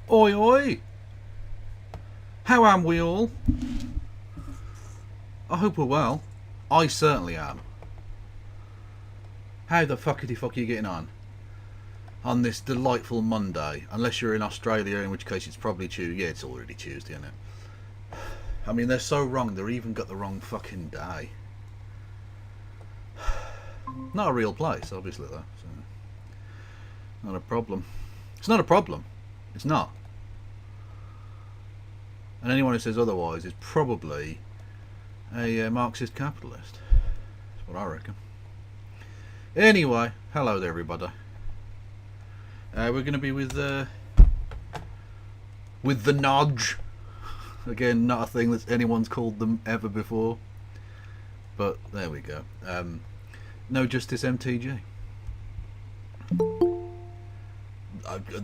Oi oi! How am we all? I hope we're well. I certainly am. How the fuckity fuck are you getting on this delightful Monday? Unless you're in Australia, in which case it's probably Tuesday. Yeah, it's already Tuesday, isn't it? I mean, they're so wrong, they've even got the wrong fucking day. Not a real place, obviously, though. So not a problem. It's not a problem. It's not. And anyone who says otherwise is probably a Marxist capitalist. That's what I reckon. Anyway, hello there, everybody. We're going to be with the nudge. Again, not a thing that anyone's called them ever before. But there we go. No Justice MTG.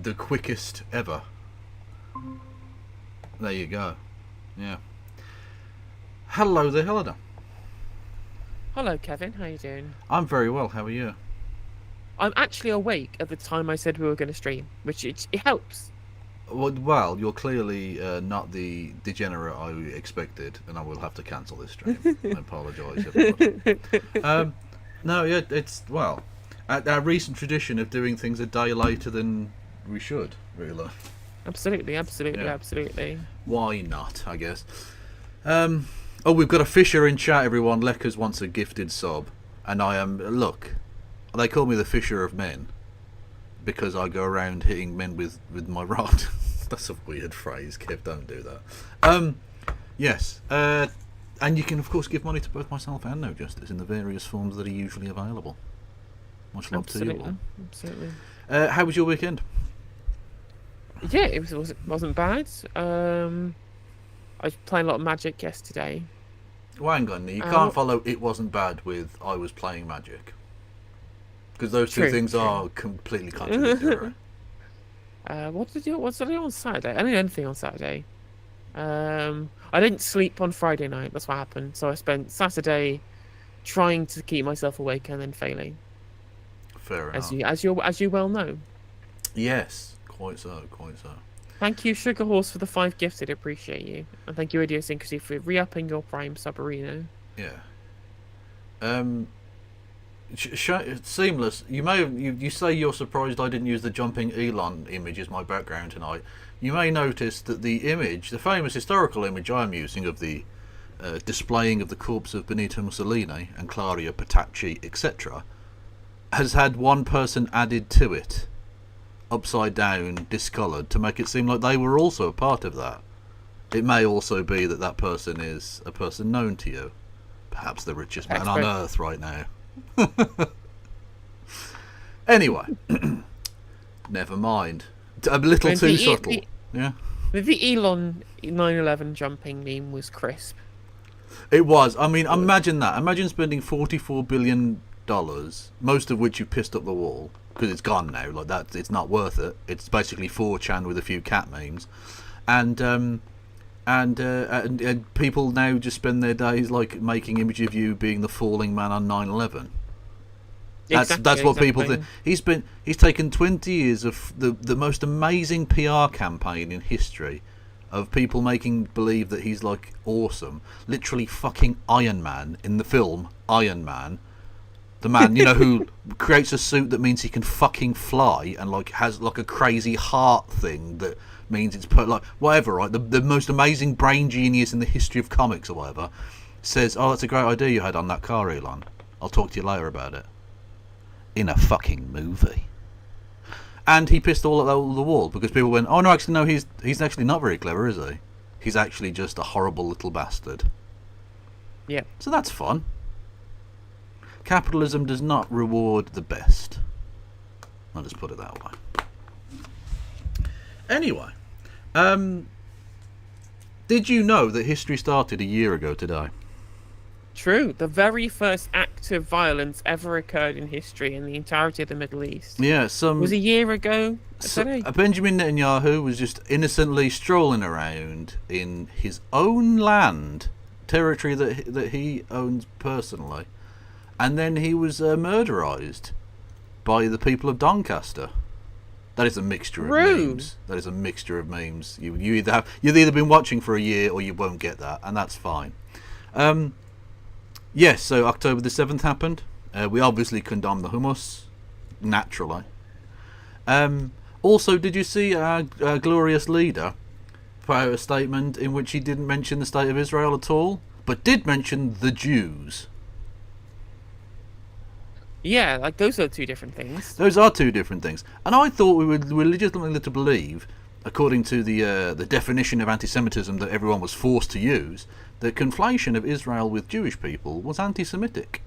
The quickest ever. There you go. Yeah. Hello there, Helena. Hello, Kevin. How you doing? I'm very well. How are you? I'm actually awake at the time I said we were going to stream, which it helps. Well, you're clearly not the degenerate I expected, and I will have to cancel this stream. I apologise, everybody. No, yeah, it's, well, our recent tradition of doing things a day later than we should, really. Absolutely. Yeah. Why not, I guess. Oh, we've got a Fisher in chat, everyone. Leckers wants a gifted sub. And I am, look, they call me the Fisher of men because I go around hitting men with my rod. That's a weird phrase, Kev, don't do that. Yes, and you can, of course, give money to both myself and No Justice in the various forms that are usually available. Much love to you all. Absolutely. How was your weekend? Yeah, it wasn't bad. I was playing a lot of Magic yesterday. Well, hang on, you can't follow "It wasn't bad" with "I was playing Magic," because those two things are completely contradictory. What did I do on Saturday? I didn't do anything on Saturday. I didn't sleep on Friday night. That's what happened. So I spent Saturday trying to keep myself awake and then failing. Fair enough. As you well know. Yes, quite so. Thank you, Sugar Horse, for the 5 gifted. Appreciate you, and thank you, Idiosyncrasy, for re-upping your Prime Subarino. Yeah. Seamless. You say you're surprised I didn't use the jumping Elon image as my background tonight. You may notice that the image, the famous historical image I'm using of the displaying of the corpse of Benito Mussolini and Claudia Petacci, etc., has had one person added to it, upside down, discoloured, to make it seem like they were also a part of that. It may also be that that person is a person known to you, perhaps the richest man on earth right now. Anyway, never mind. A little too subtle. Yeah. The Elon 9/11 jumping meme was crisp. It was. I mean, imagine that. Imagine spending $44 billion, most of which you pissed up the wall, because it's gone now. Like that, it's not worth it. It's basically 4chan with a few cat memes, and people now just spend their days like making image of you being the falling man on 9/11. That's what people think. He's taken 20 years of the most amazing PR campaign in history, of people making believe that he's like awesome. Literally fucking Iron Man in the film Iron Man. The man, who creates a suit that means he can fucking fly and like has like a crazy heart thing that means it's like whatever, right? The most amazing brain genius in the history of comics or whatever says, "Oh, that's a great idea you had on that car, Elon. I'll talk to you later about it." In a fucking movie. And he pissed all at the wall because people went, "Oh no, actually no, he's actually not very clever, is he? He's actually just a horrible little bastard." Yeah. So that's fun. Capitalism does not reward the best. I'll just put it that way. Anyway, did you know that history started a year ago today? True. The very first act of violence ever occurred in history in the entirety of the Middle East. Yeah, was a year ago. Benjamin Netanyahu was just innocently strolling around in his own land, territory that he owns personally, and then he was murderized by the people of Doncaster. That is a mixture of memes. That is a mixture of memes. You've either been watching for a year or you won't get that, and that's fine. Yes, so October the 7th happened. We obviously condemned the hummus, naturally. Also, did you see our glorious leader put out a statement in which he didn't mention the state of Israel at all, but did mention the Jews? Yeah, like those are 2 different things. Those are 2 different things. And I thought we were legitimately to believe, according to the definition of anti-Semitism that everyone was forced to use, the conflation of Israel with Jewish people was anti-Semitic.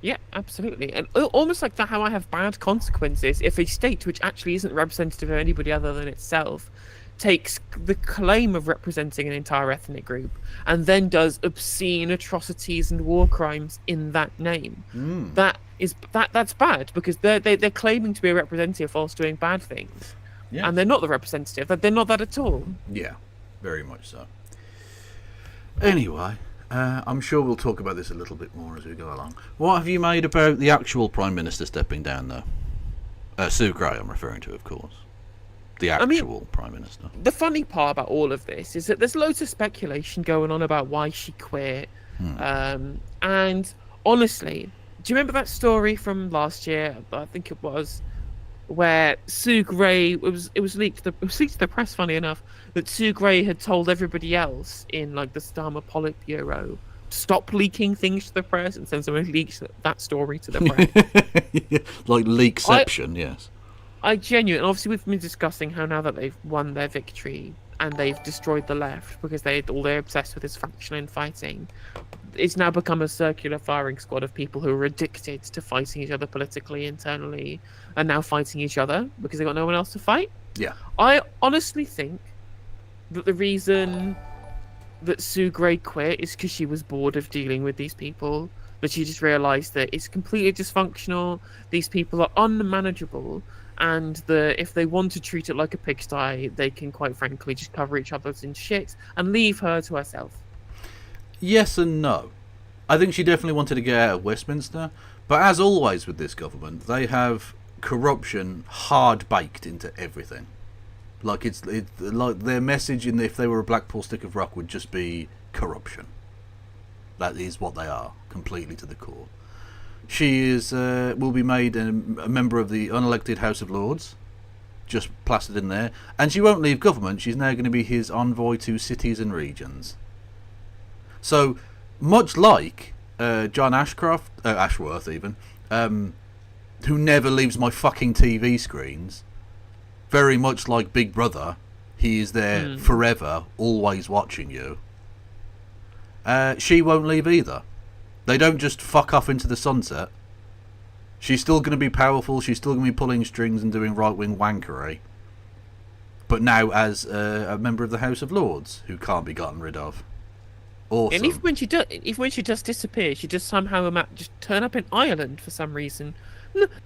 Yeah, absolutely. And almost like that, how I have bad consequences if a state which actually isn't representative of anybody other than itself takes the claim of representing an entire ethnic group and then does obscene atrocities and war crimes in that name. That's bad, because they're claiming to be a representative whilst doing bad things. Yes. And they're not the representative. They're not that at all. Yeah, very much so. Anyway, I'm sure we'll talk about this a little bit more as we go along. What have you made about the actual Prime Minister stepping down, though? Sue Gray, I'm referring to, of course. The actual Prime Minister. The funny part about all of this is that there's loads of speculation going on about why she quit. And honestly, do you remember that story from last year? I think it was, where Sue Gray, it was leaked to the press, funny enough, that Sue Gray had told everybody else in like the Starmer Politburo, stop leaking things to the press, and then someone leaked that story to the press. Like leakception, yes. I genuinely, obviously we've been discussing how now that they've won their victory and they've destroyed the left because they're obsessed with this faction and fighting, it's now become a circular firing squad of people who are addicted to fighting each other politically, internally, and now fighting each other because they've got no one else to fight. Yeah. I honestly think that the reason that Sue Gray quit is because she was bored of dealing with these people. But she just realised that it's completely dysfunctional. These people are unmanageable, and if they want to treat it like a pigsty, they can quite frankly just cover each other's in shit and leave her to herself. Yes and no. I think she definitely wanted to get out of Westminster, but as always with this government, they have corruption hard baked into everything. Like it's like their message in if they were a Blackpool stick of rock would just be corruption. That is what they are, completely to the core. She will be made a member of the unelected House of Lords, just plastered in there, and she won't leave government. She's now going to be his envoy to cities and regions. So, much like John Ashworth even, who never leaves my fucking TV screens, very much like Big Brother, he is there forever, always watching you. She won't leave either. They don't just fuck off into the sunset. She's still going to be powerful, she's still going to be pulling strings and doing right-wing wankery. But now as a member of the House of Lords, who can't be gotten rid of. Awesome. And even when she does disappear, she just somehow just turn up in Ireland for some reason.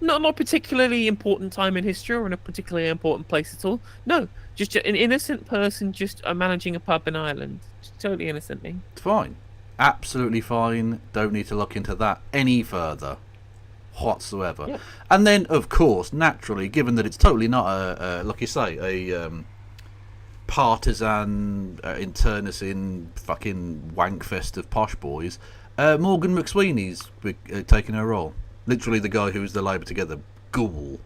Not a particularly important time in history or in a particularly important place at all. No, just an innocent person just managing a pub in Ireland. Just totally innocently. It's fine. Absolutely fine. Don't need to look into that any further whatsoever. Yep. And then, of course, naturally, given that it's totally not like you say, a partisan internecine fucking wankfest of posh boys, Morgan McSweeney's taking her role. Literally the guy who was the Labour Together ghoul.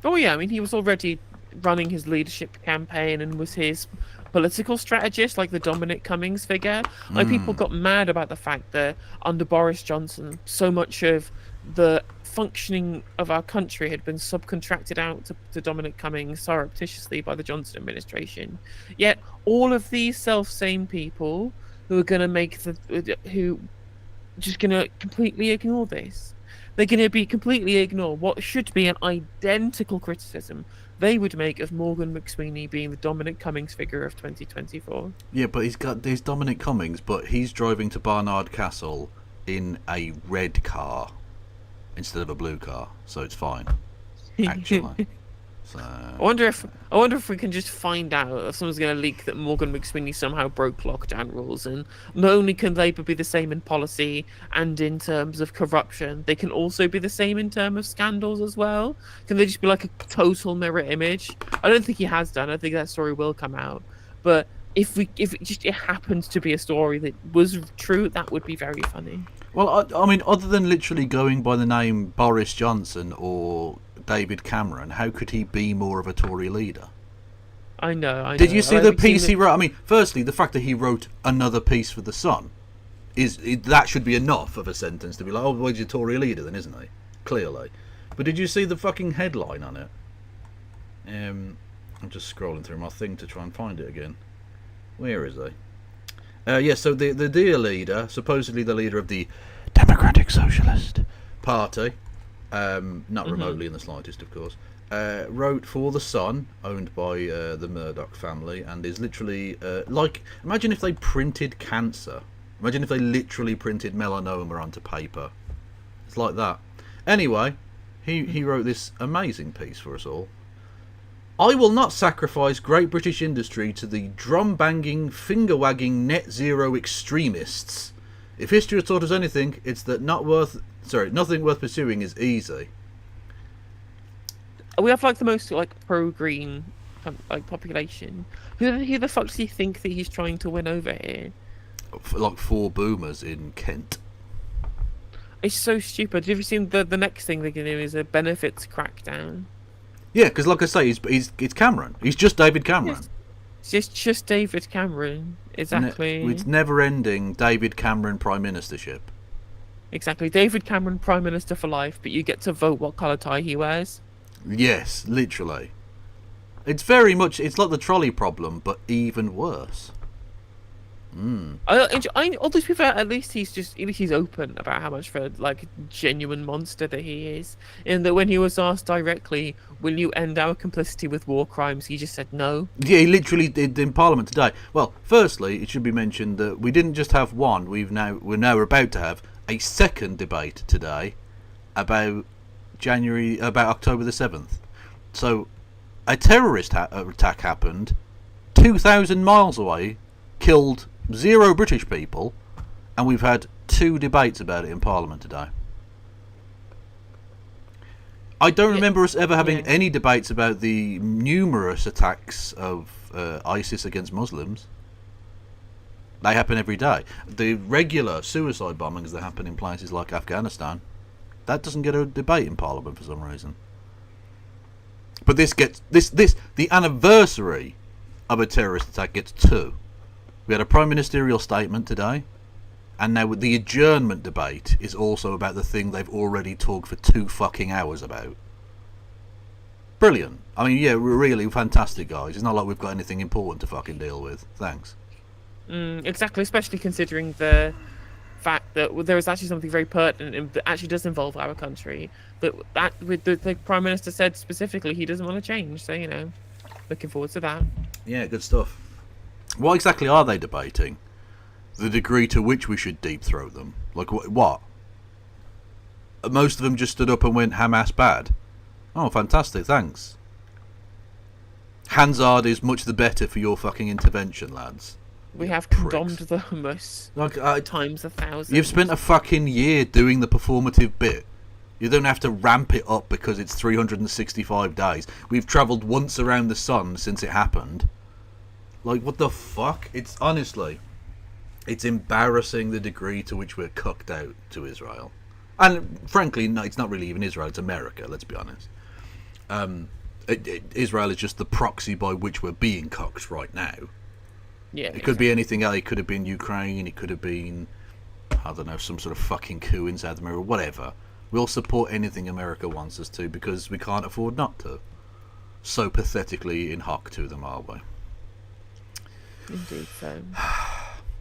Oh yeah, I mean he was already running his leadership campaign and was his political strategist, like the Dominic Cummings figure. Like people got mad about the fact that under Boris Johnson, so much of the functioning of our country had been subcontracted out to Dominic Cummings surreptitiously by the Johnson administration. Yet all of these self-same people who are going to who just going to completely ignore this. They're going to be completely ignore what should be an identical criticism they would make of Morgan McSweeney being the Dominic Cummings figure of 2024. Yeah, but there's Dominic Cummings, but he's driving to Barnard Castle in a red car instead of a blue car, so it's fine. Actually. So I wonder if we can just find out if someone's going to leak that Morgan McSweeney somehow broke lockdown rules, and not only can Labour be the same in policy and in terms of corruption, they can also be the same in terms of scandals as well. Can they just be like a total mirror image? I don't think he has done. I think that story will come out. But if it happens to be a story that was true, that would be very funny. Well, I mean, other than literally going by the name Boris Johnson or David Cameron, how could he be more of a Tory leader? I know. Did you see the piece he wrote? I mean, firstly, the fact that he wrote another piece for The Sun, that should be enough of a sentence to be like, oh, well, he's a Tory leader then, isn't he? Clearly. But did you see the fucking headline on it? I'm just scrolling through my thing to try and find it again. Where is he? So the dear leader, supposedly the leader of the Democratic Socialist Party, not remotely in the slightest, of course, wrote for The Sun, owned by the Murdoch family, and is literally like, imagine if they printed cancer. Imagine if they literally printed melanoma onto paper. It's like that. Anyway, he wrote this amazing piece for us all. I will not sacrifice great British industry to the drum-banging, finger-wagging net zero extremists. If history has taught us anything, it's that nothing worth pursuing is easy. We have like the most like pro-green like population. Who the fuck do you think that he's trying to win over here? Like 4 boomers in Kent. It's so stupid. Have you seen the next thing they're going to do is a benefits crackdown? Yeah, because like I say, it's Cameron. He's just David Cameron. It's just David Cameron. Exactly. It's never-ending David Cameron Prime Ministership. Exactly. David Cameron Prime Minister for life, but you get to vote what colour tie he wears. Yes, literally. It's very much... It's like the trolley problem, but even worse. Although to be fair, at least he's open about how much of a like genuine monster that he is. In that when he was asked directly, "Will you end our complicity with war crimes?" he just said no. Yeah, he literally did in Parliament today. Well, firstly, it should be mentioned that we didn't just have one. We're now about to have a second debate today about October the 7th. So, a terrorist attack happened 2,000 miles away, killed 0 British people, and we've had 2 debates about it in Parliament today. I don't remember us ever having any debates about the numerous attacks of ISIS against Muslims. They happen every day. The regular suicide bombings that happen in places like Afghanistan, that doesn't get a debate in Parliament for some reason. But the anniversary of a terrorist attack gets 2. We had a prime ministerial statement today, and now the adjournment debate is also about the thing they've already talked for 2 fucking hours about. Brilliant. I mean, yeah, we're really fantastic, guys. It's not like we've got anything important to fucking deal with. Thanks. Exactly, especially considering the fact that there is actually something very pertinent that actually does involve our country. That with the Prime Minister said specifically he doesn't want to change. So, looking forward to that. Yeah, good stuff. What exactly are they debating? The degree to which we should deep throat them? Like what? Most of them just stood up and went, Hamas bad. Oh, fantastic, thanks. Hansard is much the better for your fucking intervention, lads. We have condemned the hummus times 1,000. You've spent a fucking year doing the performative bit. You don't have to ramp it up because it's 365 days. We've travelled once around the sun since it happened. Like, what the fuck? It's honestly, it's embarrassing the degree to which we're cucked out to Israel. And frankly, no, it's not really even Israel, it's America, let's be honest. Israel is just the proxy by which we're being cucked right now. Yeah, it could be anything else. It could have been Ukraine, it could have been, I don't know, some sort of fucking coup in South America, whatever. We'll support anything America wants us to because we can't afford not to. So pathetically in hock to them, are we? Indeed so.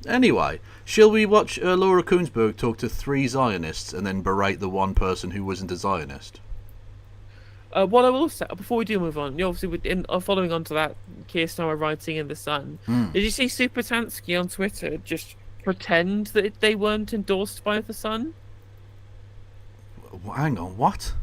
Anyway, shall we watch Laura Kuenssberg talk to 3 Zionists and then berate the one person who wasn't a Zionist? What I will say, before we do move on, obviously, following on to that, Keir Starmer writing in The Sun, did you see Supertansky on Twitter just pretend that they weren't endorsed by The Sun? Hang on, what?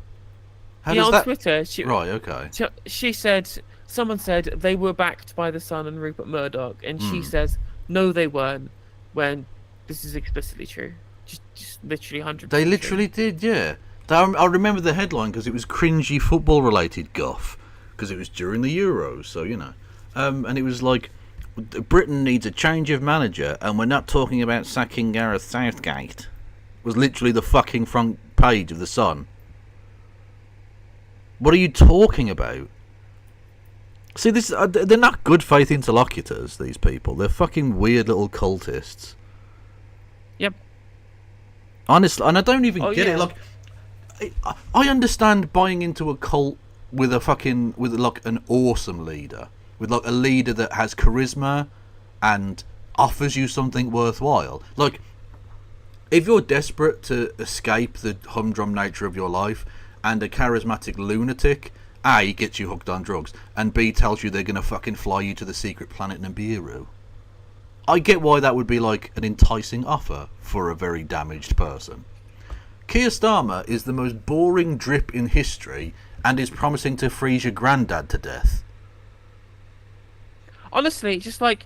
How does on that... Twitter, right, okay. She said, someone said they were backed by The Sun and Rupert Murdoch, and she says, no, they weren't, when this is explicitly true. Just literally 100%. They literally did, yeah. I remember the headline because it was cringy football-related guff, because it was during the Euros, so, and it was like, Britain needs a change of manager, and we're not talking about sacking Gareth Southgate. It was literally the fucking front page of The Sun. What are you talking about? See, they're not good faith interlocutors, these people. They're fucking weird little cultists. Yep. Honestly, and I don't even get it. Like, I understand buying into a cult with an awesome leader, with like a leader that has charisma and offers you something worthwhile. Like, if you're desperate to escape the humdrum nature of your life, and a charismatic lunatic A gets you hooked on drugs, and B tells you they're gonna fucking fly you to the secret planet Nibiru, I get why that would be like an enticing offer for a very damaged person. Keir Starmer is the most boring drip in history and is promising to freeze your granddad to death. Honestly, just like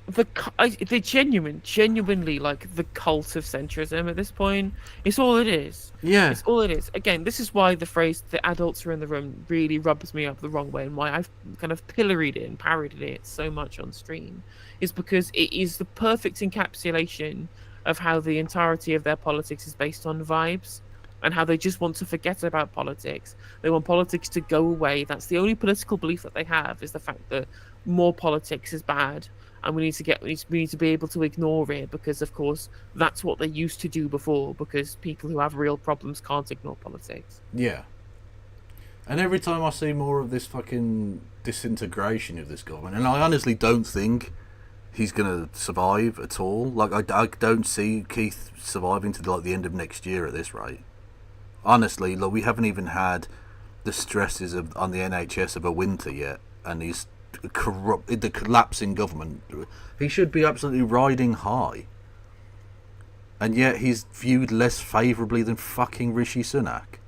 the genuinely like the cult of centrism at this point. It's all it is. Yeah. It's all it is. Again, this is why the phrase "the adults are in the room" really rubs me up the wrong way, and why I've kind of pilloried it and parodied it so much on stream, is because it is the perfect encapsulation of how the entirety of their politics is based on vibes, and how they just want to forget about politics. They want politics to go away. That's the only political belief that they have, is the fact that more politics is bad, and we need to be able to ignore it, because of course that's what they used to do before, because people who have real problems can't ignore politics. Yeah. And every time I see more of this fucking disintegration of this government, and I honestly don't think he's gonna survive at all. Like I don't see Keith surviving to like the end of next year at this rate. Honestly, like we haven't even had the stresses of on the NHS of a winter yet, and he's corrupt. The collapse in government. He should be absolutely riding high, and yet he's viewed less favourably than fucking Rishi Sunak.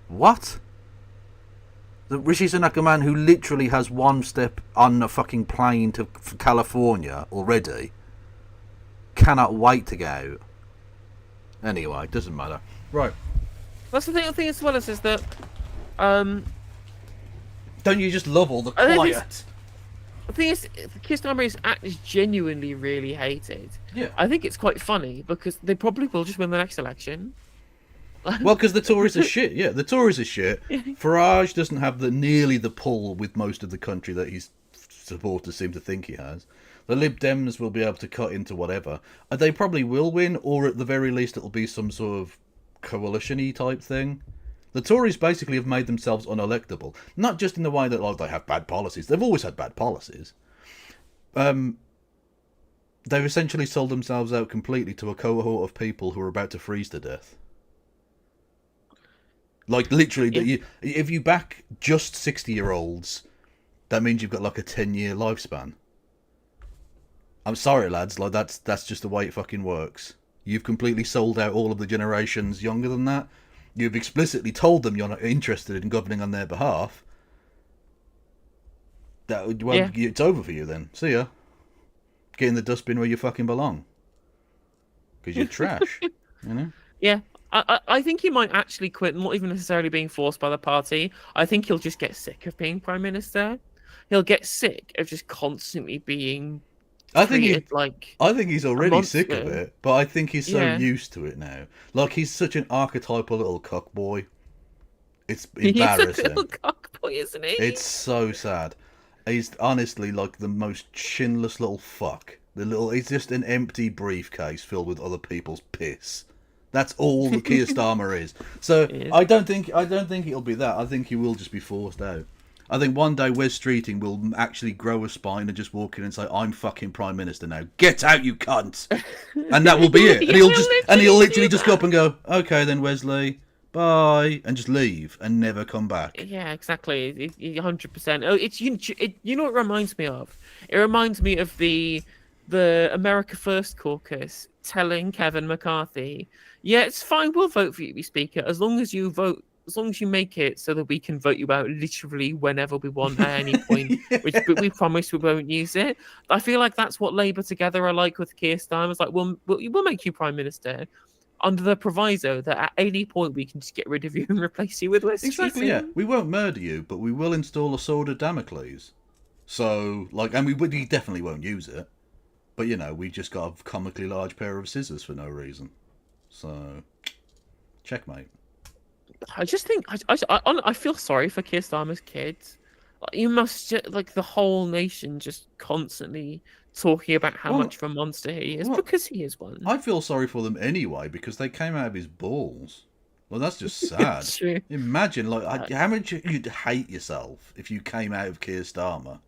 What? The Rishi Sunak, a man who literally has one step on a fucking plane to California already, cannot wait to get out. Anyway, doesn't matter. Right. That's the thing as well is that, don't you just love all the quiet? The thing is, Keir Starmer's act is genuinely really hated. Yeah. I think it's quite funny because they probably will just win the next election. Well, because the Tories are shit. Yeah, the Tories are shit. Farage doesn't have nearly the pull with most of the country that his supporters seem to think he has. The Lib Dems will be able to cut into whatever. They probably will win, or at the very least it'll be some sort of coalition-y type thing. The Tories basically have made themselves unelectable. Not just in the way that like they have bad policies. They've always had bad policies. They've essentially sold themselves out completely to a cohort of people who are about to freeze to death. Like, literally, yeah. If you back just 60-year-olds, that means you've got, like, a 10-year lifespan. I'm sorry, lads, like, that's just the way it fucking works. You've completely sold out all of the generations younger than that. You've explicitly told them you're not interested in governing on their behalf. It's over for you then. See ya. Get in the dustbin where you fucking belong. Because you're trash, you know? Yeah. I think he might actually quit, not even necessarily being forced by the party. I think he'll just get sick of being Prime Minister. He'll get sick of just constantly being treated like I think he's already sick of it, but I think he's so used to it now. Like, he's such an archetypal little cockboy. It's embarrassing. He's a little cockboy, isn't he? It's so sad. He's honestly like the most chinless little fuck. He's just an empty briefcase filled with other people's piss. That's all the Keir Starmer is. So I don't think it'll be that. I think he will just be forced out. I think one day Wes Streeting will actually grow a spine and just walk in and say, "I'm fucking Prime Minister now. Get out, you cunt!" And that will be it. And he'll literally just go up and go, "Okay then, Wesley, bye," and just leave and never come back. Yeah, exactly. 100%. Oh, you know what it reminds me of? It reminds me of the America First caucus telling Kevin McCarthy, "Yeah, it's fine. We'll vote for you to be Speaker as long as you vote." As long as you make it so that we can vote you out literally whenever we want at any point, but we promise we won't use it. I feel like that's what Labour together are like with Keir Starmer. It's like, we'll make you Prime Minister under the proviso that at any point we can just get rid of you and replace you with Wes Streeting. Exactly, yeah. We won't murder you, but we will install a sword of Damocles. So, like, and we definitely won't use it. But, you know, we just got a comically large pair of scissors for no reason. So, checkmate. I just think I feel sorry for Keir Starmer's kids. Like, you must like the whole nation just constantly talking about how much of a monster he is because he is one. I feel sorry for them anyway because they came out of his balls. Well, that's just sad. True. Imagine how much you'd hate yourself if you came out of Keir Starmer.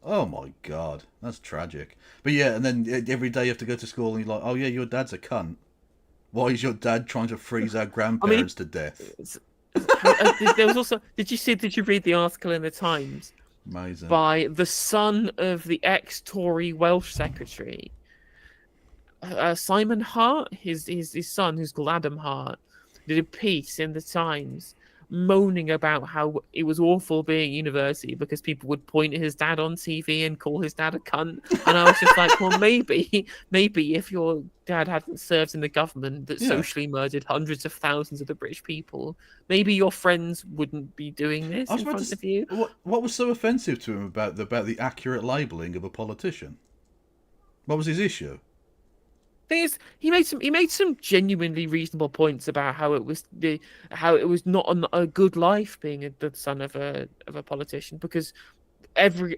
Oh my god, that's tragic. But yeah, and then every day you have to go to school and you're like, "Oh yeah, your dad's a cunt. Why is your dad trying to freeze our grandparents to death?" There was also. Did you read the article in the Times? Amazing. By the son of the ex-Tory Welsh secretary, Simon Hart. His son, who's called Adam Hart, did a piece in the Times moaning about how it was awful being at university because people would point at his dad on TV and call his dad a cunt. And I was just like, well, maybe if your dad hadn't served in the government that socially murdered hundreds of thousands of the British people, maybe your friends wouldn't be doing this in front of you. What was so offensive to him about the accurate labelling of a politician? What was his issue? Thing is, he made some genuinely reasonable points about how it was not a good life being the son of a politician, because every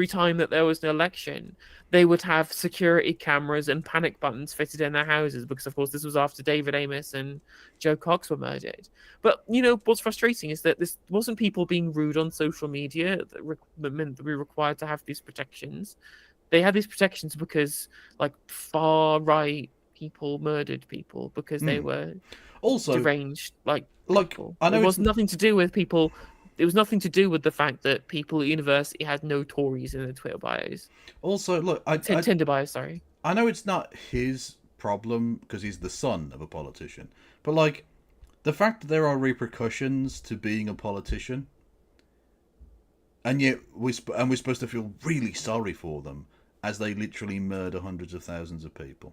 time that there was an election, they would have security cameras and panic buttons fitted in their houses because, of course, this was after David Amos and Joe Cox were murdered. But what's frustrating is that this wasn't people being rude on social media that meant that we were required to have these protections. they had these protections because like far right people murdered people because they were Also, deranged like like, people. I It know it's was nothing to do with people. It was nothing to do with the fact that people at university had no Tories in their Twitter bios. also look, Tinder bios, sorry. I know it's not his problem because he's the son of a politician, but like the fact that there are repercussions to being a politician, and yet we're supposed to feel really sorry for them as they literally murder hundreds of thousands of people.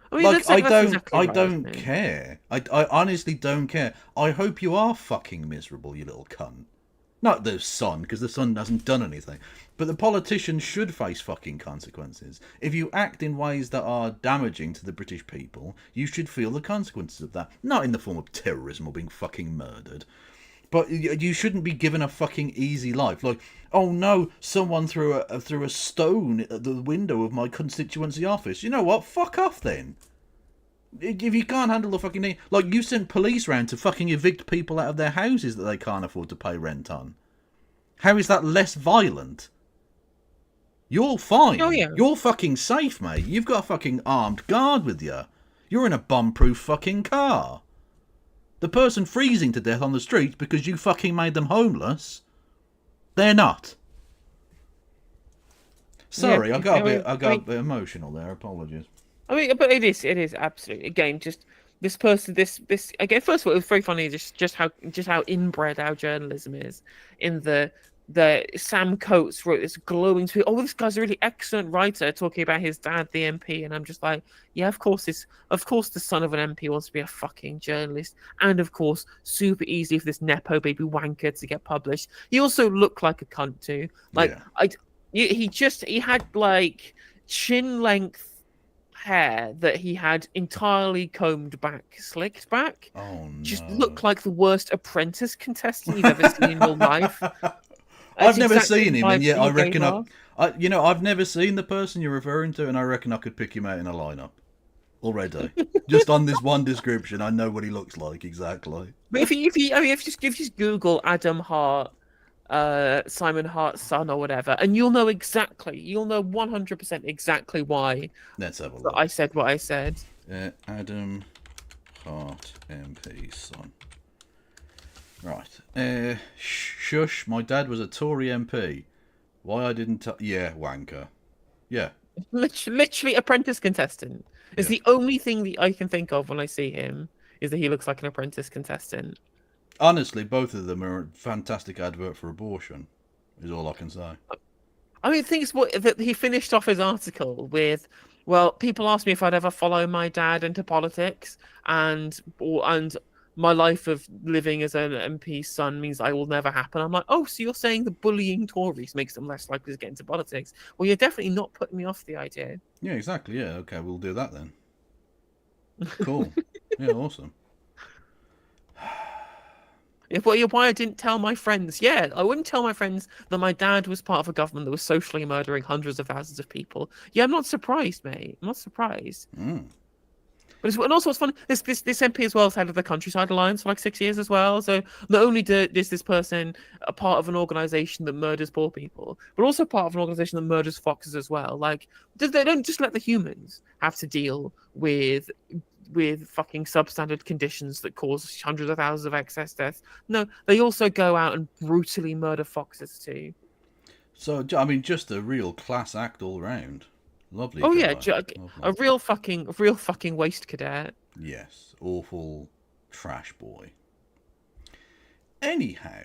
I mean, Like that's exactly I right, isn't don't it? care. I honestly don't care. I hope you are fucking miserable, you little cunt. Not the son, because the son hasn't done anything. But the politicians should face fucking consequences. If you act in ways that are damaging to the British people, you should feel the consequences of that. Not in the form of terrorism or being fucking murdered. But you shouldn't be given a fucking easy life. Like, oh no, someone threw a stone at the window of my constituency office. You know what? Fuck off then. If you can't handle the fucking thing, like you sent police round to fucking evict people out of their houses that they can't afford to pay rent on. How is that less violent? You're Oh fine. yeah. You're fucking safe, mate. You've got a fucking armed guard with you. You're in a bomb-proof fucking car. The person freezing to death on the street because you fucking made them homeless, they're not. Sorry, Yeah, I got a bit emotional there. Apologies. I mean, but it is absolutely again just this person, this again. First of all, it was very funny just how inbred our journalism is. In the Sam Coates wrote this glowing tweet. Oh, this guy's a really excellent writer, talking about his dad, the MP, and I'm just like, yeah, of course the son of an MP wants to be a fucking journalist, and of course, super easy for this nepo baby wanker to get published. He also looked like a cunt too. Like Yeah. he had like chin length hair that he had entirely combed back, slicked back. Oh Just no. looked like the worst apprentice contestant you've ever seen in your life. I've That's never exactly seen the him, and vibe yet that I he gave reckon off. I've never seen the person you're referring to, and I reckon I could pick him out in a lineup already. Just on this one description, I know what he looks like exactly. But I mean, if you just Google Adam Hart, Simon Hart's son or whatever, and you'll know 100% exactly why Let's have a look. I said what I said. Adam Hart MP son. Right. Shush. My dad was a Tory MP. Why I didn't tell? Yeah, wanker. Yeah. Literally apprentice contestant. It's Yeah. the only thing that I can think of when I see him is that he looks like an apprentice contestant. Honestly, both of them are a fantastic advert for abortion. Is all I can say. I mean, things what that he finished off his article with. Well, people asked me if I'd ever follow my dad into politics, and my life of living as an MP's son means I will never happen. I'm like, oh, so you're saying the bullying Tories makes them less likely to get into politics? Well, you're definitely not putting me off the idea. Yeah, exactly. Yeah. Okay, we'll do that then. Cool. Yeah, awesome. Why I didn't tell my friends? Yeah, I wouldn't tell my friends that my dad was part of a government that was socially murdering hundreds of thousands of people. Yeah, I'm not surprised, mate. I'm not surprised. But and also what's funny, this MP as well has head of the Countryside Alliance for like 6 years as well. So not only is this person a part of an organization that murders poor people, but also part of an organization that murders foxes as well. Like they don't just let the humans have to deal with fucking substandard conditions that cause hundreds of thousands of excess deaths. No, they also go out and brutally murder foxes too. So I mean, just a real class act all round. Lovely. Oh guy. yeah, Lovely. a real fucking waste cadet. Yes, awful trash boy. Anyhow,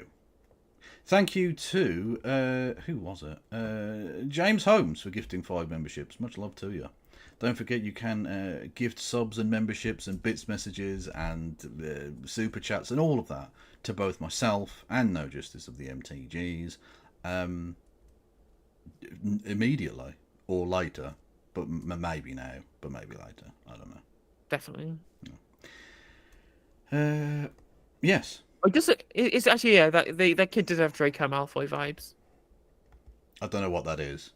thank you to who was it? James Holmes for gifting 5 memberships. Much love to you. Don't forget you can gift subs and memberships and bits messages and super chats and all of that to both myself and No Justice of the MTGs immediately or later, but maybe now, but maybe later. I don't know. Definitely. Yes. I guess it's actually that kid did have Draco Malfoy vibes. I don't know what that is.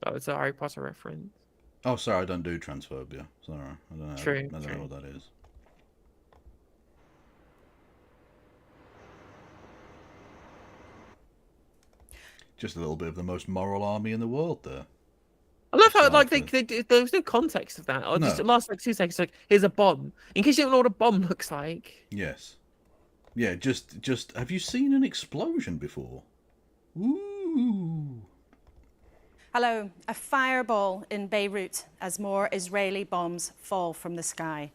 That was a Harry Potter reference. Oh, sorry, I don't do transphobia. Sorry, I don't know. True. I don't know what that is. Just a little bit of the most moral army in the world there. I love how like there was no context of that. Or No. just the last like 2 seconds, like here's a bomb. In case you don't know what a bomb looks like. Yes. Yeah. Just have you seen an explosion before? Ooh. Hello. A fireball in Beirut as more Israeli bombs fall from the sky.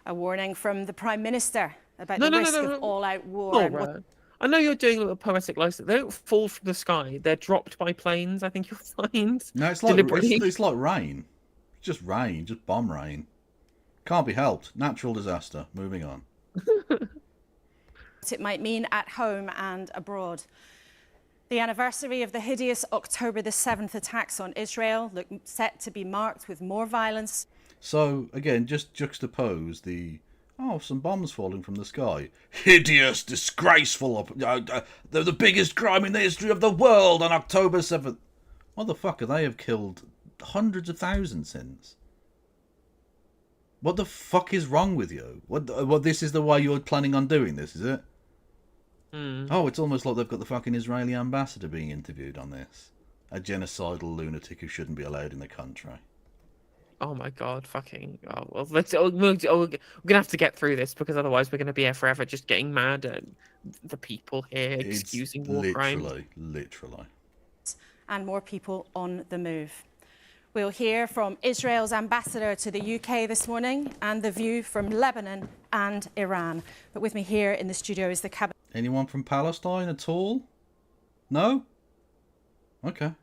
A warning from the Prime Minister about the risk of all-out war. I know you're doing a little poetic license. They don't fall from the sky. They're dropped by planes, I think you'll find. No, it's like it's like rain. It's just rain, just bomb rain. Can't be helped. Natural disaster. Moving on. It might mean at home and abroad. The anniversary of the hideous October the 7th attacks on Israel look set to be marked with more violence. So, again, just juxtapose some bombs falling from the sky. Hideous, disgraceful, the biggest crime in the history of the world on October 7th. Motherfucker, they have killed hundreds of thousands since. What the fuck is wrong with you? What this is the way you're planning on doing this, is it? Oh, it's almost like they've got the fucking Israeli ambassador being interviewed on this. A genocidal lunatic who shouldn't be allowed in the country. Oh my god, fucking... Oh, well, we're gonna have to get through this, because otherwise we're gonna be here forever just getting mad at the people here excusing war crimes. Literally. And more people on the move. We'll hear from Israel's ambassador to the UK this morning and the view from Lebanon and Iran. But with me here in the studio is the cabinet... Anyone from Palestine at all? No? Okay.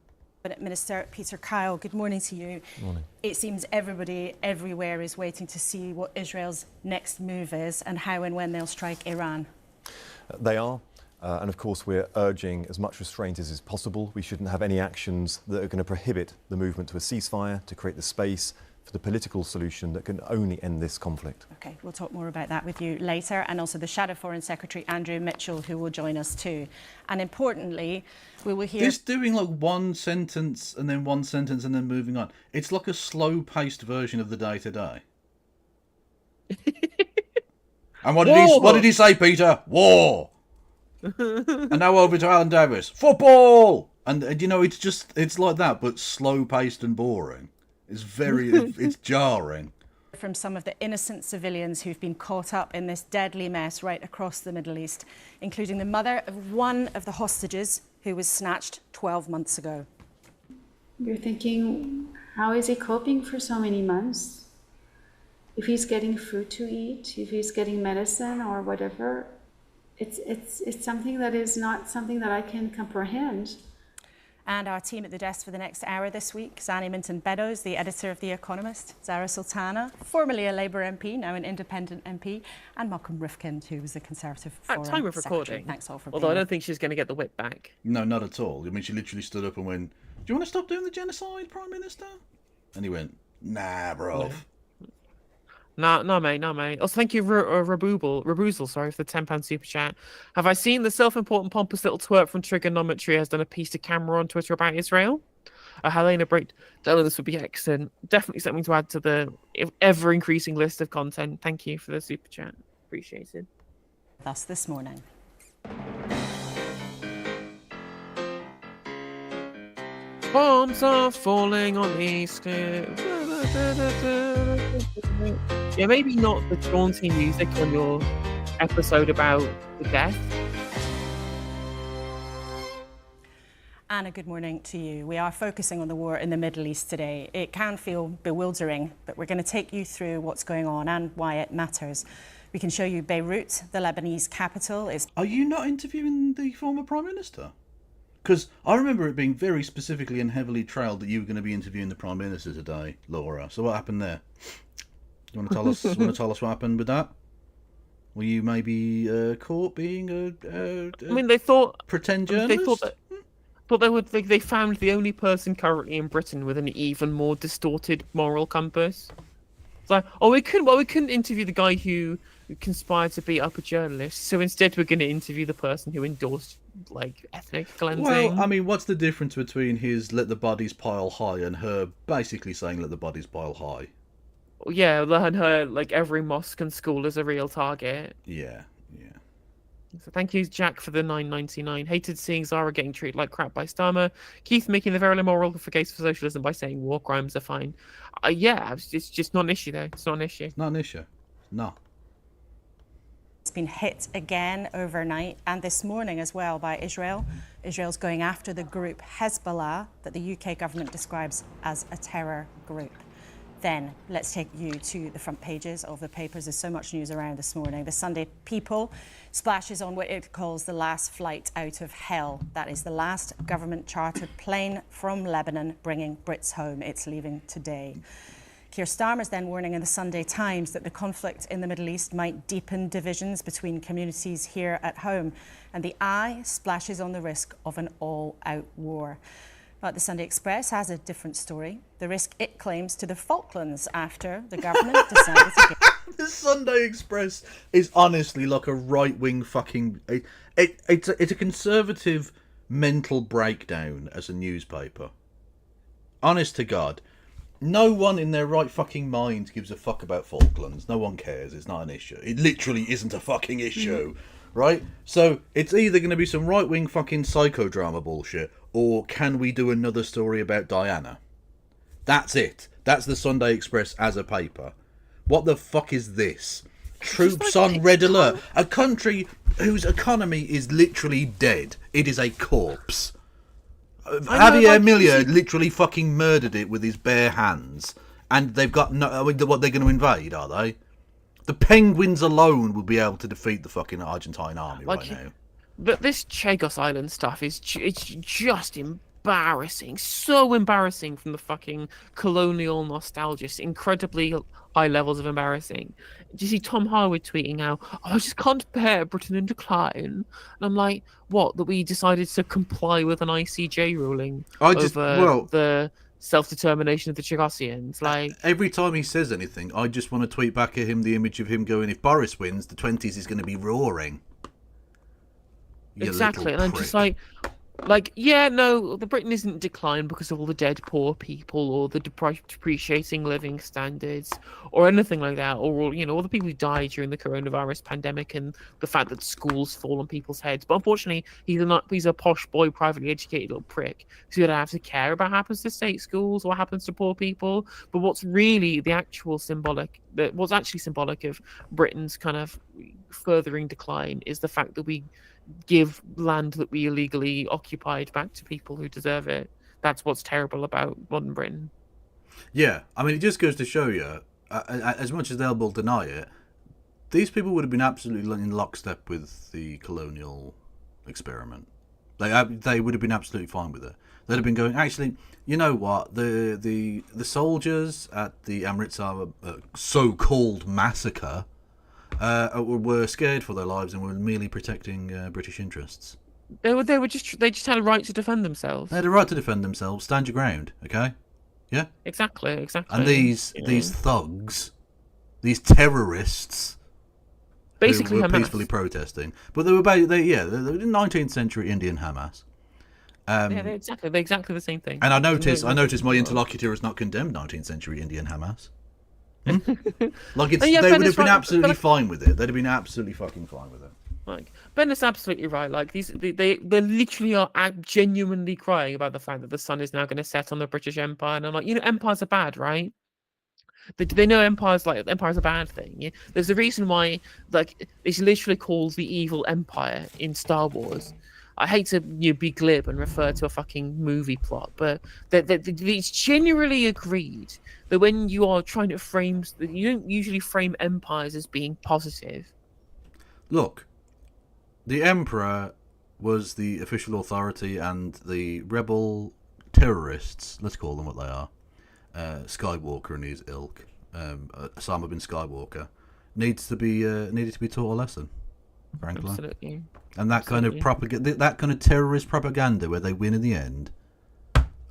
Minister Peter Kyle, good morning to you. Morning. It seems everybody everywhere is waiting to see what Israel's next move is and how and when they'll strike Iran. They are. And of course, we're urging as much restraint as is possible. We shouldn't have any actions that are going to prohibit the movement to a ceasefire, to create the space for the political solution that can only end this conflict. OK, we'll talk more about that with you later, and also the Shadow Foreign Secretary, Andrew Mitchell, who will join us too. And importantly, we will hear... This doing like one sentence and then one sentence and then moving on. It's like a slow-paced version of the day-to-day. And what did he say, Peter? War! And now over to Alan Davis. Football! And it's like that, but slow-paced and boring. It's it's jarring. From some of the innocent civilians who've been caught up in this deadly mess right across the Middle East, including the mother of one of the hostages who was snatched 12 months ago. You're thinking, how is he coping for so many months? If he's getting food to eat, if he's getting medicine or whatever, it's something that is not something that I can comprehend. And our team at the desk for the next hour this week, Zanny Minton-Beddoes, the editor of The Economist, Zara Sultana, formerly a Labour MP, now an independent MP, and Malcolm Rifkind, who was a Conservative Foreign At time of Secretary. recording. Thanks all for Although I being don't think she's going to get the whip back. No, not at all. I mean, she literally stood up and went, "Do you want to stop doing the genocide, Prime Minister?" And he went, "Nah, bruv." No, mate. Also, thank you, Raboozle, sorry, for the £10 super chat. Have I seen the self-important pompous little twerp from Trigonometry has done a piece to camera on Twitter about Israel? Helena breakdown of this would be excellent. Definitely something to add to the ever-increasing list of content. Thank you for the super chat. Appreciated. Thus this morning. Bombs are falling on the East Coast. Yeah, maybe not the jaunty music on your episode about the death. Anna, good morning to you. We are focusing on the war in the Middle East today. It can feel bewildering, but we're going to take you through what's going on and why it matters. We can show you Beirut, the Lebanese capital. Are you not interviewing the former Prime Minister? Because I remember it being very specifically and heavily trailed that you were going to be interviewing the Prime Minister today, Laura. So what happened there? You want to tell us? What happened with that? Were you maybe caught being I mean, they thought pretend journalist? They found the only person currently in Britain with an even more distorted moral compass. It's like, we couldn't interview the guy who conspired to beat up a journalist, so instead we're going to interview the person who endorsed like ethnic cleansing. Well, I mean, what's the difference between his "let the bodies pile high" and her basically saying "let the bodies pile high"? Yeah, and her like every mosque and school is a real target. Yeah. So thank you, Jack, for the $9.99. Hated seeing Zara getting treated like crap by Starmer. Keith making the very moral for case for socialism by saying war crimes are fine. Yeah, it's just not an issue, though. It's not an issue. Not an issue. No. It's been hit again overnight and this morning as well by Israel. Israel's going after the group Hezbollah that the UK government describes as a terror group. Then let's take you to the front pages of the papers. There's so much news around this morning. The Sunday People splashes on what it calls the last flight out of hell. That is the last government chartered plane from Lebanon bringing Brits home. It's leaving today. Keir Starmer's then warning in the Sunday Times that the conflict in the Middle East might deepen divisions between communities here at home. And the Eye splashes on the risk of an all-out war. But the Sunday Express has a different story. The risk it claims to the Falklands after the government decided to give... The Sunday Express is honestly like a right-wing fucking... It's a conservative mental breakdown as a newspaper. Honest to God. No one in their right fucking mind gives a fuck about Falklands. No one cares. It's not an issue. It literally isn't a fucking issue. Right? So, it's either going to be some right-wing fucking psychodrama bullshit, or can we do another story about Diana? That's it. That's the Sunday Express as a paper. What the fuck is this? Troops on red alert. A country whose economy is literally dead. It is a corpse. Javier Milei literally fucking murdered it with his bare hands. And they've got no... what, they're going to invade, are they? The Penguins alone will be able to defeat the fucking Argentine army right now. But this Chagos Island stuff is it's just embarrassing. So embarrassing from the fucking colonial nostalgia. It's incredibly high levels of embarrassing. Do you see Tom Harwood tweeting out, I just can't bear Britain in decline? And I'm like, what? That we decided to comply with an ICJ ruling over the self-determination of the Chagosians? Like, every time he says anything, I just want to tweet back at him the image of him going, if Boris wins, the 20s is going to be roaring. Exactly, and I'm just like, yeah, no, the Britain isn't in decline because of all the dead poor people or the depreciating living standards or anything like that, or all the people who died during the coronavirus pandemic and the fact that schools fall on people's heads. But unfortunately, he's a posh boy, privately educated little prick, so you don't have to care about what happens to state schools or what happens to poor people. But what's really what's actually symbolic of Britain's kind of furthering decline is the fact that we give land that we illegally occupied back to people who deserve it. That's what's terrible about modern Britain. Yeah, I mean, it just goes to show you, as much as they'll deny it, these people would have been absolutely in lockstep with the colonial experiment. They would have been absolutely fine with it. They'd have been going, actually, you know what, the soldiers at the Amritsar so-called massacre were scared for their lives and were merely protecting British interests. They just had a right to defend themselves. They had a right to defend themselves. Stand your ground, okay? Yeah. Exactly. And these thugs, these terrorists, basically who were Hamas. peacefully protesting, but they were 19th century Indian Hamas. They're exactly the same thing. And I noticed my interlocutor has not condemned 19th century Indian Hamas. Like they would have been absolutely fine with it. They'd have been absolutely fucking fine with it. Like, Ben is absolutely right. Like, they literally are genuinely crying about the fact that the sun is now going to set on the British Empire. And I'm like, empires are bad, right? They know empire's a bad thing. Yeah? There's a reason why, like, it's literally called the evil empire in Star Wars. I hate to be glib and refer to a fucking movie plot, but it's generally agreed that when you are trying to frame, you don't usually frame empires as being positive. Look, the Emperor was the official authority, and the rebel terrorists, let's call them what they are, Skywalker and his ilk, Osama bin Skywalker, needed to be taught a lesson, frankly. Absolutely. And that kind of propaganda, that kind of terrorist propaganda where they win in the end,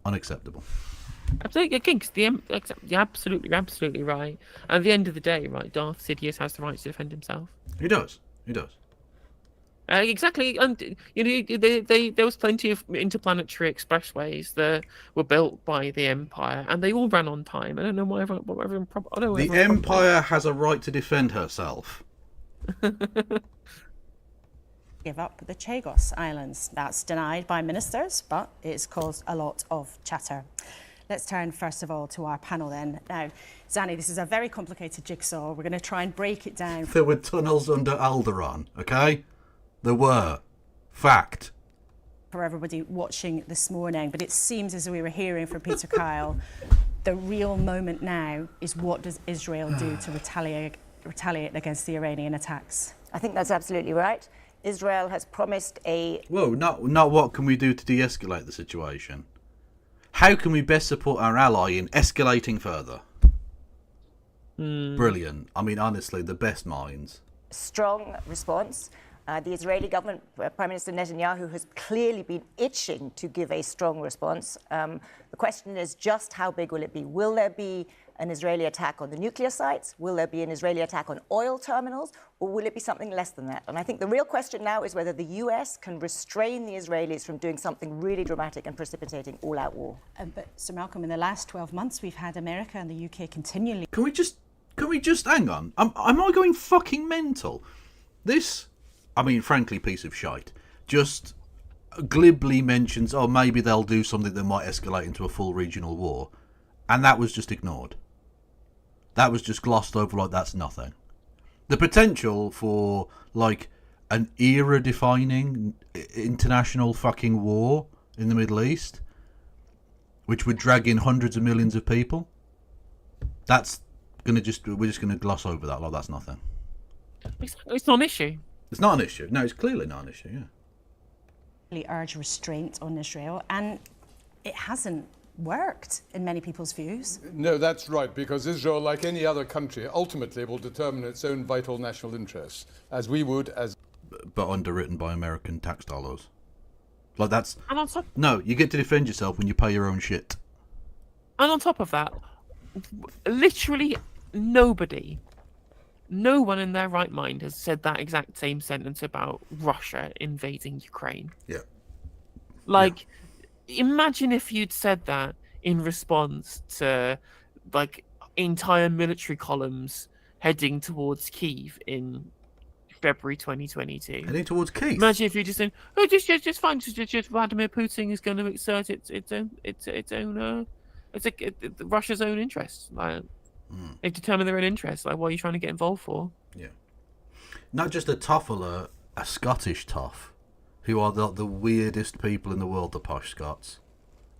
unacceptable. Absolutely, again, because you're absolutely right. At the end of the day, right, Darth Sidious has the right to defend himself. He does. Exactly, and there was plenty of interplanetary expressways that were built by the Empire, and they all ran on time. I don't know why everyone. The Empire has a right to defend herself. give up the Chagos Islands. That's denied by ministers, but it's caused a lot of chatter. Let's turn first of all to our panel then. Now, Zanny, this is a very complicated jigsaw. We're going to try and break it down. There were tunnels under Alderaan, okay? There were. Fact. For everybody watching this morning, but it seems as we were hearing from Peter Kyle, the real moment now is what does Israel do to retaliate against the Iranian attacks? I think that's absolutely right. Israel has promised a... Whoa, not what can we do to de-escalate the situation? How can we best support our ally in escalating further? Brilliant. I mean, honestly, the best minds. Strong response. The Israeli government, Prime Minister Netanyahu, has clearly been itching to give a strong response. The question is just how big will it be? Will there be an Israeli attack on the nuclear sites? Will there be an Israeli attack on oil terminals? Or will it be something less than that? And I think the real question now is whether the US can restrain the Israelis from doing something really dramatic and precipitating all-out war. But, Sir Malcolm, in the last 12 months, we've had America and the UK continually... Can we just hang on? Am I going fucking mental? This, I mean, frankly, piece of shite, just glibly mentions, oh, maybe they'll do something that might escalate into a full regional war. And that was just ignored. That was just glossed over like that's nothing. The potential for, like, an era-defining international fucking war in the Middle East, which would drag in hundreds of millions of people, we're just going to gloss over that like that's nothing. It's not an issue. It's not an issue. No, it's clearly not an issue, yeah. Urge restraint on Israel, and it hasn't worked in many people's views. No, that's right, because Israel, like any other country, ultimately will determine its own vital national interests, as we would as... But underwritten by American tax dollars. Like that's... And on top... No, you get to defend yourself when you pay your own shit. And on top of that, literally nobody, no one in their right mind has said that exact same sentence about Russia invading Ukraine. Yeah. Like... Yeah. Imagine if you'd said that in response to, like, entire military columns heading towards Kyiv in February 2022. Heading towards Kyiv? Imagine if you just said, oh, just fine, just Vladimir Putin is going to exert Russia's own interests. Like, they've determined their own interests. Like, what are you trying to get involved for? Yeah. Not just a tough alert, a Scottish tough. Who are the weirdest people in the world, the posh Scots.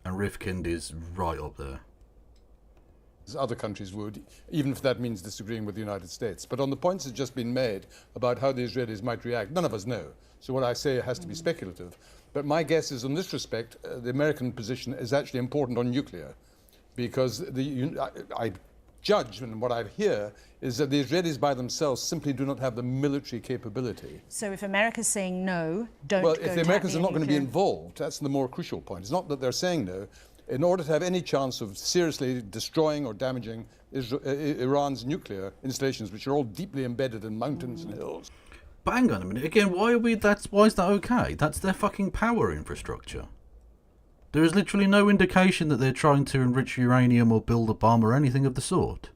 And Rifkind is right up there. As other countries would, even if that means disagreeing with the United States. But on the points that have just been made about how the Israelis might react, none of us know. So what I say has to be speculative. But my guess is, in this respect, the American position is actually important on nuclear. Because I judge, and what I hear, is that the Israelis by themselves simply do not have the military capability. So if America's saying no, don't Well, go if the Americans are not going to be nuclear. involved, that's the more crucial point. It's not that they're saying no. In order to have any chance of seriously destroying or damaging Iran's nuclear installations, which are all deeply embedded in mountains and hills. But hang on a minute, again, why is that okay? That's their fucking power infrastructure. There is literally no indication that they're trying to enrich uranium or build a bomb or anything of the sort.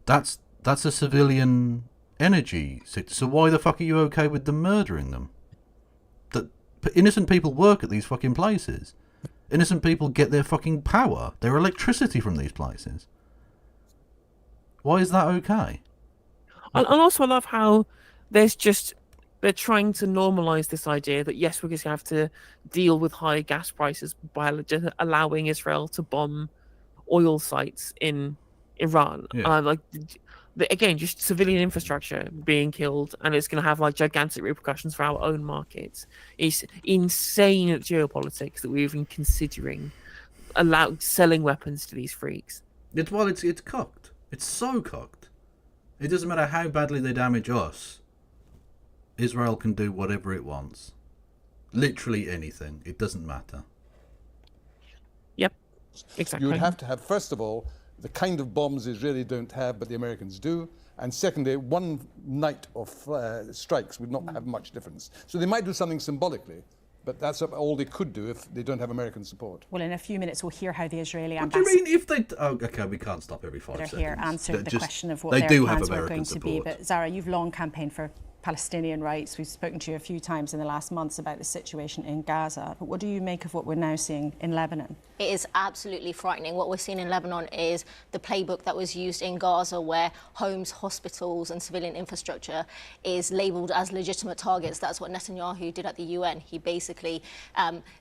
That's a civilian energy. So why the fuck are you okay with them murdering them? That innocent people work at these fucking places. Innocent people get their fucking power, their electricity from these places. Why is that okay? And also I love how they're trying to normalise this idea that, yes, we're going to have to deal with high gas prices by allowing Israel to bomb oil sites in Iran. Yeah. Again, just civilian infrastructure being killed, and it's going to have, like, gigantic repercussions for our own markets. It's insane at geopolitics that we're even considering selling weapons to these freaks. It's cocked. It's so cocked. It doesn't matter how badly they damage us. Israel can do whatever it wants. Literally anything. It doesn't matter. Yep, exactly. You would have to have, first of all, the kind of bombs the Israelis don't have, but the Americans do. And secondly, one night of strikes would not have much difference. So they might do something symbolically, but that's all they could do if they don't have American support. Well, in a few minutes, we'll hear how the Israeli What do you mean if they... Oh, okay, we can't stop every 5 seconds. here answered the question of what they their do have plans were American going to be. support. But Zara, you've long campaigned for Palestinian rights. We've spoken to you a few times in the last months about the situation in Gaza. But what do you make of what we're now seeing in Lebanon? It is absolutely frightening. What we're seeing in Lebanon is the playbook that was used in Gaza, where homes, hospitals and civilian infrastructure is labelled as legitimate targets. That's what Netanyahu did at the UN. He basically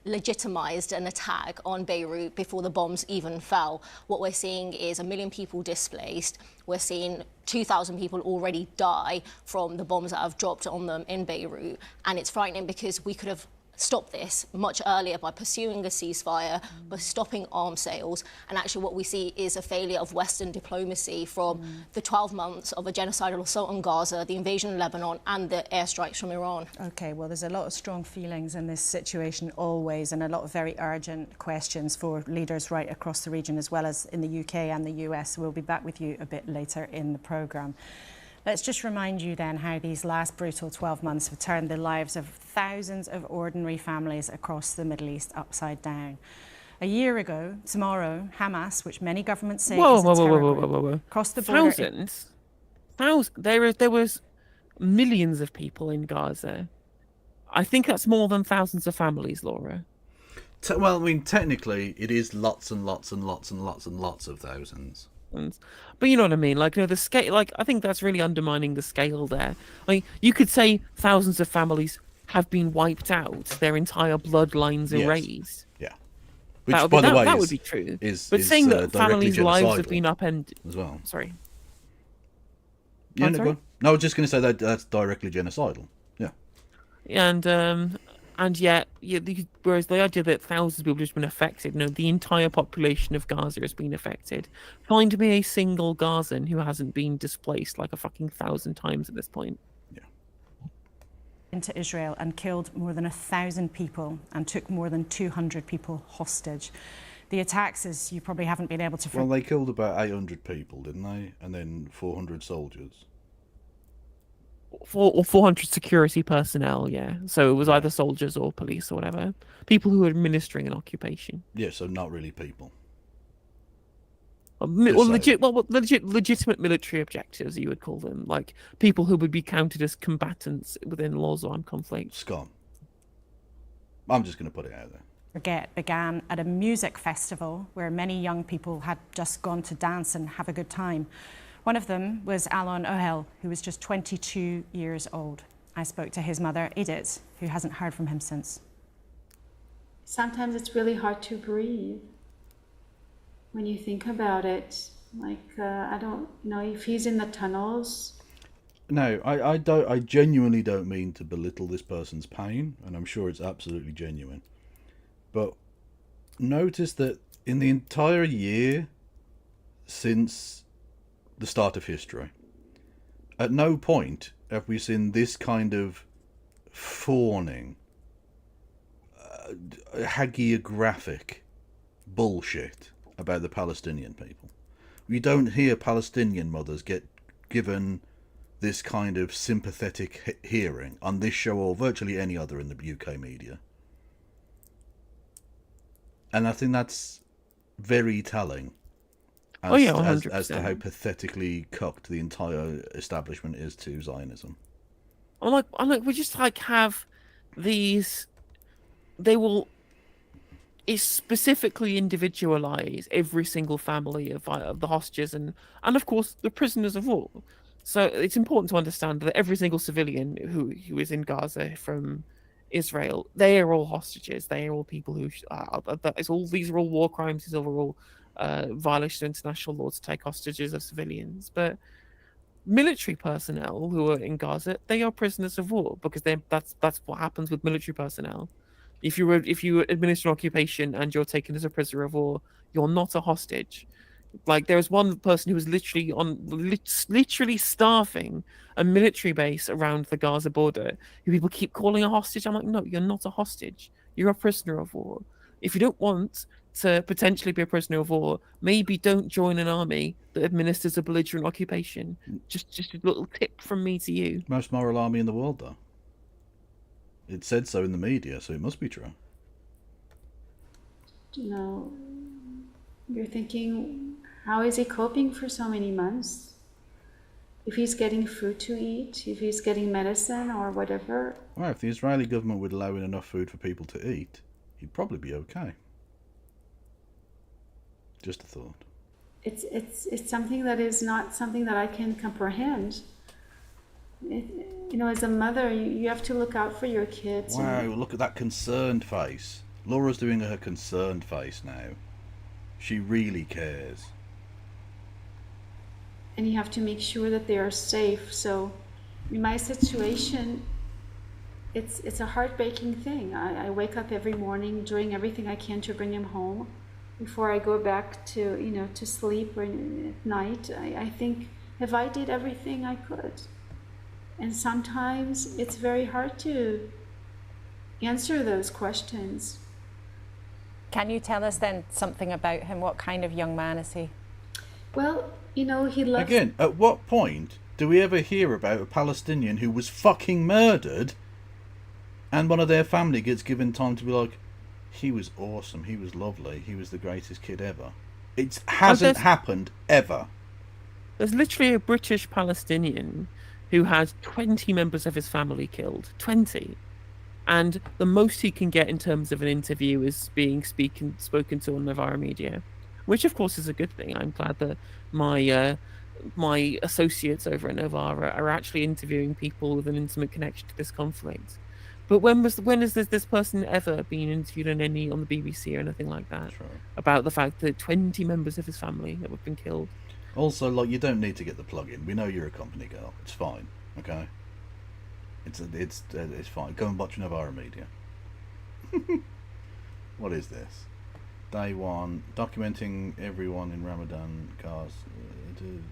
legitimised an attack on Beirut before the bombs even fell. What we're seeing is 1 million people displaced. We're seeing 2,000 people already die from the bombs that have dropped on them in Beirut. And it's frightening because we could have stop this much earlier by pursuing a ceasefire, by stopping arms sales. And actually what we see is a failure of Western diplomacy from the 12 months of a genocidal assault on Gaza, the invasion of Lebanon and the airstrikes from Iran. OK, well, there's a lot of strong feelings in this situation always, and a lot of very urgent questions for leaders right across the region, as well as in the UK and the US. We'll be back with you a bit later in the programme. Let's just remind you then how these last brutal 12 months have turned the lives of thousands of ordinary families across the Middle East upside down. A year ago, tomorrow, Hamas, which many governments say is a terror group, crossed the border. Thousands. There was millions of people in Gaza. I think that's more than thousands of families, Laura. Well, I mean, technically, it is lots and lots and lots and lots and lots of thousands. But you know what I mean, like, you know, the scale, like, I think that's really undermining the scale there. Like, you could say thousands of families have been wiped out, their entire bloodlines erased. Yeah. Which, that would be true. But saying that families' lives have been upended as well. Sorry. Yeah, no, I was just going to say that that's directly genocidal. Yeah. And yet, whereas the idea that thousands of people have just been affected, no, the entire population of Gaza has been affected. Find me a single Gazan who hasn't been displaced like a fucking 1,000 times at this point. Yeah. Into Israel and killed more than 1,000 people and took more than 200 people hostage. The attacks, as you probably haven't been able to... Well, they killed about 800 people, didn't they? And then 400 soldiers. Or 400 security personnel, yeah. So it was either soldiers or police or whatever. People who were administering an occupation. Yeah, so not really people. Legitimate military objectives, you would call them. Like, people who would be counted as combatants within laws of armed conflict. Scum. I'm just going to put it out there. Forget began at a music festival where many young people had just gone to dance and have a good time. One of them was Alon Ohel, who was just 22 years old. I spoke to his mother, Edith, who hasn't heard from him since. Sometimes it's really hard to breathe when you think about it. Like, I don't know if he's in the tunnels. No, I genuinely don't mean to belittle this person's pain, and I'm sure it's absolutely genuine. But notice that in the entire year since the start of history, at no point have we seen this kind of fawning, hagiographic bullshit about the Palestinian people. We don't hear Palestinian mothers get given this kind of sympathetic hearing on this show or virtually any other in the UK media. And I think that's very telling as to how pathetically cocked the entire establishment is to Zionism. I'm like, we just like have these. It's specifically individualize every single family of the hostages and of course the prisoners of war. So it's important to understand that every single civilian who is in Gaza from Israel, they are all hostages. They are all people who these are all war crimes. These are all violation of international law to take hostages of civilians. But military personnel who are in Gaza, they are prisoners of war because that's what happens with military personnel. If you administer an occupation and you're taken as a prisoner of war, you're not a hostage. Like, there was one person who was literally starving a military base around the Gaza border, who people keep calling a hostage. I'm like, no, you're not a hostage. You're a prisoner of war. If you don't want to potentially be a prisoner of war, maybe don't join an army that administers a belligerent occupation. Just a little tip from me to you. Most moral army in the world, though. It said so in the media, so it must be true. You know, you're thinking, how is he coping for so many months? if he's getting food to eat, if he's getting medicine or whatever. Well, if the Israeli government would allow in enough food for people to eat, he'd probably be okay. Just a thought. It's something that is not something that I can comprehend. As a mother, you have to look out for your kids. Wow, look at that concerned face. Laura's doing her concerned face now. She really cares. And you have to make sure that they are safe. So in my situation, it's a heartbreaking thing. I wake up every morning doing everything I can to bring him home before I go back to to sleep or at night. I think, if I did everything I could. And sometimes it's very hard to answer those questions. Can you tell us then something about him? What kind of young man is he? Well, he loves... Again, at what point do we ever hear about a Palestinian who was fucking murdered and one of their family gets given time to be like, he was awesome, he was lovely, he was the greatest kid ever? It hasn't happened ever. There's literally a British Palestinian who had 20 members of his family killed. 20. And the most he can get in terms of an interview is being spoken to on Novara Media, which of course is a good thing. I'm glad that my associates over at Novara are actually interviewing people with an intimate connection to this conflict. But when has this person ever been interviewed on the BBC or anything like that? True. About the fact that 20 members of his family have been killed? Also, like, you don't need to get the plug in. We know you're a company girl. It's fine, okay? It's fine. Go and watch Novara Media. What is this? Day one, documenting everyone in Ramadan cars.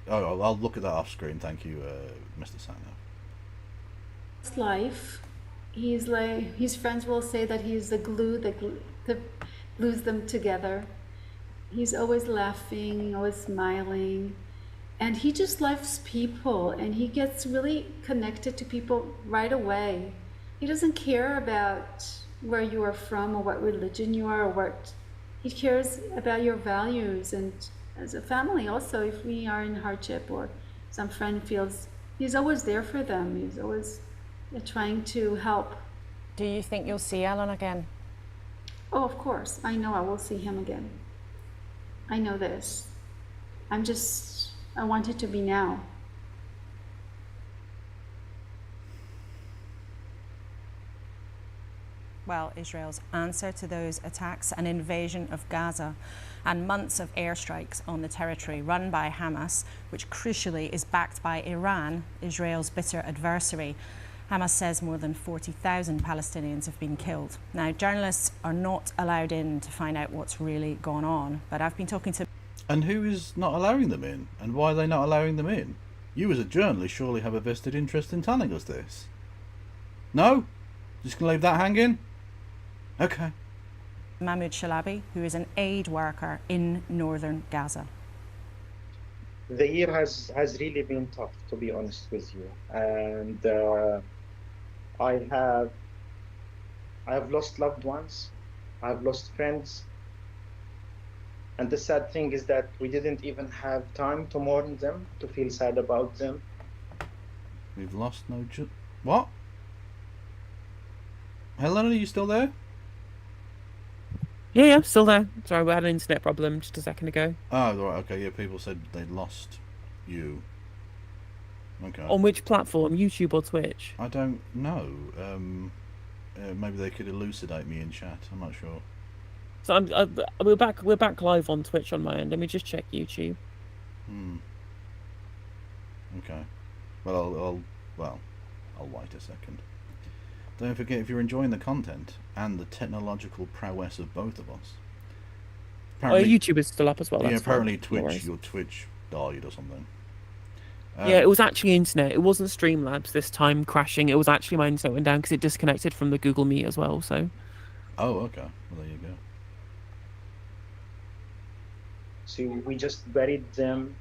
I'll look at that off screen. Thank you, Mr. Sano. His life, he's like, his friends will say that he's the glue that glues them together. He's always laughing, always smiling, and he just loves people, and he gets really connected to people right away. He doesn't care about where you are from or what religion you are or what. He cares about your values, and as a family also, if we are in hardship or some friend feels, he's always there for them. He's always trying to help. Do you think you'll see Alan again? Oh, of course. I know I will see him again. I know this. I want it to be now. Well, Israel's answer to those attacks, an invasion of Gaza and months of airstrikes on the territory run by Hamas, which crucially is backed by Iran, Israel's bitter adversary. Hamas says more than 40,000 Palestinians have been killed. Now, journalists are not allowed in to find out what's really gone on, but I've been talking to... And who is not allowing them in? And why are they not allowing them in? You as a journalist surely have a vested interest in telling us this. No? Just gonna leave that hanging? Okay. Mahmoud Shalabi, who is an aid worker in northern Gaza. The year has really been tough, to be honest with you, and I have lost loved ones, I have lost friends, and the sad thing is that we didn't even have time to mourn them, to feel sad about them. We've lost no what? Helen, are you still there? Yeah, still there. Sorry, we had an internet problem just a second ago. Oh, right, okay, yeah, people said they'd lost you. Okay. On which platform? YouTube or Twitch? I don't know. Maybe they could elucidate me in chat. I'm not sure. So we're back live on Twitch on my end. Let me just check YouTube. Okay. Well, I'll wait a second. Don't forget, if you're enjoying the content and the technological prowess of both of us. YouTube is still up as well. Yeah, that's apparently fine. your Twitch died or something. Yeah, it was actually internet. It wasn't Streamlabs this time crashing. It was actually my internet went down because it disconnected from the Google Meet as well. So. Oh, okay. Well, there you go. So we just buried them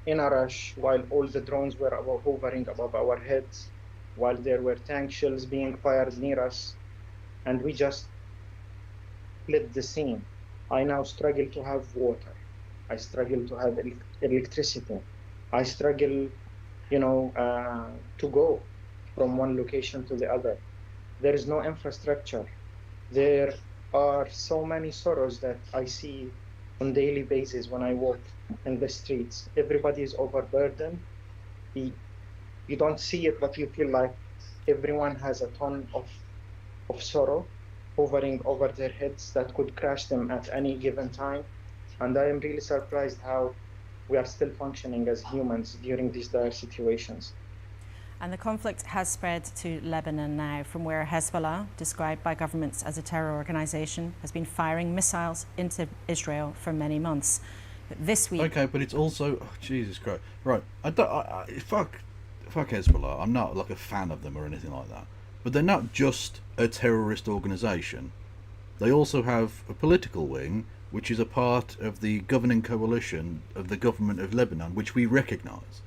in a rush while all the drones were hovering above our heads, while there were tank shells being fired near us, and we just fled the scene. I now struggle to have water. I struggle to have electricity. I struggle to go from one location to the other. There is no infrastructure. There are so many sorrows that I see on daily basis when I walk in the streets. Everybody is overburdened. You don't see it, but you feel like everyone has a ton of sorrow hovering over their heads that could crash them at any given time. And I am really surprised how we are still functioning as humans during these dire situations. And the conflict has spread to Lebanon now, from where Hezbollah, described by governments as a terror organisation, has been firing missiles into Israel for many months. But this week... Okay, but it's also... Oh, Jesus Christ. Right, fuck Hezbollah. I'm not like a fan of them or anything like that. But they're not just a terrorist organisation. They also have a political wing, which is a part of the governing coalition of the government of Lebanon, which we recognise.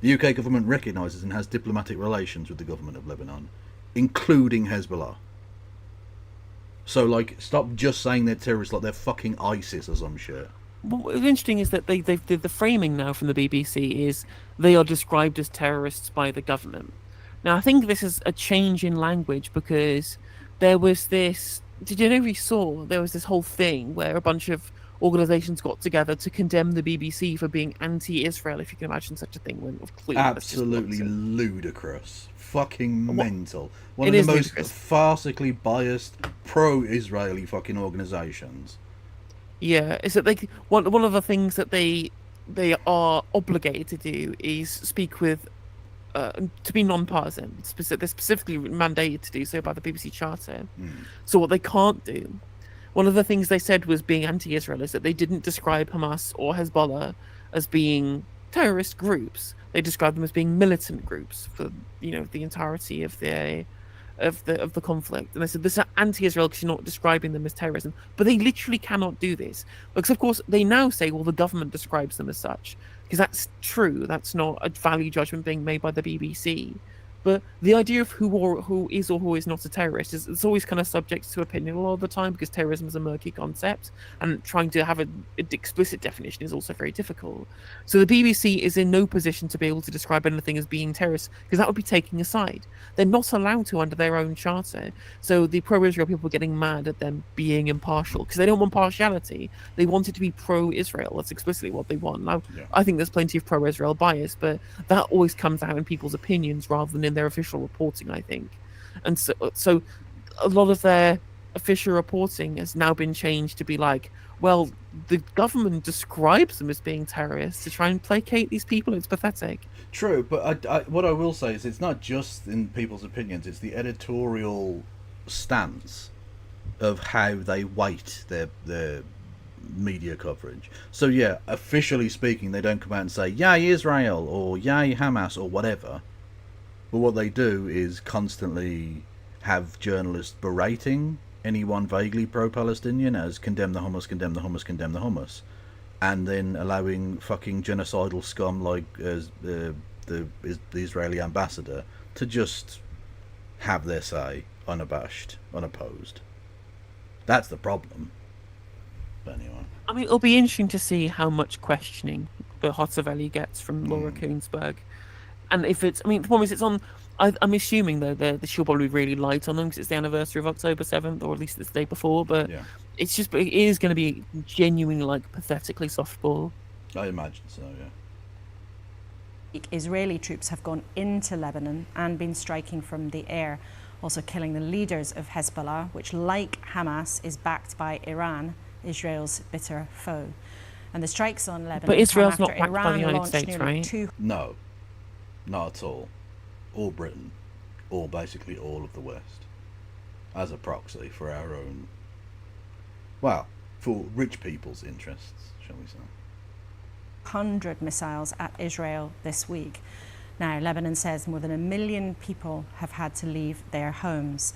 The UK government recognises and has diplomatic relations with the government of Lebanon, including Hezbollah. So, like, stop just saying they're terrorists like they're fucking ISIS or some shit. What's interesting is that the framing now from the BBC is they are described as terrorists by the government. Now, I think this is a change in language because there was this... Did you know we saw there was this whole thing where a bunch of organisations got together to condemn the BBC for being anti-Israel, if you can imagine such a thing. When clearly absolutely ludicrous. Fucking mental. One of the most farcically biased pro-Israeli fucking organisations. Yeah, is that one of the things that they are obligated to do is speak with to be non-partisan. They're specifically mandated to do so by the BBC Charter. So what they can't do, one of the things they said was being anti-Israel is that they didn't describe Hamas or Hezbollah as being terrorist groups. They described them as being militant groups for the entirety of the conflict. And they said this is anti-Israel because you're not describing them as terrorism. But they literally cannot do this because, of course, they now say, well, the government describes them as such. Because that's true. That's not a value judgment being made by the BBC. But the idea of who is or who is not a terrorist it's always kind of subject to opinion a lot of the time because terrorism is a murky concept and trying to have an explicit definition is also very difficult. So the BBC is in no position to be able to describe anything as being terrorist because that would be taking a side. They're not allowed to under their own charter. So the pro-Israel people are getting mad at them being impartial because they don't want partiality. They want it to be pro-Israel. That's explicitly what they want. Now, I think there's plenty of pro-Israel bias, but that always comes out in people's opinions rather than in their official reporting, I think. And so a lot of their official reporting has now been changed to be like, well, the government describes them as being terrorists to try and placate these people. It's pathetic. True, but what I will say is it's not just in people's opinions, it's the editorial stance of how they weight their media coverage. So yeah, officially speaking, they don't come out and say, yay Israel, or yay Hamas, or whatever. But what they do is constantly have journalists berating anyone vaguely pro-Palestinian as condemn the Hamas, condemn the Hamas, condemn the Hamas. And then allowing fucking genocidal scum like the Israeli ambassador to just have their say unabashed, unopposed. That's the problem. But anyway. I mean, it'll be interesting to see how much questioning the Hotzavelli gets from Laura Koonsberg. And if it's, I mean, the problem is it's on, I'm assuming though that she'll probably be really light on them because it's the anniversary of October 7th, or at least it's the day before, but it is going to be genuinely like pathetically softball. I imagine so, yeah. Israeli troops have gone into Lebanon and been striking from the air, also killing the leaders of Hezbollah, which, like Hamas, is backed by Iran, Israel's bitter foe. And the strikes on Lebanon... But Israel's not backed by the United States, right? No. Not at all. Or Britain. Or basically all of the West. As a proxy for our own... Well, for rich people's interests, shall we say. 100 missiles at Israel this week. Now, Lebanon says more than 1 million people have had to leave their homes.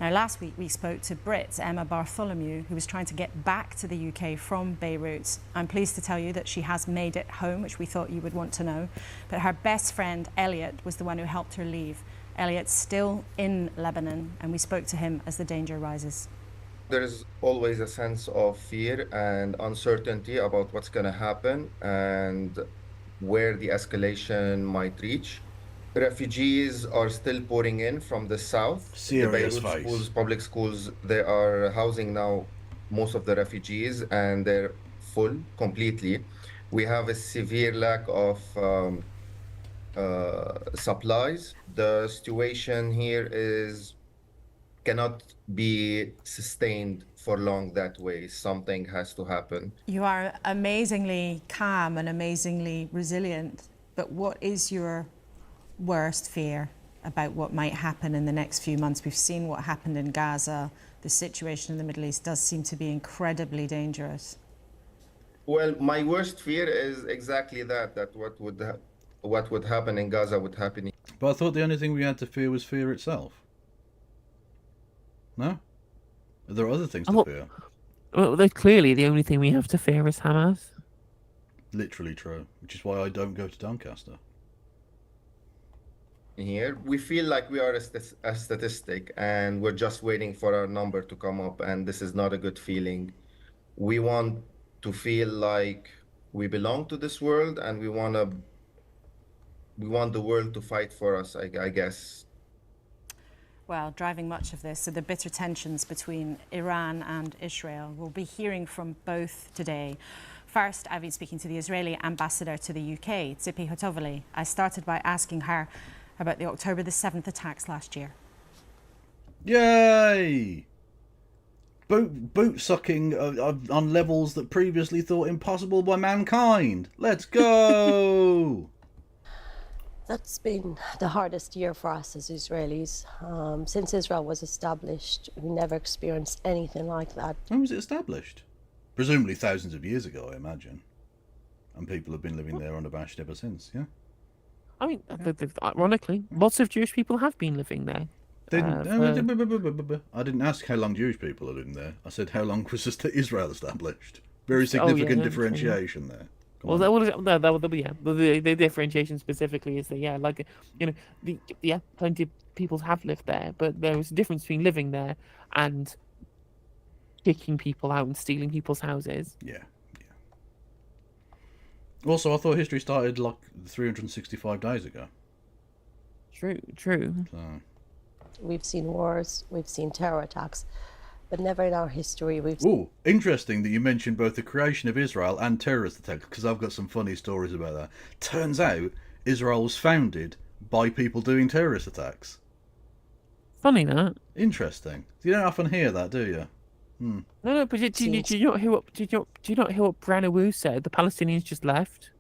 Now, last week we spoke to Brit Emma Bartholomew, who was trying to get back to the UK from Beirut. I'm pleased to tell you that she has made it home, which we thought you would want to know. But her best friend, Elliot, was the one who helped her leave. Elliot's still in Lebanon, and we spoke to him as the danger rises. There is always a sense of fear and uncertainty about what's going to happen. And where the escalation might reach. Refugees are still pouring in from the south. Serious The Beirut face. schools, public schools, they are housing now most of the refugees, and they're full completely. We have a severe lack of supplies. The situation here cannot be sustained for long that way. Something has to happen. You are amazingly calm and amazingly resilient, but what is your worst fear about what might happen in the next few months? We've seen what happened in Gaza. The situation in the Middle East does seem to be incredibly dangerous. Well, my worst fear is exactly that what would happen in Gaza would happen. But I thought the only thing we had to fear was fear itself. No? There are other things to fear. Well, clearly the only thing we have to fear is Hamas. Literally true, which is why I don't go to Doncaster. Here, we feel like we are a statistic, and we're just waiting for our number to come up, and this is not a good feeling. We want to feel like we belong to this world, and we want the world to fight for us, I guess. Well, driving much of this are the bitter tensions between Iran and Israel. We'll be hearing from both today. First, I've been speaking to the Israeli ambassador to the UK, Tzipi Hotovely. I started by asking her about the October the 7th attacks last year. Yay! Boot sucking on levels that previously thought impossible by mankind. Let's go! That's been the hardest year for us as Israelis. Since Israel was established, we never experienced anything like that. When was it established? Presumably thousands of years ago, I imagine. And people have been living there unabashed ever since, yeah? I mean, ironically, lots of Jewish people have been living there. I didn't ask how long Jewish people are living there. I said how long was Israel established. Very significant differentiation there. The differentiation specifically is that, plenty of people have lived there, but there was a difference between living there and kicking people out and stealing people's houses. Yeah. Also, I thought history started like 365 days ago. True. So. We've seen wars, we've seen terror attacks, but never in our history we've... Ooh, interesting that you mentioned both the creation of Israel and terrorist attacks, because I've got some funny stories about that. Turns out, Israel was founded by people doing terrorist attacks. Funny that. Interesting. You don't often hear that, do you? No, but do you not hear what Brianna Wu said? The Palestinians just left.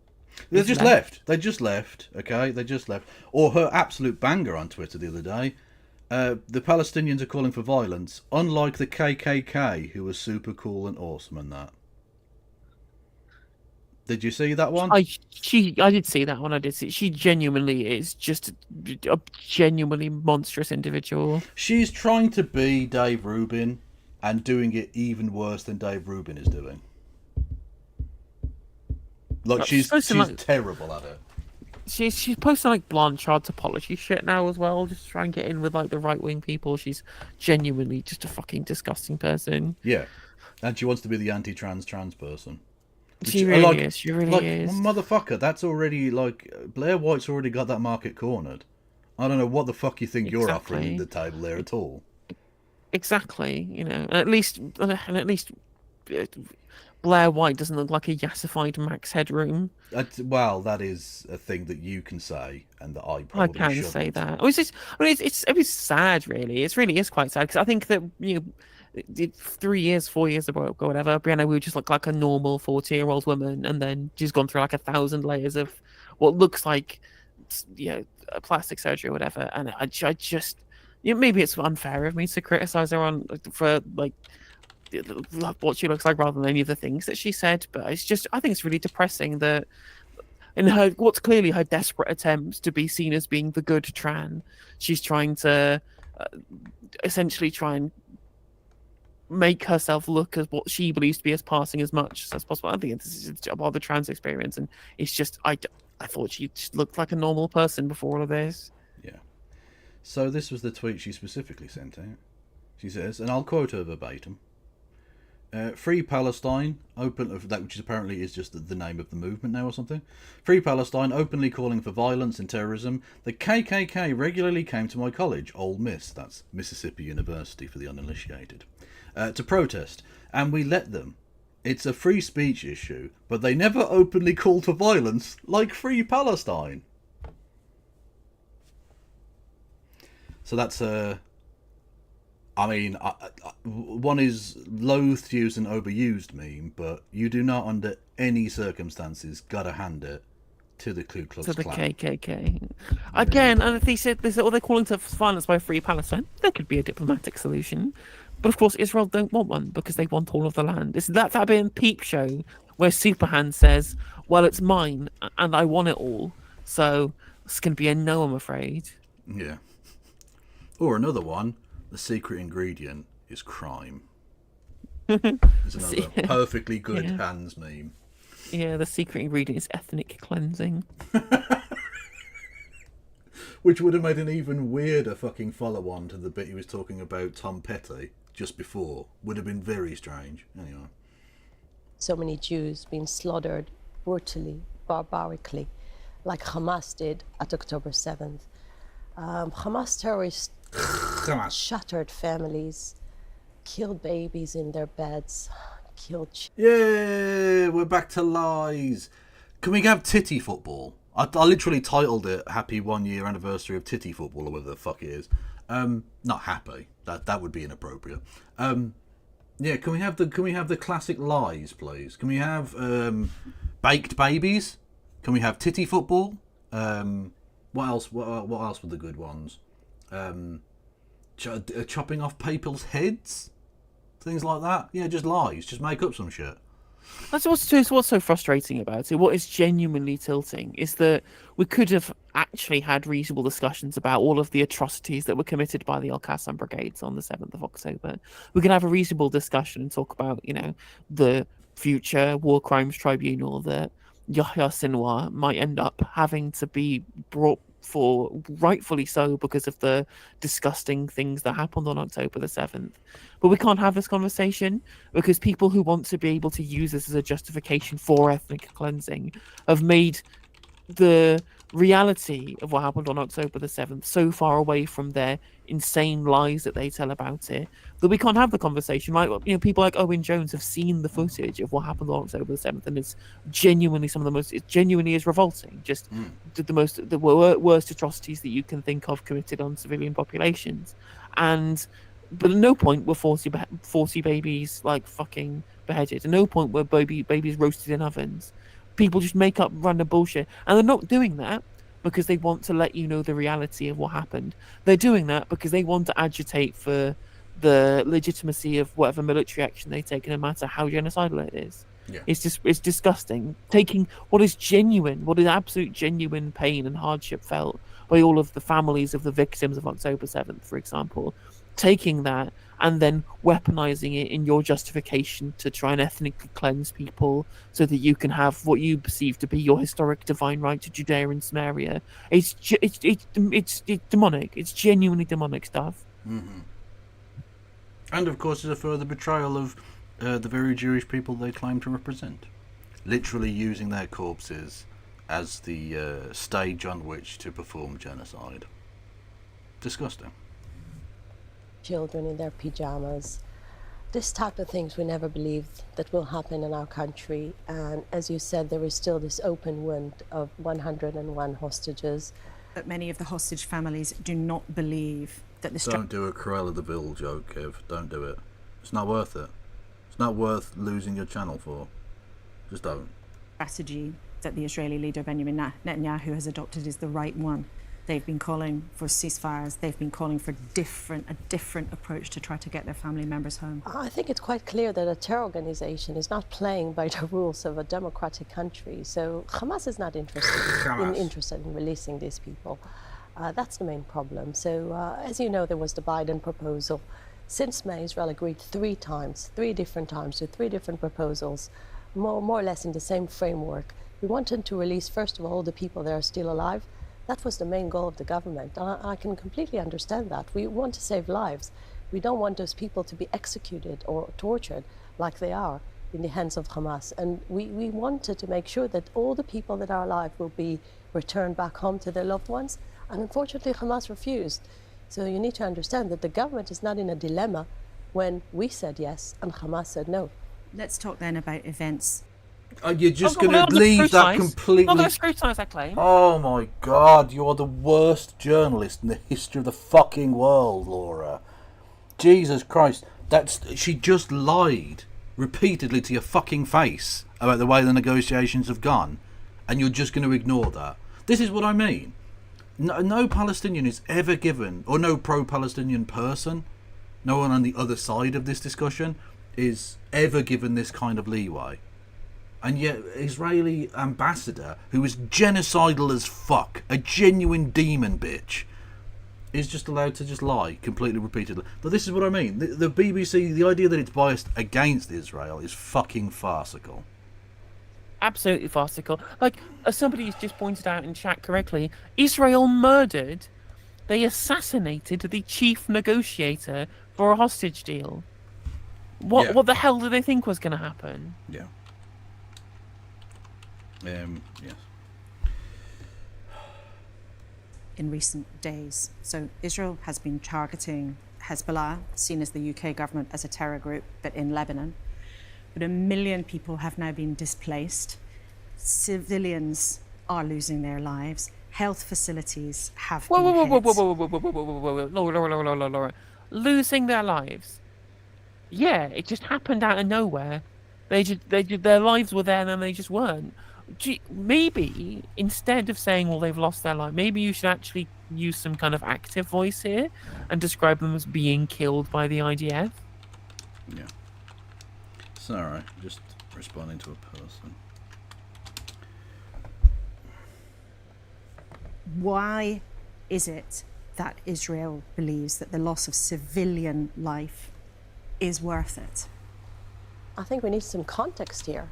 They just left. Okay, they just left. Or her absolute banger on Twitter the other day. The Palestinians are calling for violence, unlike the KKK, who was super cool and awesome and that. Did you see that one? I did see that one. I did see. She genuinely is just a genuinely monstrous individual. She's trying to be Dave Rubin and doing it even worse than Dave Rubin is doing. Like she's terrible at it. She's posting like Blanchard's apology shit now as well, just to try and get in with like the right wing people. She's genuinely just a fucking disgusting person. Yeah, and she wants to be the anti-trans person. She really is. She really is. Motherfucker, that's already like Blair White's already got that market cornered. I don't know what the fuck you think you're offering the table there at all. Exactly, and at least Blair White doesn't look like a yassified Max Headroom. Well, that is a thing that you can say, and that I probably can shouldn't. say that. It's sad, really. It really is quite sad because I think that 3 years, 4 years ago, or whatever, Brianna Wu just looked like a normal 40-year-old woman, and then she's gone through like 1,000 layers of what looks like, plastic surgery or whatever. And I just, maybe it's unfair of me to criticize her for what she looks like rather than any of the things that she said, but I think it's really depressing that in what's clearly her desperate attempt to be seen as being the good Tran, she's trying to essentially try and make herself look as what she believes to be as passing as much as possible. I think this is about the trans experience, and it's just I thought she just looked like a normal person before all of this. Yeah. So this was the tweet she specifically sent out. She says, and I'll quote her verbatim: Free Palestine, open of that, which is apparently is just the name of the movement now or something. Free Palestine, openly calling for violence and terrorism. The KKK regularly came to my college, Ole Miss, that's Mississippi University for the uninitiated, to protest, and we let them. It's a free speech issue, but they never openly called for violence like Free Palestine. So that's I mean, one is loath to use an overused meme, but you do not under any circumstances gotta hand it to the Ku Klux To the Klan. KKK. Again, and if they said this, or they're calling to violence by Free Palestine, there could be a diplomatic solution. But of course, Israel don't want one because they want all of the land. It's that bit in Peep Show where Superhand says, well, it's mine and I want it all. So it's going to be a no, I'm afraid. Yeah. Or another one, the secret ingredient is crime. It's another perfectly good hands meme. Yeah, the secret ingredient is ethnic cleansing. Which would have made an even weirder fucking follow-on to the bit he was talking about Tom Petty just before. Would have been very strange. Anyway. So many Jews being slaughtered brutally, barbarically, like Hamas did at October 7th. Hamas terrorists shattered families, killed babies in their beds, killed Yeah, we're back to lies. Can we have titty football? I literally titled it "Happy 1 Year Anniversary of Titty Football" or whatever the fuck it is. Not happy. That would be inappropriate. Yeah, can we have the classic lies, please? Can we have baked babies? Can we have titty football? What else? What else were the good ones? Chopping off people's heads, things like that. Yeah, just lies. Just make up some shit. That's what's so frustrating about it. What is genuinely tilting is that we could have actually had reasonable discussions about all of the atrocities that were committed by the Al-Qassam brigades on the 7th of October. We can have a reasonable discussion and talk about, the future war crimes tribunal that Yahya Sinwar might end up having to be brought for, rightfully so, because of the disgusting things that happened on October the 7th. But we can't have this conversation because people who want to be able to use this as a justification for ethnic cleansing have made the reality of what happened on October the 7th so far away from their insane lies that they tell about it that we can't have the conversation. Like, people like Owen Jones have seen the footage of what happened on October the 7th, and it's genuinely it genuinely is revolting. Just the worst atrocities that you can think of committed on civilian populations. But at no point were 40 babies like fucking beheaded. At no point were babies roasted in ovens. People just make up random bullshit, and they're not doing that because they want to let you know the reality of what happened. They're doing that because they want to agitate for the legitimacy of whatever military action they take, no matter how genocidal it is. Yeah. It's disgusting. Taking what is absolute genuine pain and hardship felt by all of the families of the victims of October 7th, for example, taking that and then weaponizing it in your justification to try and ethnically cleanse people so that you can have what you perceive to be your historic divine right to Judea and Samaria. It's demonic. It's genuinely demonic stuff. Mm-hmm. And of course, it's a further betrayal of the very Jewish people they claim to represent, literally using their corpses as the stage on which to perform genocide. Disgusting. Children in their pajamas. This type of things we never believed that will happen in our country. And as you said, there is still this open wound of 101 hostages. But many of the hostage families do not believe that the Don't do a Cruella de Vil joke, Kev. Don't do it. It's not worth it. It's not worth losing your channel for. Just don't. Strategy that the Israeli leader Benjamin Netanyahu has adopted is the right one. They've been calling for ceasefires. They've been calling for a different approach to try to get their family members home. I think it's quite clear that a terror organization is not playing by the rules of a democratic country. So Hamas is not interested in releasing these people. That's the main problem. So as you know, there was the Biden proposal. Since May, Israel agreed three different times to three different proposals, more or less in the same framework. We wanted to release, first of all, the people that are still alive. That was the main goal of the government. I can completely understand that. We want to save lives. We don't want those people to be executed or tortured like they are in the hands of Hamas. And we wanted to make sure that all the people that are alive will be returned back home to their loved ones. And unfortunately, Hamas refused. So you need to understand that the government is not in a dilemma when we said yes and Hamas said no. Let's talk then about events. You're just going to leave that completely... I'm not going to scrutinise that claim. Oh my God, you are the worst journalist in the history of the fucking world, Laura. Jesus Christ. She just lied repeatedly to your fucking face about the way the negotiations have gone, and you're just going to ignore that. This is what I mean. No Palestinian is ever given, or no pro-Palestinian person, no one on the other side of this discussion is ever given this kind of leeway. And yet, Israeli ambassador, who is genocidal as fuck, a genuine demon bitch, is just allowed to just lie completely repeatedly. But this is what I mean. The BBC, the idea that it's biased against Israel is fucking farcical. Absolutely farcical. Like, as somebody's just pointed out in chat correctly, Israel murdered, they assassinated the chief negotiator for a hostage deal. What the hell do they think was going to happen? Yeah. Yes. In recent days. So Israel has been targeting Hezbollah, seen as the UK government as a terror group, but in Lebanon. But 1 million people have now been displaced. Civilians are losing their lives. Health facilities have been hit. Laura. Losing their lives. Yeah, it just happened out of nowhere. Their lives were there and then they just weren't. Maybe instead of saying, well, they've lost their life, maybe you should actually use some kind of active voice here and describe them as being killed by the IDF. Yeah. It's alright, just responding to a person. Why is it that Israel believes that the loss of civilian life is worth it? I think we need some context here.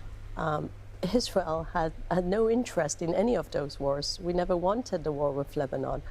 Israel had no interest in any of those wars. We never wanted the war with Lebanon.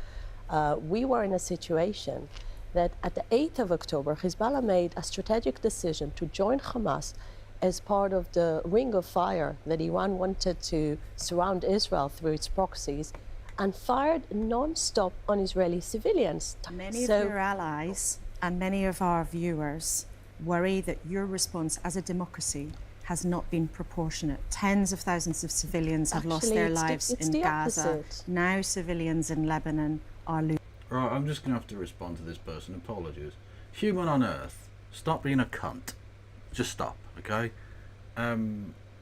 We were in a situation that at the 8th of October, Hezbollah made a strategic decision to join Hamas as part of the ring of fire that Iran wanted to surround Israel through its proxies, and fired non-stop on Israeli civilians. Many of your allies and many of our viewers worry that your response as a democracy has not been proportionate. Tens of thousands of civilians have lost their lives in Gaza. Now civilians in Lebanon are losing. Right, I'm just going to have to respond to this person. Apologies. Human on Earth, stop being a cunt. Just stop, okay?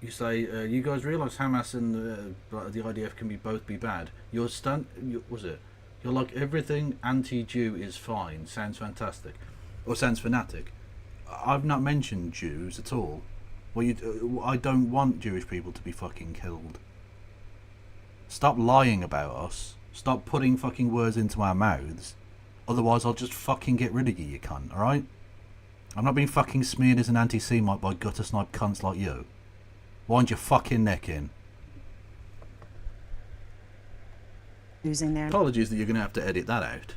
You say, you guys realise Hamas and the IDF can both be bad. You're like, everything anti-Jew is fine. Sounds fantastic. Or sounds fanatic. I've not mentioned Jews at all. Well, I don't want Jewish people to be fucking killed. Stop lying about us. Stop putting fucking words into our mouths. Otherwise, I'll just fucking get rid of you cunt, alright? I'm not being fucking smeared as an anti-Semite by gutter snipe cunts like you. Wind your fucking neck in. Losing their apologies that you're going to have to edit that out.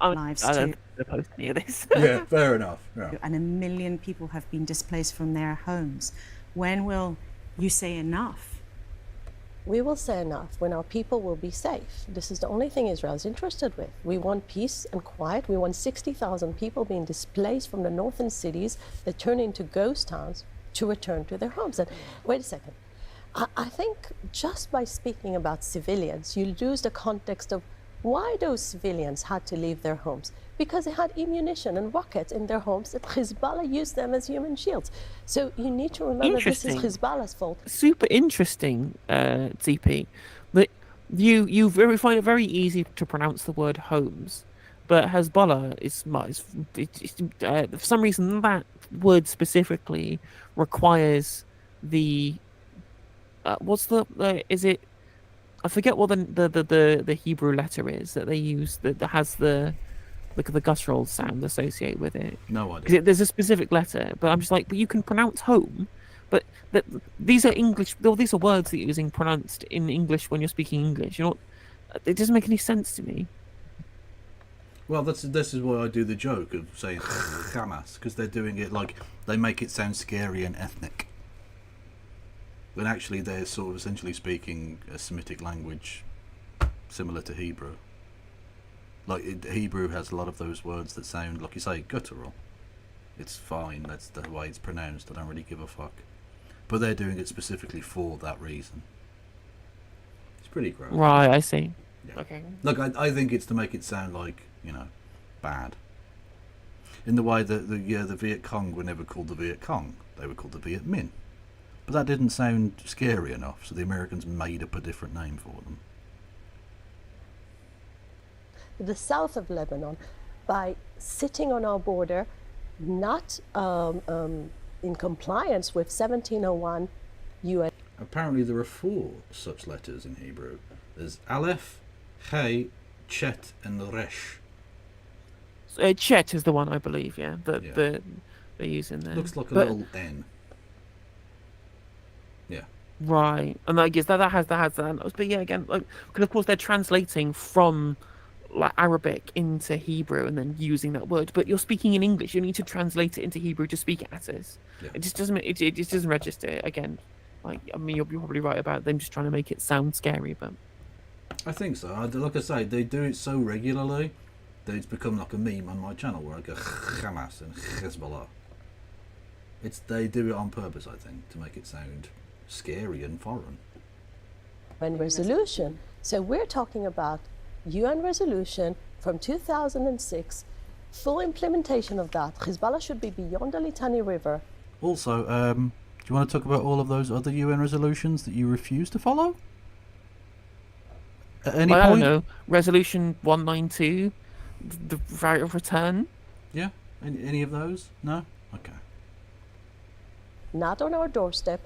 Lives too. Post any of this. Yeah, fair enough. Yeah. And 1 million people have been displaced from their homes. When will you say enough? We will say enough when our people will be safe. This is the only thing Israel is interested with. We want peace and quiet. We want 60,000 people being displaced from the northern cities that turn into ghost towns to return to their homes. And wait a second. I think just by speaking about civilians, you lose the context of why those civilians had to leave their homes. Because they had ammunition and rockets in their homes that Hezbollah used them as human shields. So you need to remember this is Hezbollah's fault. Super interesting, TP. That you find it very easy to pronounce the word homes, but Hezbollah is for some reason that word specifically requires the is it? I forget what the Hebrew letter is that they use that has the guttural sound associated with it. No idea. There's a specific letter, but I'm just like, but you can pronounce home, but these are English. These are words that you're using pronounced in English when you're speaking English. It doesn't make any sense to me. Well, this is why I do the joke of saying Hamas, because they're doing it like they make it sound scary and ethnic. When actually they're sort of essentially speaking a Semitic language similar to Hebrew. Like Hebrew has a lot of those words that sound, like you say, guttural. It's fine, that's the way it's pronounced, I don't really give a fuck. But they're doing it specifically for that reason. It's pretty gross. Right, I see. Yeah. Okay. Look, I think it's to make it sound like, bad. In the way that the Viet Cong were never called the Viet Cong, they were called the Viet Minh. But that didn't sound scary enough, so the Americans made up a different name for them. The south of Lebanon, by sitting on our border, not in compliance with 1701 UN. Apparently there are 4 such letters in Hebrew. There's Aleph, Hey, Chet, and Resh. Chet is the one, I believe, yeah, that they're using there. Looks like a little N. Yeah. Right, and I guess that has that. But yeah, again, like, because of course they're translating from like Arabic into Hebrew and then using that word. But you're speaking in English. You need to translate it into Hebrew to speak at us. Yeah. It just doesn't. It just doesn't register. Again, like, I mean, you're probably right about them just trying to make it sound scary, but I think so. Like I say, they do it so regularly that it's become like a meme on my channel where I go Hamas and Hezbollah. They do it on purpose, I think, to make it sound scary and foreign. UN resolution. So we're talking about UN resolution from 2006, full implementation of that. Hezbollah should be beyond the Litani River. Also, do you want to talk about all of those other UN resolutions that you refuse to follow? At any point? I don't know. Resolution 192, the right of return. Yeah? Any of those? No? Okay. Not on our doorstep.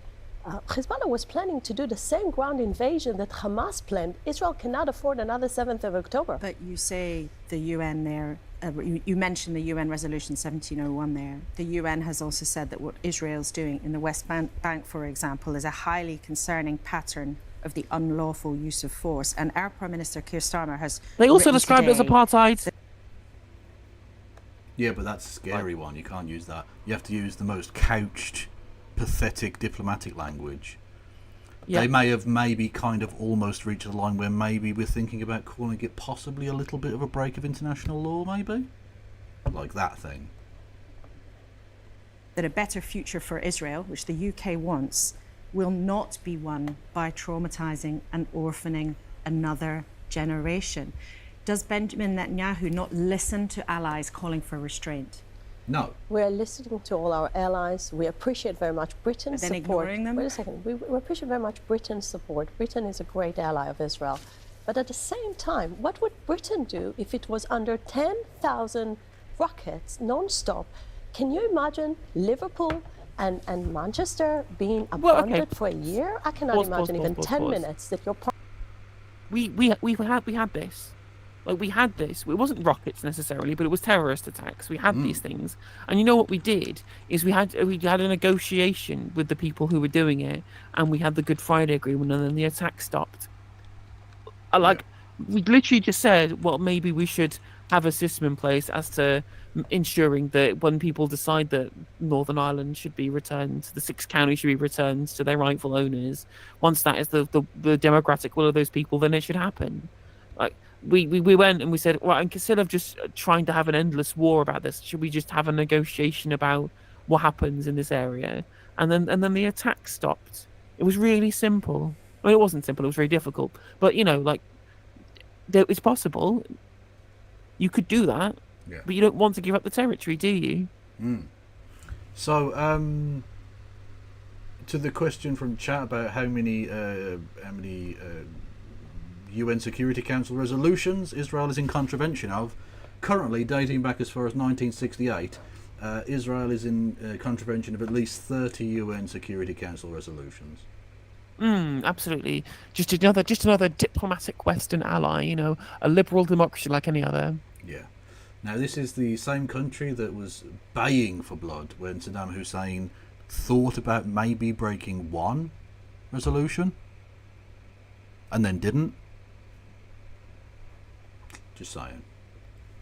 Hezbollah was planning to do the same ground invasion that Hamas planned. Israel cannot afford another 7th of October. But you say the UN there, you mentioned the UN Resolution 1701 there. The UN has also said that what Israel's doing in the West Bank, for example, is a highly concerning pattern of the unlawful use of force. And our Prime Minister Keir Starmer has They also described it as apartheid. Yeah, but that's a scary one. You can't use that. You have to use the most couched, pathetic diplomatic language. Yeah. They may have maybe kind of almost reached a line where maybe we're thinking about calling it possibly a little bit of a break of international law, maybe? Like that thing. That a better future for Israel, which the UK wants, will not be won by traumatising and orphaning another generation. Does Benjamin Netanyahu not listen to allies calling for restraint? No. We're listening to all our allies. We appreciate very much Britain's support. Ignoring them? Wait a second. We appreciate very much Britain's support. Britain is a great ally of Israel. But at the same time, what would Britain do if it was under 10,000 rockets non-stop? Can you imagine Liverpool and Manchester being abandoned for a year? I cannot imagine even 10 minutes that your We had this. Like, we had this. It wasn't rockets necessarily, but it was terrorist attacks. We had these things, and you know what we did is we had a negotiation with the people who were doing it, and we had the Good Friday Agreement, and then the attack stopped. We literally just said, well, maybe we should have a system in place as to ensuring that when people decide that Northern Ireland should be returned, the 6 counties should be returned to their rightful owners, once that is the democratic will of those people, then it should happen. Like, we went and we said, well, instead of just trying to have an endless war about this, should we just have a negotiation about what happens in this area? And then the attack stopped. It was really simple. I mean, it wasn't simple, it was very difficult. But, it's possible. You could do that, but you don't want to give up the territory, do you? So, to the question from chat about how many UN Security Council resolutions Israel is in contravention of, currently dating back as far as 1968, Israel is in contravention of at least 30 UN Security Council resolutions. Absolutely. Just another diplomatic Western ally, a liberal democracy like any other. Yeah. Now, this is the same country that was baying for blood when Saddam Hussein thought about maybe breaking one resolution and then didn't. Just saying.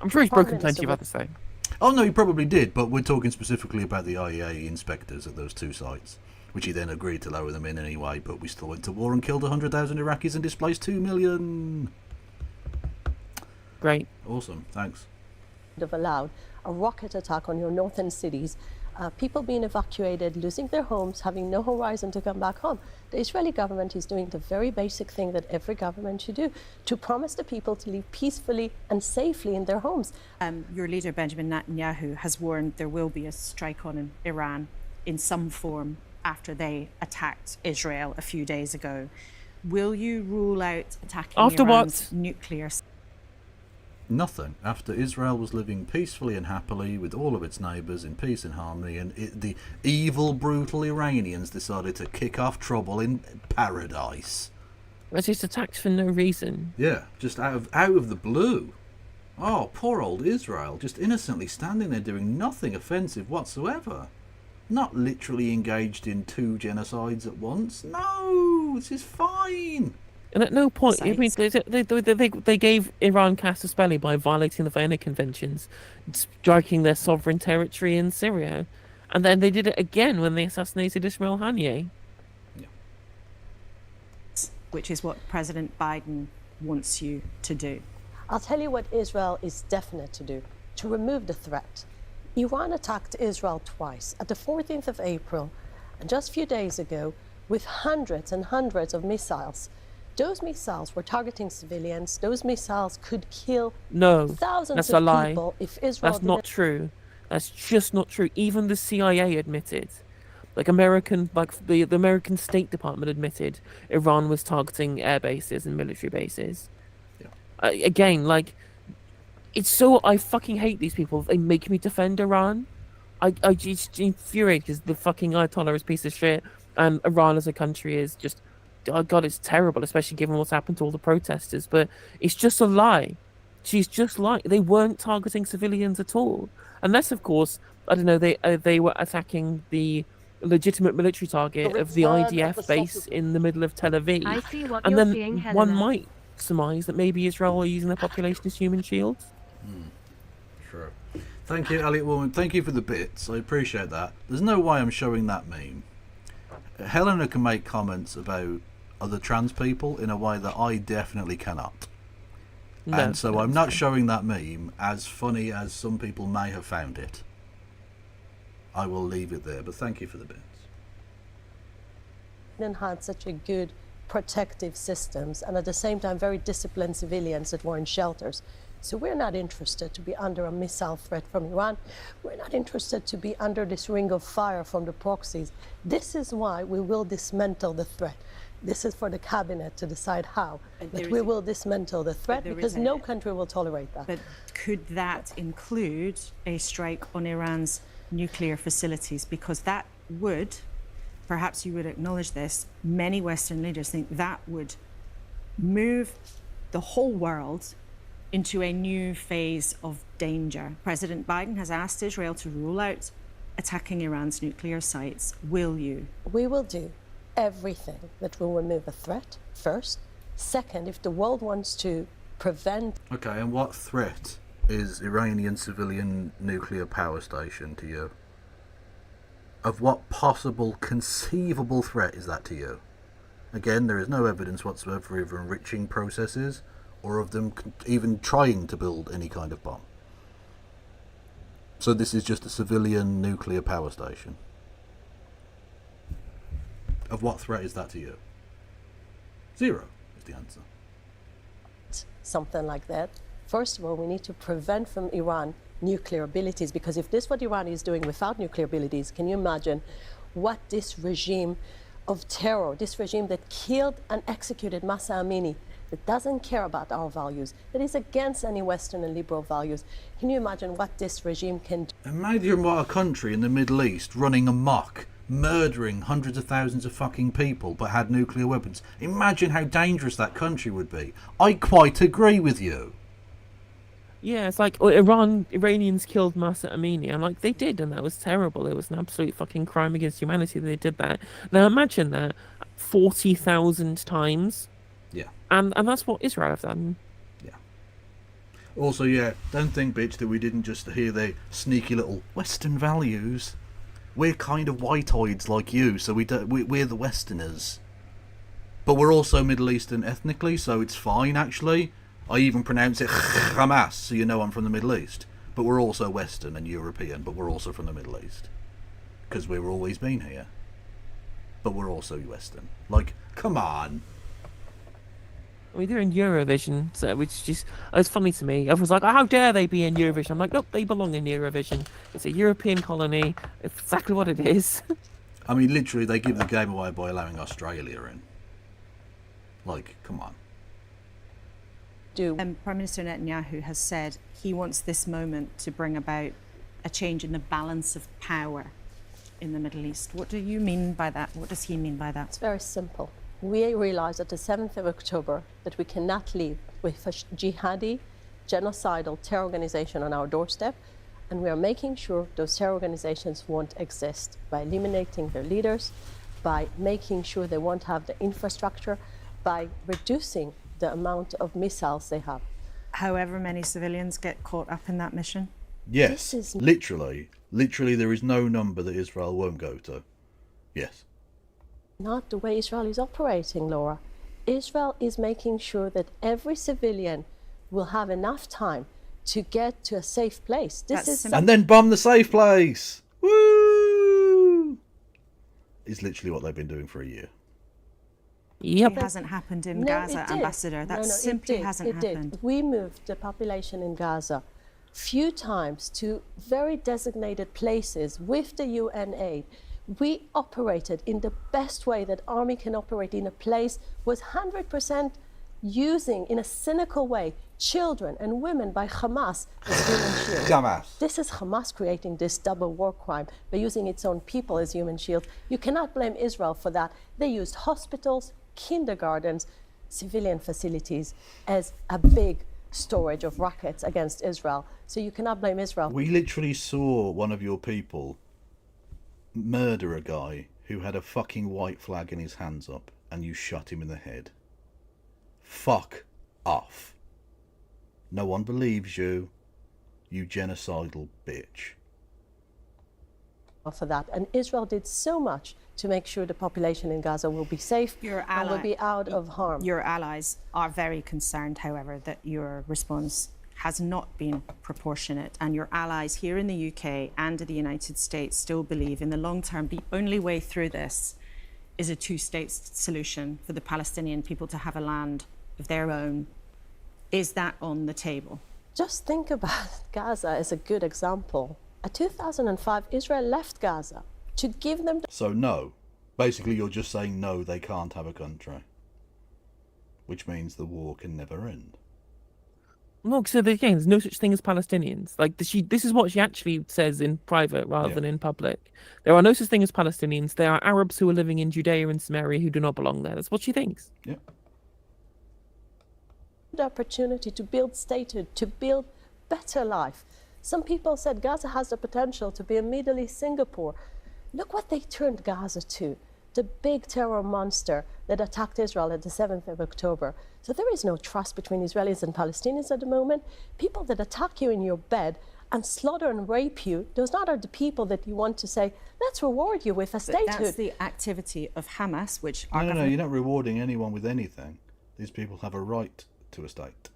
I'm sure he's Prime broken plenty of Minister others, though. Oh no, he probably did, but we're talking specifically about the IEA inspectors at those two sites, which he then agreed to lower them in anyway, but we still went to war and killed 100,000 Iraqis and displaced 2 million. Great. Awesome, thanks. Have allowed a rocket attack on your northern cities, people being evacuated, losing their homes, having no horizon to come back home. The Israeli government is doing the very basic thing that every government should do, to promise the people to live peacefully and safely in their homes. Your leader, Benjamin Netanyahu, has warned there will be a strike on Iran in some form after they attacked Israel a few days ago. Will you rule out attacking After Iran's what? nuclear? Nothing. After Israel was living peacefully and happily with all of its neighbours in peace and harmony, and the evil, brutal Iranians decided to kick off trouble in paradise. Was just attacked for no reason. Yeah, just out of the blue. Oh, poor old Israel, just innocently standing there doing nothing offensive whatsoever. Not literally engaged in 2 genocides at once. No, this is fine. And at no point, I mean, they gave Iran casus belli by violating the Vienna Conventions, striking their sovereign territory in Syria. And then they did it again when they assassinated Ismail Haniyeh. Yeah. Which is what President Biden wants you to do. I'll tell you what Israel is definite to do, to remove the threat. Iran attacked Israel twice, at the 14th of April, and just a few days ago, with hundreds and hundreds of missiles. Those missiles were targeting civilians. Those missiles could kill thousands that's of a lie. people if Israel That's not true. That's just not true. Even the CIA admitted, the American State Department admitted Iran was targeting air bases and military bases. Yeah. Again, it's so, I fucking hate these people. They make me defend Iran. I just infuriate because the fucking Ayatollah is a piece of shit, and Iran as a country is just, oh God, it's terrible, especially given what's happened to all the protesters. But it's just a lie. She's just lying. They weren't targeting civilians at all, unless, of course, I don't know, they were attacking the legitimate military target of the IDF base in the middle of Tel Aviv. I see what And you're then seeing, one Helena. might surmise that maybe Israel are using their population as human shields. Sure. Thank you, Elliot Woman. Thank you for the bits. I appreciate that. There's no way I'm showing that meme. Helena can make comments about other trans people in a way that I definitely cannot. No, and so I'm that's not fine. showing that meme, as funny as some people may have found it. I will leave it there, but thank you for the bits. had such a good protective systems and at the same time very disciplined civilians that were in shelters. So we're not interested to be under a missile threat from Iran. We're not interested to be under this ring of fire from the proxies. This is why we will dismantle the threat. This is for the cabinet to decide how. But we will dismantle the threat because no country will tolerate that. But could that include a strike on Iran's nuclear facilities? Because that would, perhaps you would acknowledge this, many Western leaders think that would move the whole world into a new phase of danger. President Biden has asked Israel to rule out attacking Iran's nuclear sites. Will you? We will do everything that will remove a threat, first. Second, if the world wants to prevent... Okay, and what threat is Iranian civilian nuclear power station to you? Of what possible, conceivable threat is that to you? Again, there is no evidence whatsoever of enriching processes or of them even trying to build any kind of bomb. So this is just a civilian nuclear power station. Of what threat is that to you? Zero is the answer. Something like that. First of all, we need to prevent from Iran nuclear abilities, because if this is what Iran is doing without nuclear abilities, can you imagine what this regime of terror, this regime that killed and executed Masa Amini, that doesn't care about our values, that is against any Western and liberal values. Can you imagine what this regime can do? Imagine what a country in the Middle East running amok, murdering hundreds of thousands of fucking people, but had nuclear weapons. Imagine how dangerous that country would be. I quite agree with you. Yeah, it's like Iranians killed Masa Amini, and they did, and that was terrible. It was an absolute fucking crime against humanity that they did that. Now imagine that 40,000 times. Yeah. And that's what Israel have done. Yeah. Also, yeah, don't think, bitch, that we didn't just hear their sneaky little Western values. We're kind of white-eyed like you, so we're the Westerners. But we're also Middle Eastern ethnically, so it's fine, actually. I even pronounce it Hamas, so you know I'm from the Middle East. But we're also Western and European, but we're also from the Middle East. Because we've always been here. But we're also Western. Like, come on. I mean, they're in Eurovision, so which just it's funny to me. Everyone's like, oh, how dare they be in Eurovision? I'm like, nope, they belong in Eurovision. It's a European colony. It's exactly what it is. I mean, literally, they give the game away by allowing Australia in. Like, come on. Prime Minister Netanyahu has said he wants this moment to bring about a change in the balance of power in the Middle East. What do you mean by that? What does he mean by that? It's very simple. We realised at the 7th of October that we cannot leave with a jihadi, genocidal terror organization on our doorstep, and we are making sure those terror organizations won't exist by eliminating their leaders, by making sure they won't have the infrastructure, by reducing the amount of missiles they have. However many civilians get caught up in that mission? Yes, literally there is no number that Israel won't go to. Yes. Not the way Israel is operating, Laura. Israel is making sure that every civilian will have enough time to get to a safe place. And then bomb the safe place! Woo! It's literally what they've been doing for a year. Yep. It hasn't happened in Gaza, Ambassador. That simply hasn't happened. We moved the population in Gaza few times to very designated places with the UN aid. We operated in the best way that army can operate in a place, was 100% using, in a cynical way, children and women by Hamas as human shields. Hamas. This is Hamas creating this double war crime by using its own people as human shields. You cannot blame Israel for that. They used hospitals, kindergartens, civilian facilities as a big storage of rockets against Israel. So you cannot blame Israel. We literally saw one of your people murder a guy who had a fucking white flag in his hands up, and you shot him in the head. Fuck off. No one believes you, you genocidal bitch. For that, and Israel did so much to make sure the population in Gaza will be safe and will be out of harm. Your allies are very concerned, however, that your response has not been proportionate, and your allies here in the UK and in the United States still believe in the long term the only way through this is a two-state solution for the Palestinian people to have a land of their own. Is that on the table? Just think about Gaza as a good example. In 2005, Israel left Gaza to give them... So no. Basically, you're just saying no, they can't have a country. Which means the war can never end. Look, so again, there's no such thing as Palestinians. Like, this is what she actually says in private rather than in public. There are no such thing as Palestinians. There are Arabs who are living in Judea and Samaria who do not belong there. That's what she thinks. Yeah. The opportunity to build statehood, to build better life. Some people said Gaza has the potential to be a Middle East Singapore. Look what they turned Gaza to. The big terror monster that attacked Israel at the 7th of October. So there is no trust between Israelis and Palestinians at the moment. People that attack you in your bed and slaughter and rape you, those not are the people that you want to say, let's reward you with a statehood. But that's the activity of Hamas, which... No, you're not rewarding anyone with anything. These people have a right to a state.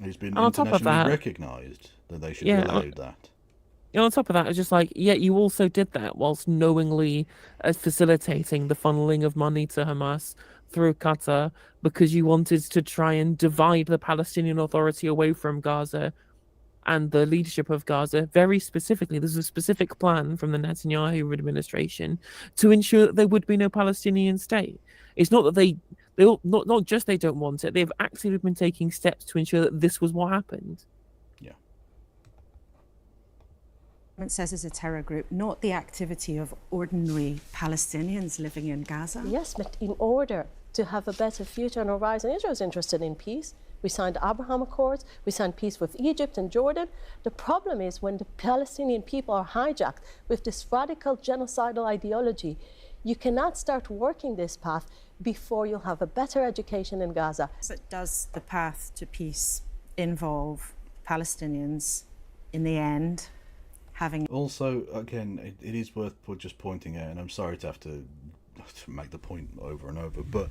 It's been internationally recognised that they should be allowed that. On top of that, it's just like, you also did that whilst knowingly facilitating the funneling of money to Hamas through Qatar because you wanted to try and divide the Palestinian Authority away from Gaza and the leadership of Gaza. Very specifically, there's a specific plan from the Netanyahu administration to ensure that there would be no Palestinian state. It's not that they not just they don't want it, they've actually been taking steps to ensure that this was what happened. It says it's a terror group, not the activity of ordinary Palestinians living in Gaza. Yes, but in order to have a better future on the horizon, Israel is interested in peace. We signed Abraham Accords, we signed peace with Egypt and Jordan. The problem is when the Palestinian people are hijacked with this radical genocidal ideology, you cannot start working this path before you'll have a better education in Gaza. Does the path to peace involve Palestinians in the end having... Also, again, it is worth just pointing out, and I'm sorry to have to make the point over and over, but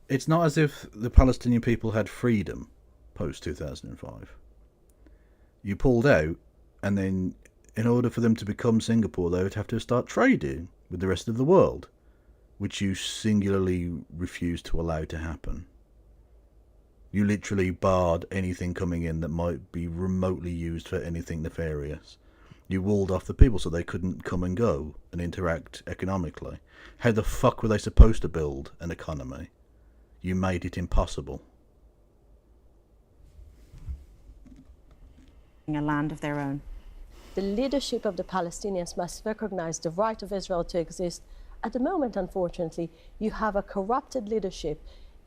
it's not as if the Palestinian people had freedom post-2005. You pulled out, and then in order for them to become Singapore, they would have to start trading with the rest of the world, which you singularly refused to allow to happen. You literally barred anything coming in that might be remotely used for anything nefarious. You walled off the people so they couldn't come and go and interact economically. How the fuck were they supposed to build an economy? You made it impossible. A land of their own. The leadership of the Palestinians must recognize the right of Israel to exist. At the moment, unfortunately, you have a corrupted leadership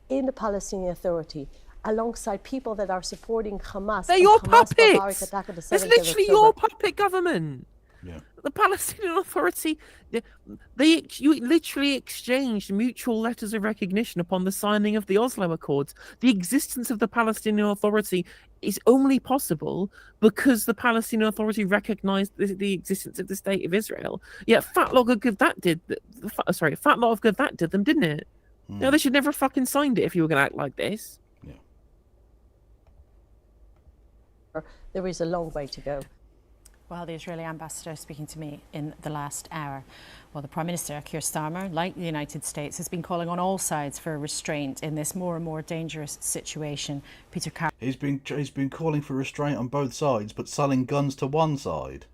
in the Palestinian Authority alongside people that are supporting Hamas. They're your Hamas' barbaric puppets. attack on the It's 7th of literally October. your puppet government. Yeah. The Palestinian Authority, you literally exchanged mutual letters of recognition upon the signing of the Oslo Accords. The existence of the Palestinian Authority is only possible because the Palestinian Authority recognized the existence of the State of Israel. Yet fat lot of good that did them, didn't it? No, they should never have fucking signed it if you were going to act like this. There is a long way to go. Well, the Israeli ambassador speaking to me in the last hour. Well, the Prime Minister, Keir Starmer, like the United States, has been calling on all sides for restraint in this more and more dangerous situation. Peter Carr. He's been calling for restraint on both sides, but selling guns to one side.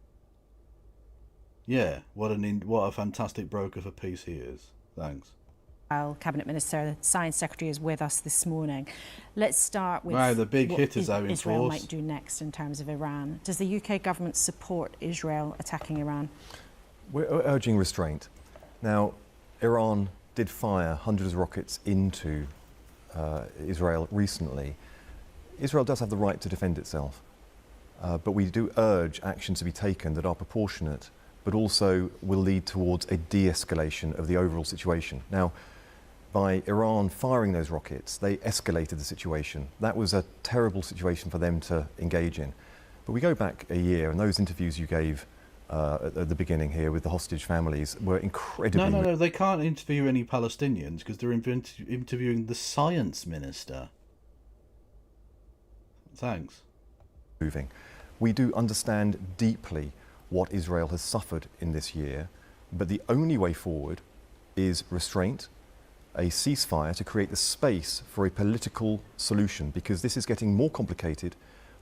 Yeah, what a fantastic broker for peace he is. Thanks. Cabinet Minister, the Science Secretary, is with us this morning. Let's start with the big what hitters out in Israel force. might do next in terms of Iran. Does the UK government support Israel attacking Iran? We're urging restraint. Now, Iran did fire hundreds of rockets into Israel recently. Israel does have the right to defend itself, but we do urge actions to be taken that are proportionate, but also will lead towards a de-escalation of the overall situation. Now, by Iran firing those rockets, they escalated the situation. That was a terrible situation for them to engage in. But we go back a year, and those interviews you gave at the beginning here with the hostage families were incredibly... No, they can't interview any Palestinians because they're interviewing the science minister. Thanks. Moving. We do understand deeply what Israel has suffered in this year, but the only way forward is restraint, a ceasefire to create the space for a political solution, because this is getting more complicated,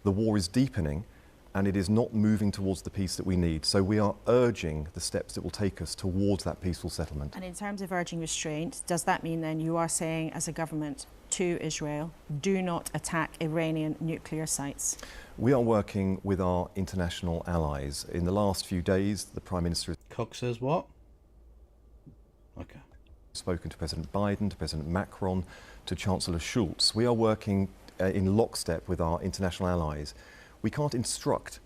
the war is deepening, and it is not moving towards the peace that we need. So we are urging the steps that will take us towards that peaceful settlement. And in terms of urging restraint, does that mean then you are saying as a government to Israel, do not attack Iranian nuclear sites? We are working with our international allies. In the last few days, the Prime Minister... Cox says what? Okay. ...spoken to President Biden, to President Macron, to Chancellor Schulz. We are working in lockstep with our international allies. We can't instruct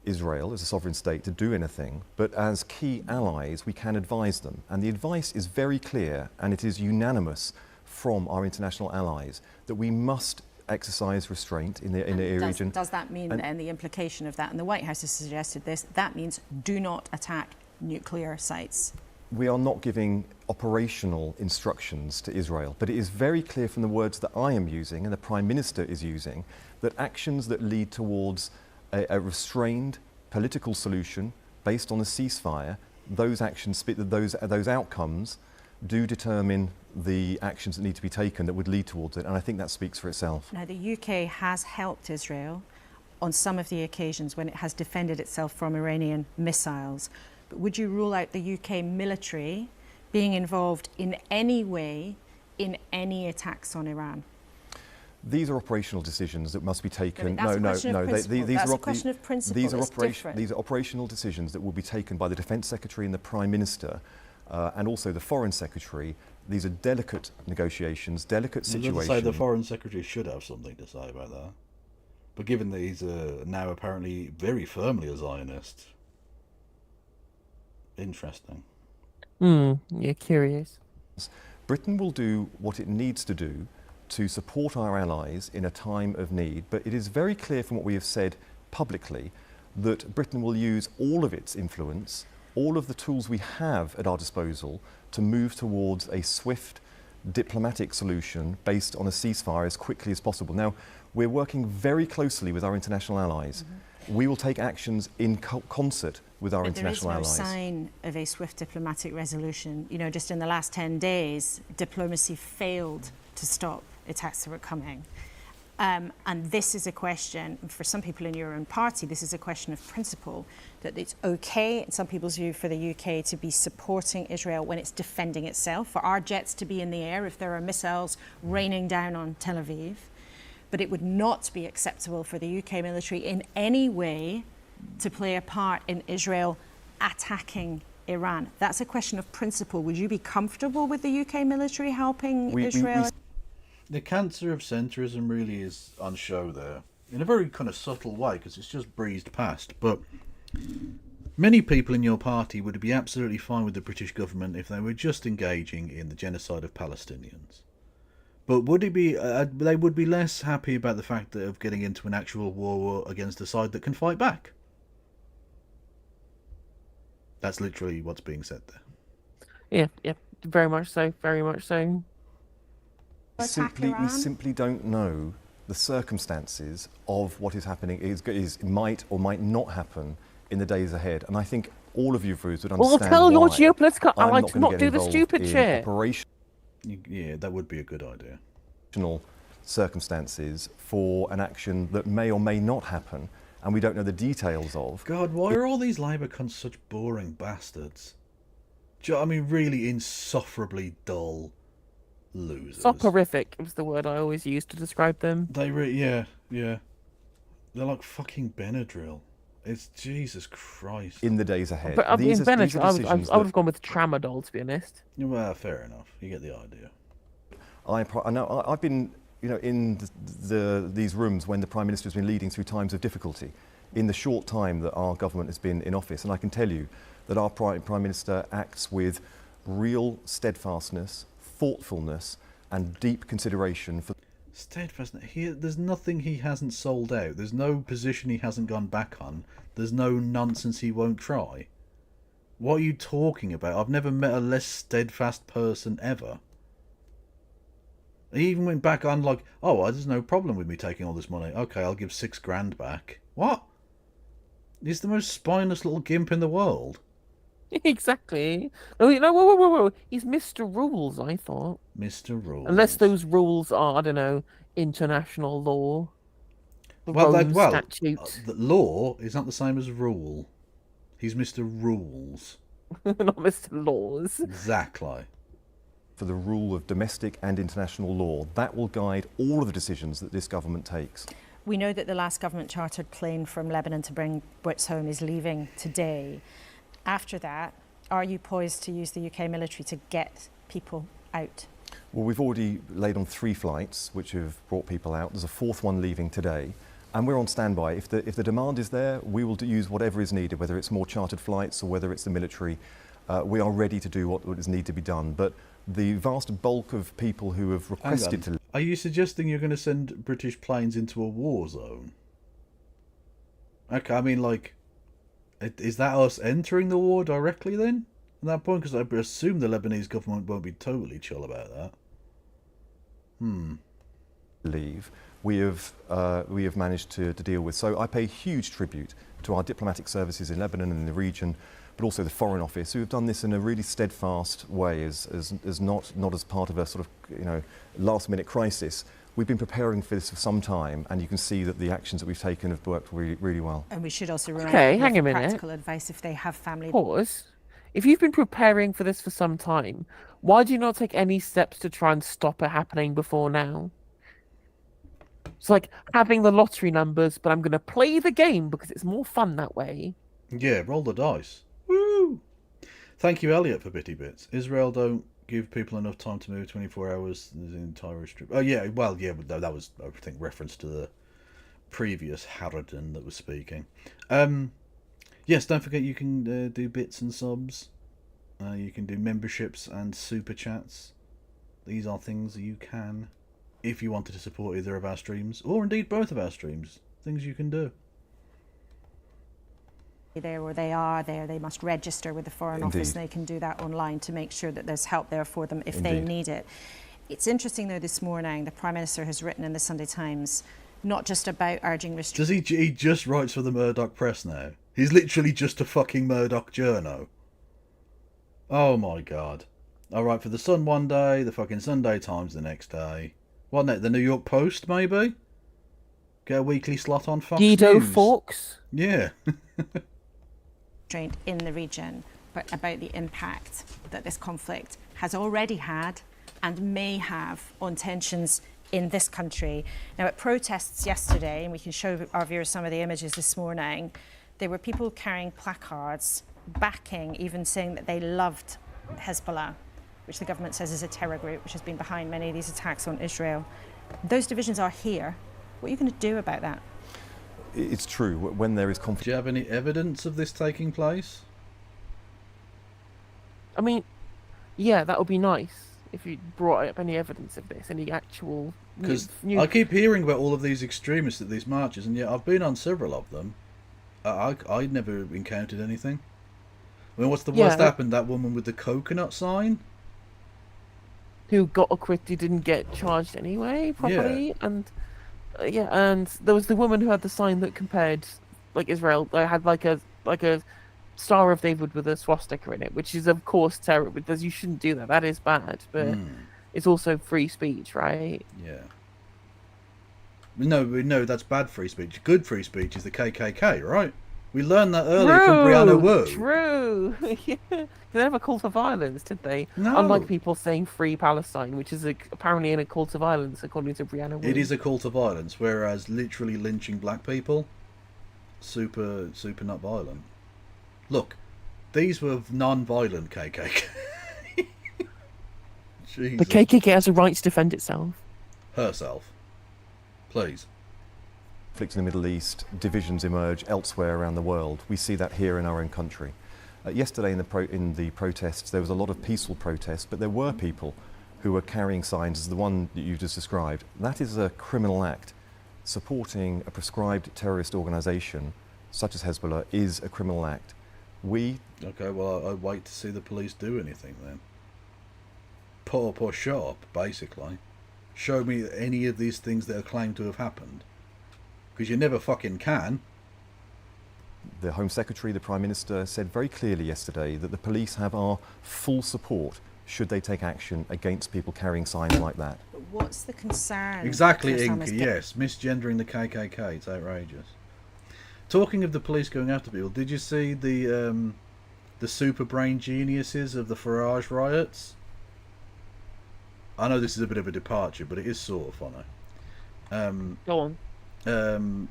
Israel as a sovereign state to do anything, but as key allies, we can advise them. And the advice is very clear, and it is unanimous from our international allies, that we must exercise restraint in the region. Does that mean then the implication of that, and the White House has suggested this, that means do not attack nuclear sites? We are not giving operational instructions to Israel, but it is very clear from the words that I am using and the Prime Minister is using that actions that lead towards a restrained political solution based on a ceasefire, those actions, those outcomes do determine the actions that need to be taken that would lead towards it, and I think that speaks for itself. Now, the UK has helped Israel on some of the occasions when it has defended itself from Iranian missiles. But would you rule out the UK military being involved in any way in any attacks on Iran? These are operational decisions that must be taken. That's a question of principle. These are operational decisions that will be taken by the Defence Secretary and the Prime Minister, and also the Foreign Secretary. These are delicate negotiations, delicate situations. Say the Foreign Secretary should have something to say about that. But given that he's now apparently very firmly a Zionist, interesting. Yeah, curious. Britain will do what it needs to do to support our allies in a time of need, but it is very clear from what we have said publicly that Britain will use all of its influence, all of the tools we have at our disposal to move towards a swift diplomatic solution based on a ceasefire as quickly as possible. Now, we're working very closely with our international allies. We will take actions in concert with our international allies. There is no sign of a swift diplomatic resolution. You know, just in the last 10 days, diplomacy failed to stop attacks that were coming. And this is a question, for some people in your own party, this is a question of principle, that it's okay, in some people's view, for the UK to be supporting Israel when it's defending itself, for our jets to be in the air if there are missiles raining down on Tel Aviv. But it would not be acceptable for the UK military in any way to play a part in Israel attacking Iran. That's a question of principle. Would you be comfortable with the UK military helping Israel? The cancer of centrism really is on show there, in a very kind of subtle way, because it's just breezed past. But many people in your party would be absolutely fine with the British government if they were just engaging in the genocide of Palestinians. But would it be? They would be less happy about the fact of getting into an actual war against a side that can fight back. That's literally what's being said there. Yeah, very much so, very much so. We simply don't know the circumstances of what is happening. Is might or might not happen in the days ahead, and I think all of you viewers would understand. Well, tell your why geopolitical I'm ally not to gonna not get do the involved stupid in shit. Yeah, that would be a good idea. Circumstances for an action that may or may not happen, and we don't know the details of. God, why are all these Labour cunts such boring bastards? Do you know what I mean? Really insufferably dull losers. Soporific was the word I always used to describe them. Yeah. They're like fucking Benadryl. It's Jesus Christ. In the days ahead. But in Benadryl, I would have gone with Tramadol, to be honest. Well, fair enough. You get the idea. I know I've been, in these rooms when the Prime Minister has been leading through times of difficulty in the short time that our government has been in office, and I can tell you that our Prime Minister acts with real steadfastness, thoughtfulness, and deep consideration for steadfastness. There's nothing he hasn't sold out. There's no position he hasn't gone back on. There's no nonsense he won't try. What are you talking about? I've never met a less steadfast person ever. He even went back on like, oh, there's no problem with me taking all this money. Okay, I'll give $6,000 back. What? He's the most spineless little gimp in the world. Exactly. No, whoa. He's Mr. Rules, I thought. Mr. Rules. Unless those rules are, I don't know, international law. The law is not the same as rule. He's Mr. Rules. Not Mr. Laws. Exactly. For the rule of domestic and international law. That will guide all of the decisions that this government takes. We know that the last government chartered plane from Lebanon to bring Brits home is leaving today. After that, are you poised to use the UK military to get people out? Well, we've already laid on 3 flights which have brought people out. There's a 4th one leaving today. And we're on standby. If the demand is there, we will use whatever is needed, whether it's more chartered flights or whether it's the military. We are ready to do what is needed to be done. But the vast bulk of people who have requested to... Are you suggesting you're going to send British planes into a war zone? Okay, I mean, like, is that us entering the war directly then? At that point, because I assume the Lebanese government won't be totally chill about that. Leave. We have managed to deal with. So I pay huge tribute to our diplomatic services in Lebanon and in the region, but also the Foreign Office, who have done this in a really steadfast way, as not as part of a sort of last-minute crisis. We've been preparing for this for some time, and you can see that the actions that we've taken have worked really, really well. And we should also remind hang a minute. Practical advice if they have family. Pause. If you've been preparing for this for some time, why do you not take any steps to try and stop it happening before now? It's like having the lottery numbers, but I'm going to play the game because it's more fun that way. Yeah, roll the dice. Woo! Thank you, Elliot, for bitty bits. Israel don't give people enough time to move 24 hours. There's an entire restriction. Oh, yeah, well, yeah, but that was, I think, reference to the previous Harridan that was speaking. Yes, don't forget you can do bits and subs. You can do memberships and super chats. These are things you can if you wanted to support either of our streams, or indeed both of our streams. Things you can do. There where they are there, they must register with the Foreign Office, and they can do that online to make sure that there's help there for them if they need it. It's interesting though, this morning the Prime Minister has written in the Sunday Times not just about urging restraint. Does he just writes for the Murdoch press now? He's literally just a fucking Murdoch journo. Oh my god. I write for the Sun one day, the fucking Sunday Times the next day. What next? The New York Post maybe? Get a weekly slot on Fox Guido News. Fawkes? Yeah. In the region, but about the impact that this conflict has already had and may have on tensions in this country. Now, at protests yesterday, and we can show our viewers some of the images this morning, there were people carrying placards, backing, even saying that they loved Hezbollah, which the government says is a terror group, which has been behind many of these attacks on Israel. Those divisions are here. What are you going to do about that? It's true, when there is conflict. Do you have any evidence of this taking place? I mean, yeah, that would be nice if you brought up any evidence of this, any actual... Because I keep hearing about all of these extremists at these marches, and yet I've been on several of them. I never encountered anything. I mean, what's the worst happened? That woman with the coconut sign? Who got acquitted, didn't get charged anyway, properly, and there was the woman who had the sign that compared, like, Israel. They had like a Star of David with a swastika in it, which is of course terrible because you shouldn't do that. That is bad, but it's also free speech, right? Yeah. No, that's bad free speech. Good free speech is the KKK, right? We learned that earlier from Brianna Wu. True. Yeah. They never called for violence, did they? No. Unlike people saying free Palestine, which is apparently a call to violence, according to Brianna Wu. It is a call to violence, whereas literally lynching black people, super not violent. Look, these were non-violent KKK. Jesus. The KKK has a right to defend itself. Herself. Please. Conflict in the Middle East, divisions emerge elsewhere around the world. We see that here in our own country. Yesterday in the protests, there was a lot of peaceful protests, but there were people who were carrying signs as the one that you just described. That is a criminal act. Supporting a prescribed terrorist organisation, such as Hezbollah, is a criminal act. Okay, well, I wait to see the police do anything then. Put up or shut up, basically. Show me any of these things that are claimed to have happened. Because you never fucking can. The Home Secretary, the Prime Minister, said very clearly yesterday that the police have our full support should they take action against people carrying signs like that. But what's the concern? Exactly, Inky, yes. Misgendering the KKK, it's outrageous. Talking of the police going after people, did you see the super brain geniuses of the Farage riots? I know this is a bit of a departure, but it is sort of funny. Go on.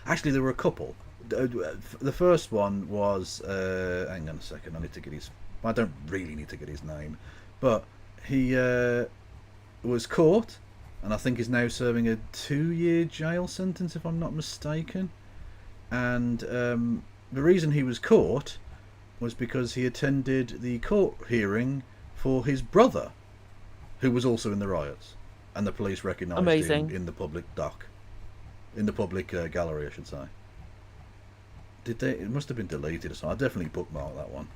Actually, there were a couple. The first one was... hang on a second, I need to get his... I don't really need to get his name. But he was caught, and I think is now serving a 2-year jail sentence, if I'm not mistaken. And the reason he was caught was because he attended the court hearing for his brother, who was also in the riots, and the police recognised him in the public dock, in the public gallery, I should say. Did they? It must have been deleted or something. I definitely bookmarked that one.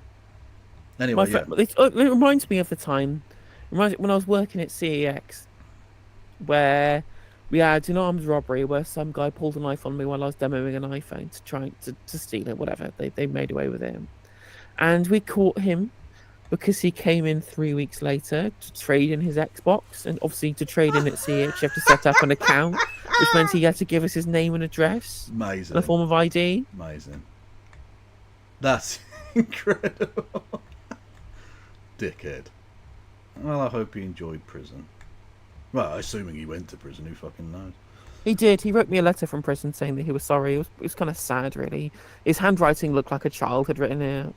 Anyway, it reminds me of the time when I was working at CEX, where we had an armed robbery where some guy pulled a knife on me while I was demoing an iPhone to try to steal it, whatever. They made away with him. And we caught him because he came in 3 weeks later to trade in his Xbox. And obviously to trade in at CEX, you have to set up an account, which meant he had to give us his name and address. Amazing. In a form of ID. Amazing. That's incredible. Dickhead. Well, I hope he enjoyed prison. Well, assuming he went to prison, who fucking knows? He did. He wrote me a letter from prison saying that he was sorry. It was kind of sad, really. His handwriting looked like a child had written it.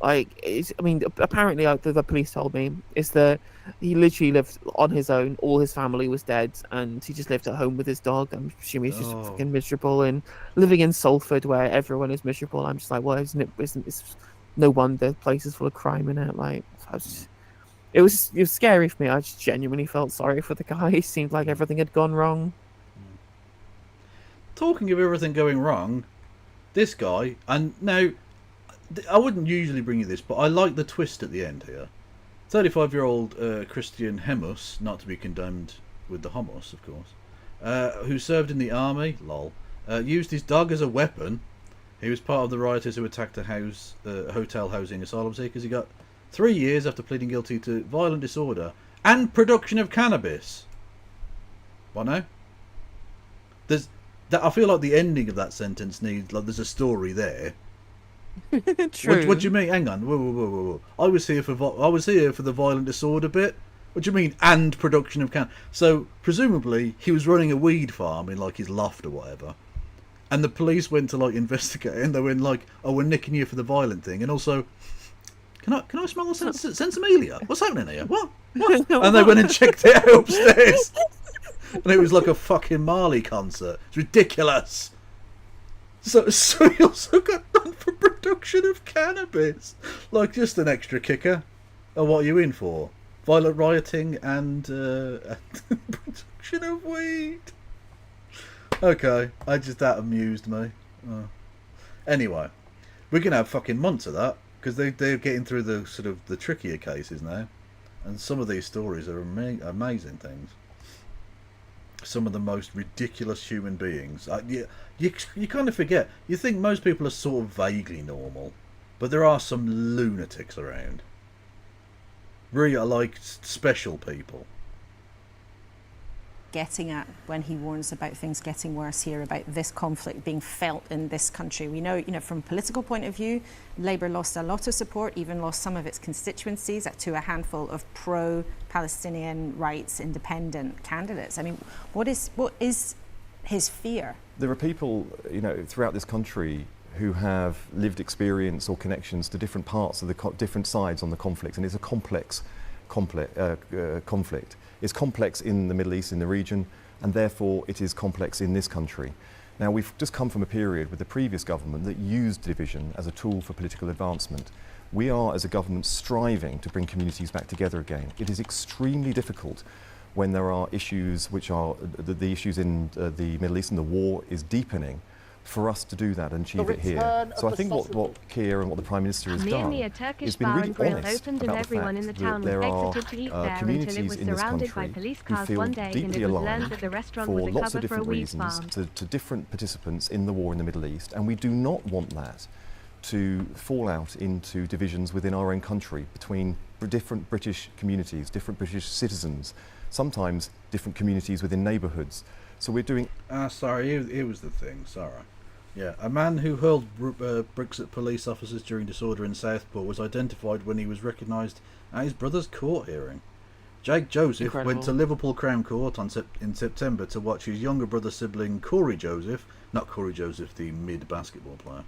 Apparently, the police told me, is that he literally lived on his own. All his family was dead, and he just lived at home with his dog. I'm assuming he's just fucking miserable. And living in Salford, where everyone is miserable, I'm just like, well, isn't it no wonder the place is full of crime in it? Like, it was scary for me. I just genuinely felt sorry for the guy. It seemed like everything had gone wrong. Talking of everything going wrong, this guy, and now I wouldn't usually bring you this, but I like the twist at the end here. 35-year-old Christian Hemus, not to be condemned with the homos, of course, who served in the army, lol, used his dog as a weapon. He was part of the rioters who attacked a hotel housing asylum seekers. He got 3 years after pleading guilty to violent disorder and production of cannabis. What now? I feel like the ending of that sentence needs, like, there's a story there. True. What do you mean? Hang on. Whoa. I was here for the violent disorder bit. What do you mean? And production of cannabis? So presumably he was running a weed farm in like his loft or whatever, and the police went to like investigate, and they went like, "Oh, we're nicking you for the violent thing." And also, can I smell the sensimelia? What's happening here? What? And they went and checked it out upstairs, and it was like a fucking Marley concert. It's ridiculous. So he also got done for production of cannabis. Like, just an extra kicker. Oh, what are you in for? Violent rioting and production of weed. Okay, that amused me. Oh. Anyway, we're going to have fucking months of that, because they're getting through the sort of the trickier cases now. And some of these stories are amazing things. Some of the most ridiculous human beings. You kind of forget. You think most people are sort of vaguely normal, but there are some lunatics around. Really, like special people. Getting at when he warns about things getting worse here, about this conflict being felt in this country. We know, from a political point of view, Labour lost a lot of support, even lost some of its constituencies to a handful of pro-Palestinian rights independent candidates. I mean, what is his fear? There are people, throughout this country who have lived experience or connections to different parts of the different sides on the conflict, and it's a complex conflict. It's complex in the Middle East, in the region, and therefore it is complex in this country. Now, we've just come from a period with the previous government that used division as a tool for political advancement. We are, as a government, striving to bring communities back together again. It is extremely difficult when there are issues which are the issues in the Middle East, and the war is deepening, for us to do that and achieve it here. So I think what Keir and what the Prime Minister has done is been really honest about the fact that there are communities in this country who feel deeply aligned for lots of different reasons to different participants in the war in the Middle East, and we do not want that to fall out into divisions within our own country between different British communities, different British citizens, sometimes different communities within neighbourhoods. So we're doing... Sorry, here was the thing, sorry. Yeah, a man who hurled bricks at police officers during disorder in Southport was identified when he was recognised at his brother's court hearing. Jake Joseph went to Liverpool Crown Court in September to watch his younger brother sibling Corey Joseph, not Corey Joseph, the mid-basketball player,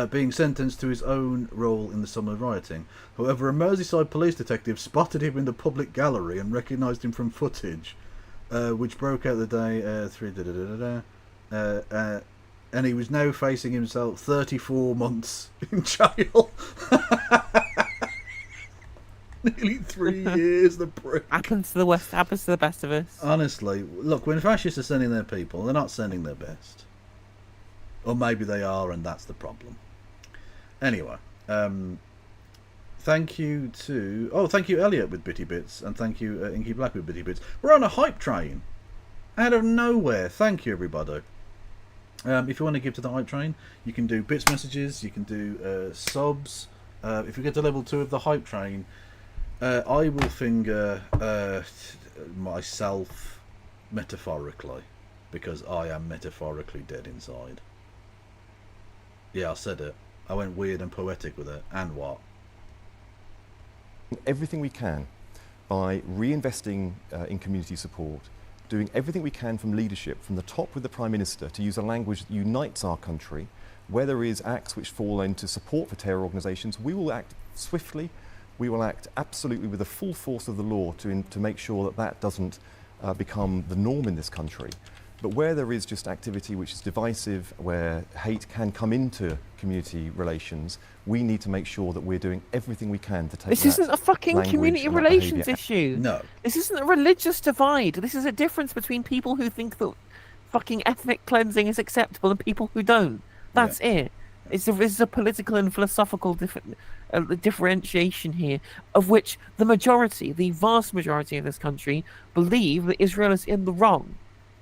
being sentenced to his own role in the summer rioting. However, a Merseyside police detective spotted him in the public gallery and recognised him from footage, which broke out the day and he was now facing himself 34 months in jail. Nearly 3 years, the prick. Happens to the best of us. Honestly, look, when fascists are sending their people, they're not sending their best. Or maybe they are, and that's the problem. Anyway, thank you Elliot with Bitty Bits, and thank you Inky Black with Bitty Bits. We're on a hype train. Out of nowhere. Thank you, everybody. If you want to give to the hype train, you can do bits messages, you can do subs. If you get to level 2 of the hype train, I will finger myself metaphorically, because I am metaphorically dead inside. Yeah, I said it. I went weird and poetic with it. And what? Everything we can by reinvesting in community support, doing everything we can from leadership, from the top with the Prime Minister, to use a language that unites our country. Where there is acts which fall into support for terror organisations, we will act swiftly. We will act absolutely with the full force of the law to make sure that that doesn't become the norm in this country. But where there is just activity which is divisive, where hate can come into community relations, we need to make sure that we're doing everything we can to take This isn't a fucking community relations issue. No. This isn't a religious divide. This is a difference between people who think that fucking ethnic cleansing is acceptable and people who don't. That's it. It's a political and philosophical differentiation here, of which the majority, the vast majority of this country, believe that Israel is in the wrong.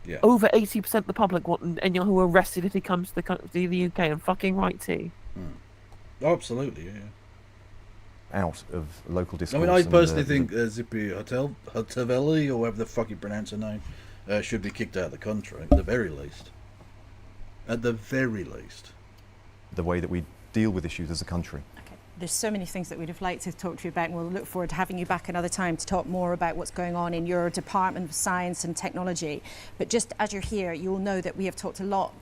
Yeah. Over 80% of the public want Netanyahu arrested if he comes to the UK, and fucking right too. Oh, absolutely, yeah. Out of local discourse. I mean, I personally think Zippy Hatavelli, or whatever the fuck you pronounce her name, should be kicked out of the country, at the very least. At the very least. The way that we deal with issues as a country. Okay. There's so many things that we'd have liked to talk to you about, and we'll look forward to having you back another time to talk more about what's going on in your Department of Science and Technology. But just as you're here, you'll know that we have talked a lot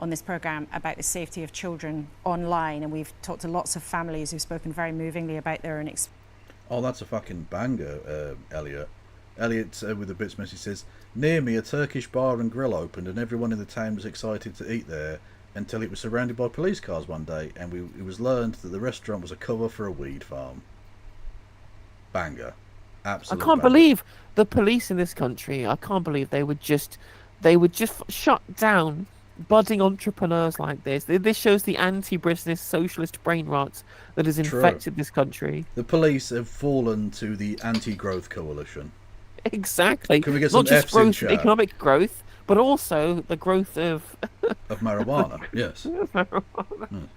on this programme about the safety of children online, and we've talked to lots of families who've spoken very movingly about their own experience. Oh, that's a fucking banger, Elliot. Elliot, with the bits message, says, near me a Turkish bar and grill opened and everyone in the town was excited to eat there until it was surrounded by police cars one day, and it was learned that the restaurant was a cover for a weed farm. Banger. Absolutely. I can't believe the police in this country, I can't believe they would just shut down budding entrepreneurs like this. This shows the anti-business socialist brain rot that has infected this country. The police have fallen to the anti-growth coalition. Exactly. Can we get not some just F's in growth, chat? economic growth, but also the growth of marijuana. Yes. Marijuana.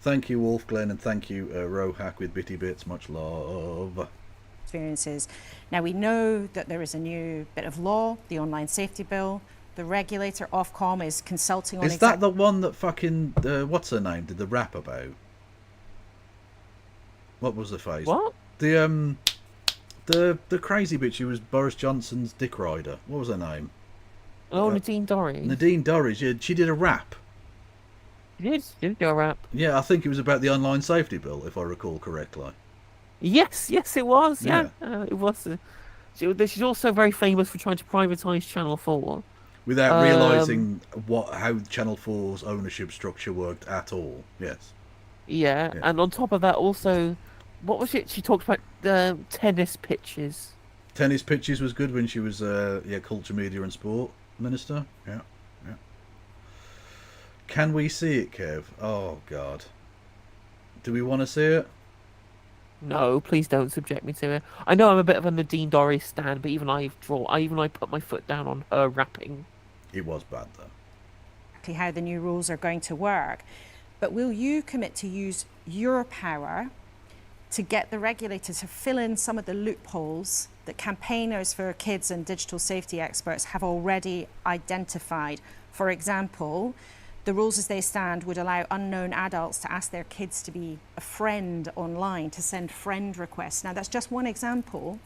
Thank you, Wolf Glenn, and thank you, Rohack with Bitty Bits. Much love. Experiences. Now, we know that there is a new bit of law, the Online Safety Bill. The regulator, Ofcom, is consulting on... Is that the one that fucking, what's her name, did the rap about? What was the face? What? The crazy bitch who was Boris Johnson's dick rider. What was her name? Oh, Nadine Dorries. Nadine Dorries, yeah, she did a rap. She did do a rap. Yeah, I think it was about the Online Safety Bill, if I recall correctly. Yes, it was, yeah. It was. She's also very famous for trying to privatise Channel 4. Without realising how Channel 4's ownership structure worked at all. Yes. Yeah, and on top of that, also, what was it? She talked about tennis pitches. Tennis pitches was good when she was Culture, Media and Sport Minister. Yeah. Can we see it, Kev? Oh, God. Do we want to see it? No, please don't subject me to it. I know I'm a bit of a Nadine Dorries stan, but even I put my foot down on her rapping. It was bad, though. Exactly how the new rules are going to work. But will you commit to use your power to get the regulator to fill in some of the loopholes that campaigners for kids and digital safety experts have already identified? For example, the rules as they stand would allow unknown adults to ask their kids to be a friend online, to send friend requests. Now, that's just one example,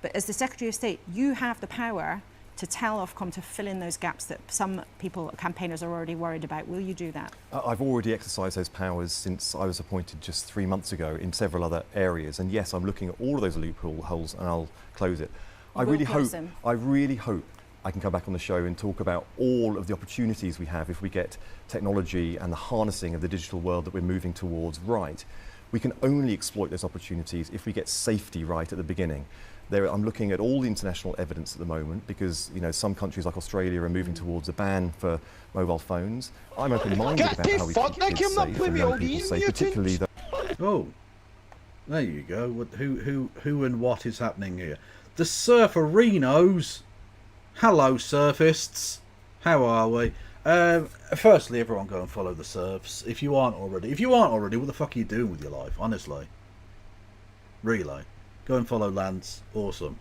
but as the Secretary of State, you have the power to tell Ofcom to fill in those gaps that some people, campaigners, are already worried about. Will you do that? I've already exercised those powers since I was appointed just 3 months ago in several other areas. And yes, I'm looking at all of those loopholes and I'll close it. I really hope I can come back on the show and talk about all of the opportunities we have if we get technology and the harnessing of the digital world that we're moving towards right. We can only exploit those opportunities if we get safety right at the beginning. I'm looking at all the international evidence at the moment because, some countries like Australia are moving towards a ban for mobile phones. I'm open-minded about how we keep kids safe and young people safe, particularly the... Oh, there you go. Who and what is happening here? The Surferinos. Hello, surfists. How are we? Firstly, everyone go and follow the surfs. If you aren't already, what the fuck are you doing with your life? Honestly. Really. Go and follow Lance. Awesome.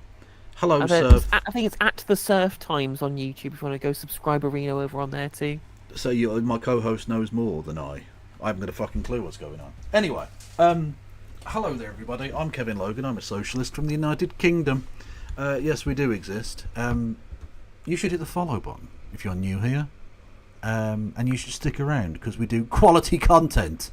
Hello, Surf. I think it's at the Surf Times on YouTube if you want to go subscribe Reno over on there too. So my co-host knows more than I. I haven't got a fucking clue what's going on. Anyway, hello there, everybody. I'm Kevin Logan. I'm a socialist from the United Kingdom. Yes, we do exist. You should hit the follow button if you're new here. And you should stick around because we do quality content.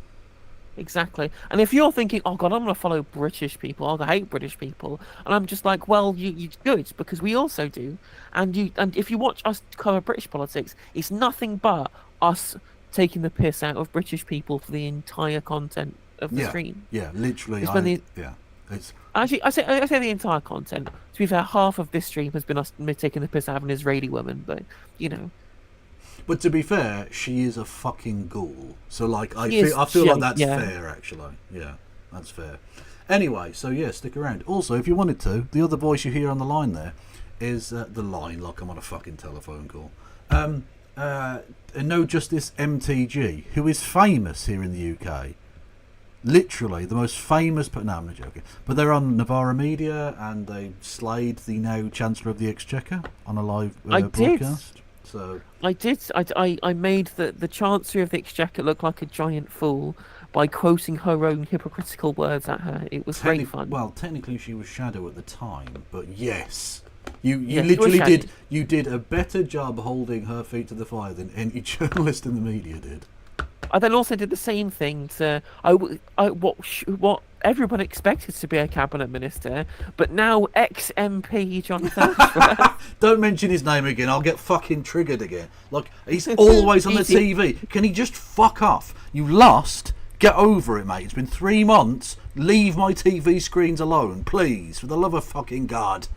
Exactly. And if you're thinking, oh God, I'm going to follow British people, I hate British people, and I'm just like, well, you good, because we also do. And if you watch us cover British politics, it's nothing but us taking the piss out of British people for the entire content of the stream. Yeah, literally. It's actually, I say the entire content. To be fair, half of this stream has been us taking the piss out of an Israeli woman, but you know. But to be fair, she is a fucking ghoul. So like, I feel like that's fair, actually. Yeah, that's fair. Anyway, so yeah, stick around. Also, if you wanted to, the other voice you hear on the line there is the line, like I'm on a fucking telephone call. No Justice MTG, who is famous here in the UK. Literally the most famous, but no, I'm not joking. But they're on Novara Media, and they slayed the now Chancellor of the Exchequer on a live broadcast. So I did. I made the Chancellor of the Exchequer look like a giant fool by quoting her own hypocritical words at her. It was great fun. Well, technically she was Shadow at the time, but yes. You literally did a better job holding her feet to the fire than any journalist in the media did. I then also did the same thing to what everyone expected to be a cabinet minister, but now ex-MP Jonathan Ashworth. Don't mention his name again. I'll get fucking triggered again. Like, he's always on the TV. Can he just fuck off? You lost. Get over it, mate. It's been 3 months. Leave my TV screens alone, please. For the love of fucking God.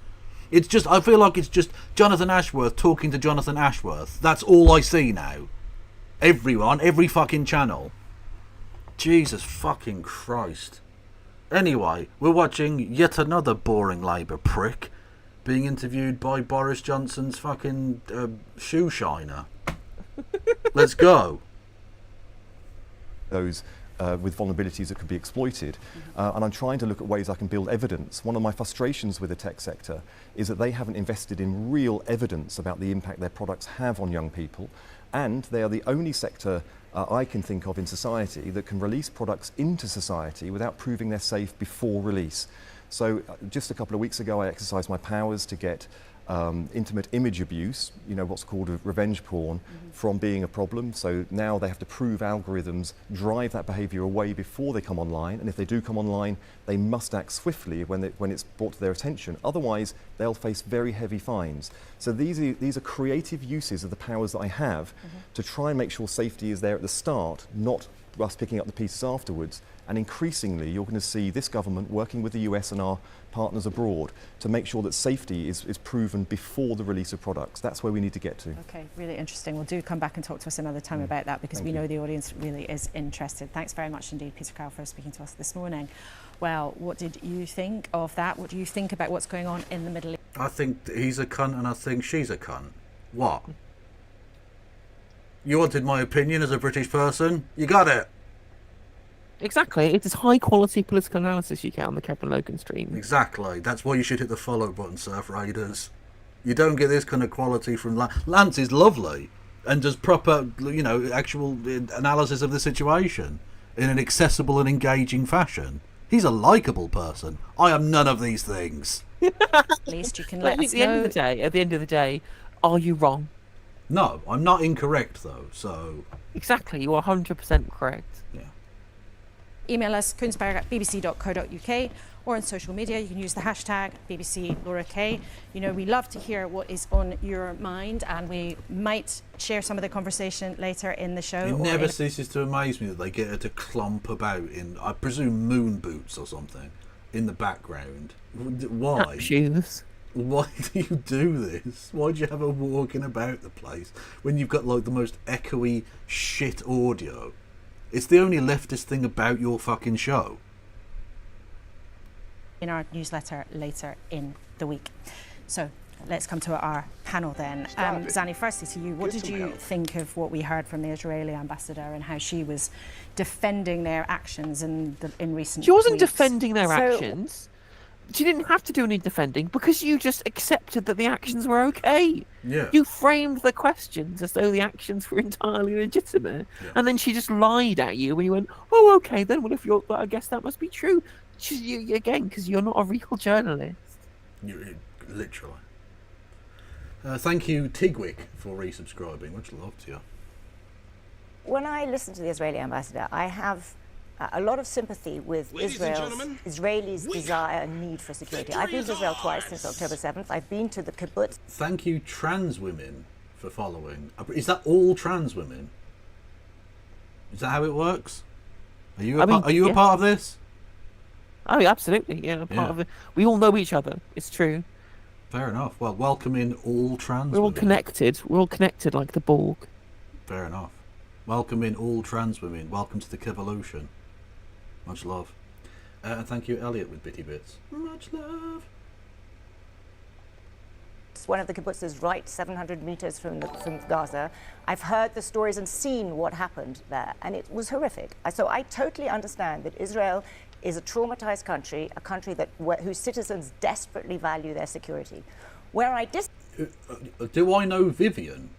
It's just, I feel like it's just Jonathan Ashworth talking to Jonathan Ashworth. That's all I see now. Everyone, every fucking channel. Jesus fucking Christ. Anyway, we're watching yet another boring Labour prick being interviewed by Boris Johnson's fucking shoe shiner. Let's go. Those with vulnerabilities that could be exploited. And I'm trying to look at ways I can build evidence. One of my frustrations with the tech sector is that they haven't invested in real evidence about the impact their products have on young people. And they are the only sector I can think of in society that can release products into society without proving they're safe before release. So just a couple of weeks ago, I exercised my powers to get intimate image abuse, you know, what's called revenge porn, from being a problem. So now they have to prove algorithms drive that behavior away before they come online. And if they do come online, they must act swiftly when it's brought to their attention. Otherwise, they'll face very heavy fines. So these are creative uses of the powers that I have to try and make sure safety is there at the start, not us picking up the pieces afterwards. And increasingly, you're going to see this government working with the US and our partners abroad to make sure that safety is proven before the release of products. That's where we need to get to. Okay, really interesting. We'll do come back and talk to us another time about that, because we know the audience really is interested. Thanks very much indeed, Peter Carroll, for speaking to us this morning. Well, what did you think of that? What do you think about what's going on in the Middle East? I think he's a cunt and I think she's a cunt. What? You wanted my opinion as a British person? You got it. Exactly. It's as high quality political analysis you get on the Kevin Logan stream. Exactly. That's why you should hit the follow button, Surf Raiders. You don't get this kind of quality from Lance is lovely and does proper, you know, actual analysis of the situation in an accessible and engaging fashion. He's a likeable person. I am none of these things. At least you can let us know. At the end of the day, are you wrong? No, I'm not incorrect though. So exactly, you are 100% correct. Yeah. Email us kunsberg@bbc.co.uk, or on social media you can use the hashtag BBC Laura Kay. You know, we love to hear what is on your mind, and we might share some of the conversation later in the show. It never ceases to amaze me that they get her to clomp about in, I presume, moon boots or something in the background. Why? Shoes. Why do you do this? Why do you have her walking about the place when you've got like the most echoey shit audio? It's the only leftist thing about your fucking show. In our newsletter later in the week. So let's come to our panel then. Zanny, firstly to you, what did you think of what we heard from the Israeli ambassador and how she was defending their actions in recent She wasn't weeks? defending their actions. She didn't have to do any defending because you just accepted that the actions were okay. Yeah. You framed the questions as though the actions were entirely legitimate. Yeah. And then she just lied at you when you went, oh, okay, then well, if you're, I guess that must be true. Again, because you're not a real journalist. Literally. Thank you, Tigwick, for resubscribing. Much love to you. When I listen to the Israeli ambassador, I have a lot of sympathy with Israelis' desire and need for security. I've been to Israel twice since October 7th. I've been to the kibbutz. Thank you, trans women, for following. Is that all trans women? Is that how it works? Are you a part of this? Oh, yeah, absolutely. Yeah, part of it. We all know each other. It's true. Fair enough. Well, welcome in all trans We're all women. connected. We're all connected like the Borg. Fair enough. Welcome in all trans women. Welcome to the Kevolution. Much love. And thank you, Elliot, with Bitty Bits. Much love. It's one of the kibbutzes right 700 meters from Gaza. I've heard the stories and seen what happened there, and it was horrific. So I totally understand that Israel is a traumatized country, a country whose citizens desperately value their security. Where I do I know Vivian?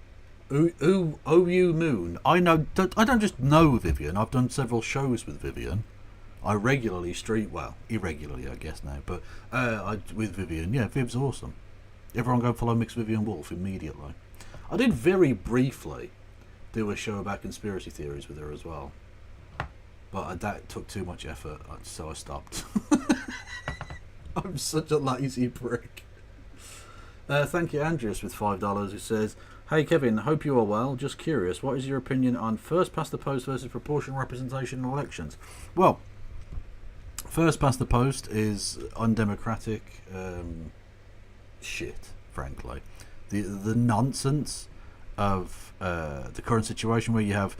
OU Moon. I don't just know Vivian. I've done several shows with Vivian. I regularly irregularly, I guess now, but with Vivian. Yeah, Viv's awesome. Everyone go follow Mix Vivian Wolf immediately. I did very briefly do a show about conspiracy theories with her as well, but that took too much effort, so I stopped. I'm such a lazy prick. Thank you, Andreas, with $5, who says, "Hey Kevin, hope you are well. Just curious, what is your opinion on first past the post versus proportional representation in elections?" Well, first past the post is undemocratic shit, frankly. The nonsense of the current situation where you have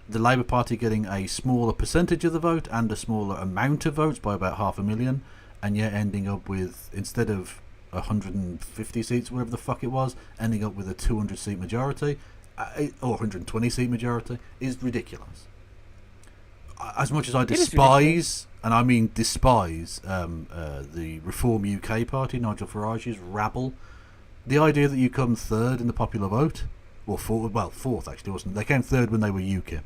the Labour Party getting a smaller percentage of the vote and a smaller amount of votes by about 500,000, and yet ending up with, instead of 150 seats, whatever the fuck it was, ending up with a 200-seat majority, or 120-seat majority, is ridiculous. As much as I despise, and I mean despise, the Reform UK party, Nigel Farage's rabble, the idea that you come third in the popular vote, or fourth actually, wasn't it? They came third when they were UKIP,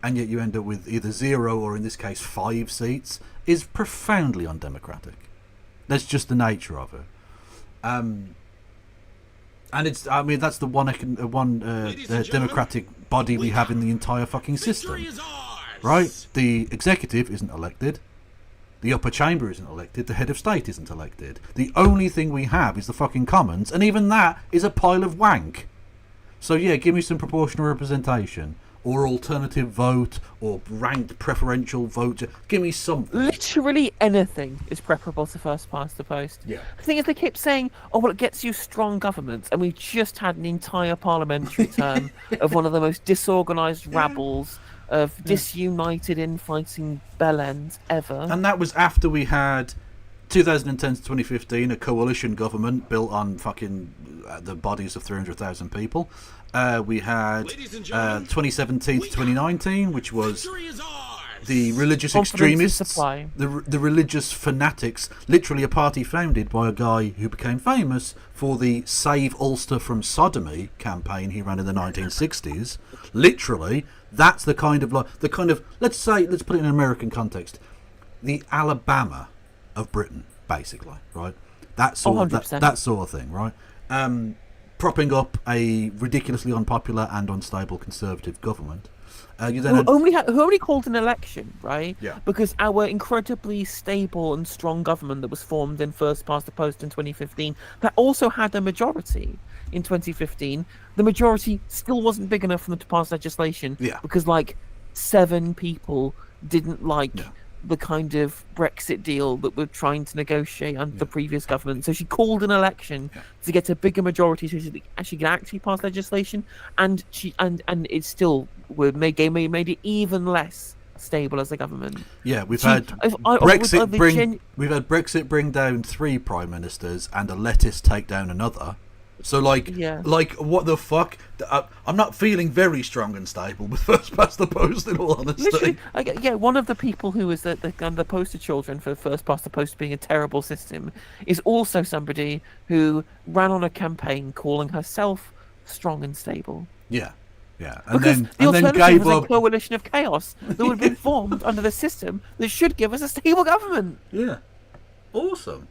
and yet you end up with either 0 or, in this case, 5 seats, is profoundly undemocratic. That's just the nature of it. And it's, I mean, that's the one democratic body we have in the entire fucking system, right? The executive isn't elected, the upper chamber isn't elected, the head of state isn't elected. The only thing we have is the fucking Commons, and even that is a pile of wank. So yeah, give me some proportional representation, or alternative vote, or ranked preferential vote. Give me something. Literally anything is preferable to first past the post. Yeah. The thing is, they keep saying, "Oh, well, it gets you strong governments," and we've just had an entire parliamentary term of one of the most disorganised rabbles of disunited infighting bellends ever. And that was after we had 2010 to 2015, a coalition government built on fucking the bodies of 300,000 people. We had 2017 to 2019, which was the religious extremists, the religious fanatics, literally a party founded by a guy who became famous for the Save Ulster from Sodomy campaign he ran in the 1960s. Literally, that's the kind of, let's put it in an American context, the Alabama of Britain, basically, right? That sort of thing, right? Propping up a ridiculously unpopular and unstable conservative government. Who only called an election, right? Yeah. Because our incredibly stable and strong government that was formed in first past the post in 2015, that also had a majority in 2015. The majority still wasn't big enough for them to pass legislation. Yeah. Because 7 people didn't like the kind of Brexit deal that we're trying to negotiate under the previous government. So she called an election to get a bigger majority so she can actually pass legislation, and it still made it even less stable as a government. Yeah, we've had Brexit bring down 3 prime ministers and a lettuce take down another. So what the fuck? I'm not feeling very strong and stable with first past the post, in all honesty. Literally, one of the people who was the poster children for first past the post being a terrible system is also somebody who ran on a campaign calling herself strong and stable. Yeah. And then gave up a coalition of chaos that would have been formed under the system that should give us a stable government. Yeah. Awesome.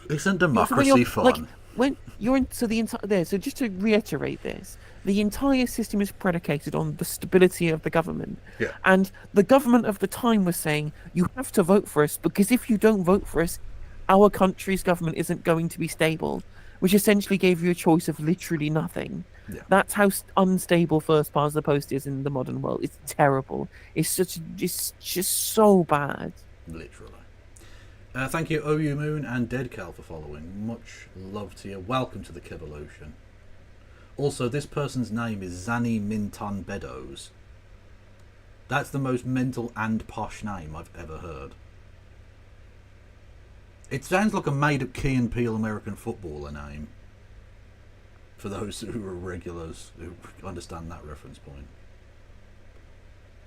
Isn't democracy fun? When you're into the entire there, so just to reiterate this, the entire system is predicated on the stability of the government. Yeah. And the government of the time was saying, you have to vote for us, because if you don't vote for us, our country's government isn't going to be stable, which essentially gave you a choice of literally nothing. Yeah. That's how unstable first past the post is in the modern world. It's terrible. It's just so bad. Literally. Thank you, OU Moon and Deadcal, for following. Much love to you. Welcome to the Kevolution. Also, this person's name is Zani Mintan Beddoes. That's the most mental and posh name I've ever heard. It sounds like a made-up Key and Peele American footballer name. For those who are regulars who understand that reference point.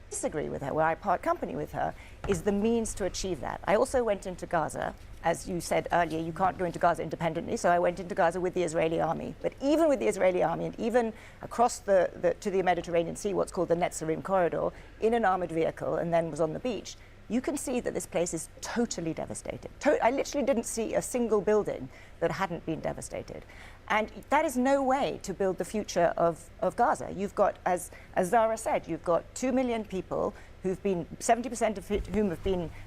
Disagree with her, where I part company with her, is the means to achieve that. I also went into Gaza. As you said earlier, you can't go into Gaza independently, so I went into Gaza with the Israeli army. But even with the Israeli army, and even across to the Mediterranean Sea, what's called the Netzarim corridor, in an armored vehicle, and then was on the beach, you can see that this place is totally devastated. I literally didn't see a single building that hadn't been devastated. And that is no way to build the future of Gaza. You've got, as Zara said, you've got 2 million people who've been, 70% of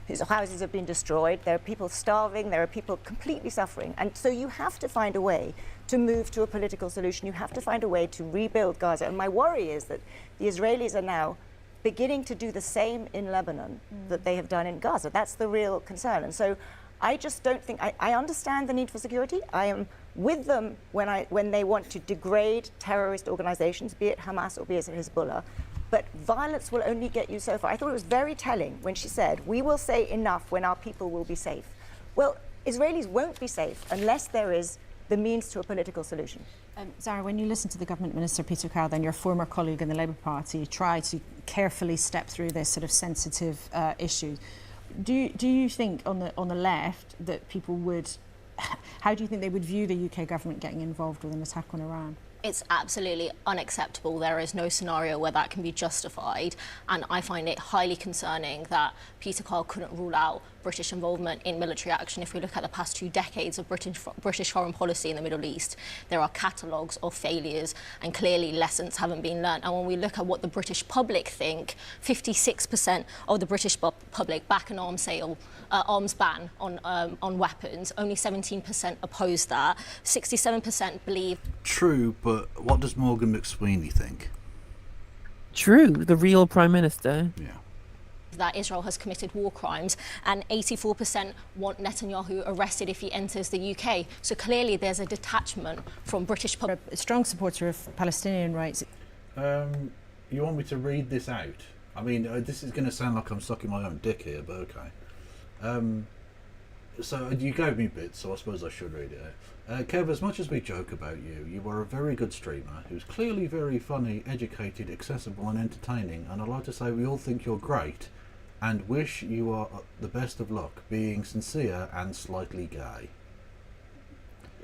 whose houses have been destroyed. There are people starving, there are people completely suffering. And so you have to find a way to move to a political solution. You have to find a way to rebuild Gaza. And my worry is that the Israelis are now beginning to do the same in Lebanon that they have done in Gaza. That's the real concern. And so I just don't think, I understand the need for security. I am with them when they want to degrade terrorist organizations, be it Hamas or be it Hezbollah. But violence will only get you so far. I thought it was very telling when she said, we will say enough when our people will be safe. Well, Israelis won't be safe unless there is the means to a political solution. Zara, when you listen to the government minister, Peter Carden, your former colleague in the Labour Party, try to carefully step through this sort of sensitive issue, do you think on the left that people would, how do you think they would view the UK government getting involved with an attack on Iran? It's absolutely unacceptable. There is no scenario where that can be justified. And I find it highly concerning that Peter Carr couldn't rule out British involvement in military action. If we look at the past 2 decades of British foreign policy in the Middle East, there are catalogues of failures and clearly lessons haven't been learned. And when we look at what the British public think, 56% of the British public back an arms ban on weapons. Only 17% oppose that. 67% believe. True, but what does Morgan McSweeney think? True, the real Prime Minister. Yeah. That Israel has committed war crimes, and 84% want Netanyahu arrested if he enters the UK. So clearly there's a detachment from British public. A strong supporter of Palestinian rights. You want me to read this out? I mean, this is going to sound like I'm sucking my own dick here, but okay. So you gave me bits, so I suppose I should read it out. Kev, as much as we joke about you, you are a very good streamer who's clearly very funny, educated, accessible and entertaining, and I'd like to say we all think you're great and wish you are the best of luck, being sincere and slightly gay.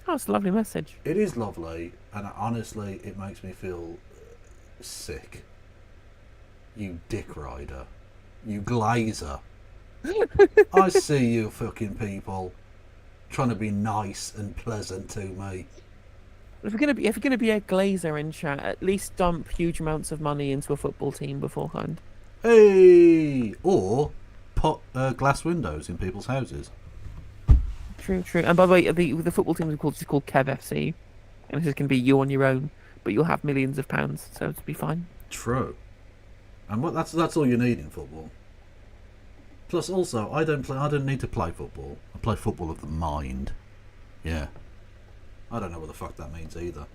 Oh, it's a lovely message. It is lovely, and honestly, it makes me feel sick. You dick rider. You glazer. I see you fucking people trying to be nice and pleasant to me. If you're gonna be a glazer in chat, at least dump huge amounts of money into a football team beforehand. Hey! Or put glass windows in people's houses. True. And by the way, the football team is called Kev FC, and this is going to be you on your own, but you'll have millions of pounds, so it'll be fine. True. And that's all you need in football. Plus, also, I don't need to play football. I play football of the mind. Yeah. I don't know what the fuck that means either.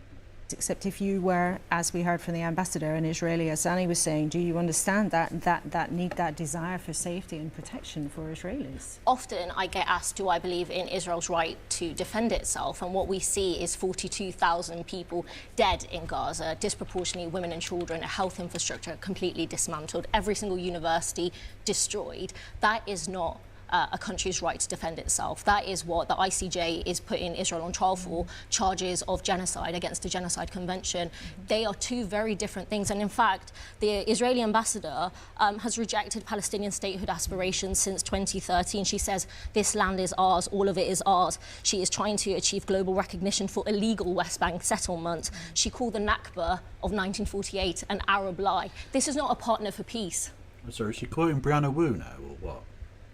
Except if you were, as we heard from the ambassador in Israeli, as Annie was saying, do you understand that need, that desire for safety and protection for Israelis? Often I get asked, do I believe in Israel's right to defend itself? And what we see is 42,000 people dead in Gaza, disproportionately women and children, a health infrastructure completely dismantled, every single university destroyed. That is not a country's right to defend itself. That is what the ICJ is putting Israel on trial for, charges of genocide against the Genocide Convention. They are two very different things. And in fact, the Israeli ambassador has rejected Palestinian statehood aspirations since 2013. She says, this land is ours, all of it is ours. She is trying to achieve global recognition for illegal West Bank settlement. She called the Nakba of 1948 an Arab lie. This is not a partner for peace. I'm sorry, is she quoting Brianna Wu now, or what?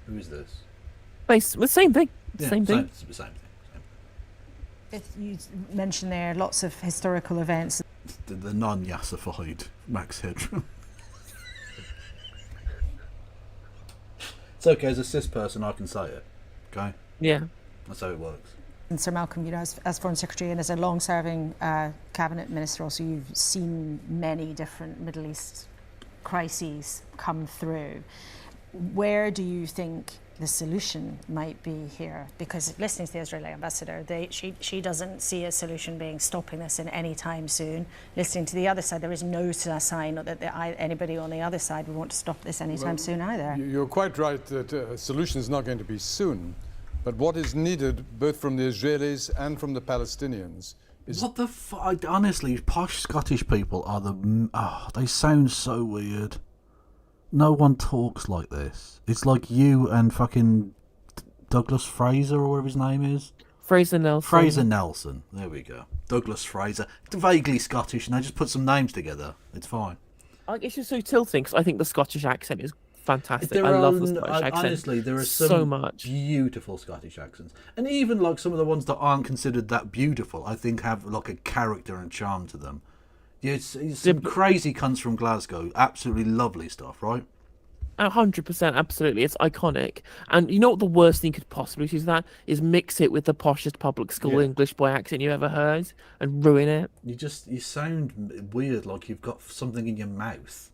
Who is this? The same thing. Yeah, Same thing. Same thing. You mentioned there lots of historical events. The non-yassified Max Headroom. It's okay, as a cis person I can say it. Okay? Yeah. That's how it works. And Sir Malcolm, you know, as Foreign Secretary and as a long-serving cabinet minister, also you've seen many different Middle East crises come through. Where do you think the solution might be here? Because listening to the Israeli ambassador, she doesn't see a solution being stopping this in any time soon. Listening to the other side, there is no sign that anybody on the other side would want to stop this anytime soon either. You're quite right that a solution is not going to be soon. But what is needed, both from the Israelis and from the Palestinians, is... What the fuck? Honestly, posh Scottish people are they sound so weird. No one talks like this. It's like you and fucking Douglas Fraser, or whatever his name is. Fraser Nelson. Fraser Nelson. There we go. Douglas Fraser. Vaguely Scottish, and they just put some names together. It's fine. It's just so tilting, because I think the Scottish accent is fantastic. I love the Scottish accent. Honestly, there are so much beautiful Scottish accents, and even like some of the ones that aren't considered that beautiful, I think have like a character and charm to them. Yeah, it's some crazy cunts from Glasgow. Absolutely lovely stuff, right? 100%, absolutely. It's iconic. And you know what the worst thing you could possibly do to that is mix it with the poshest public school English boy accent you ever heard and ruin it. You sound weird, like you've got something in your mouth.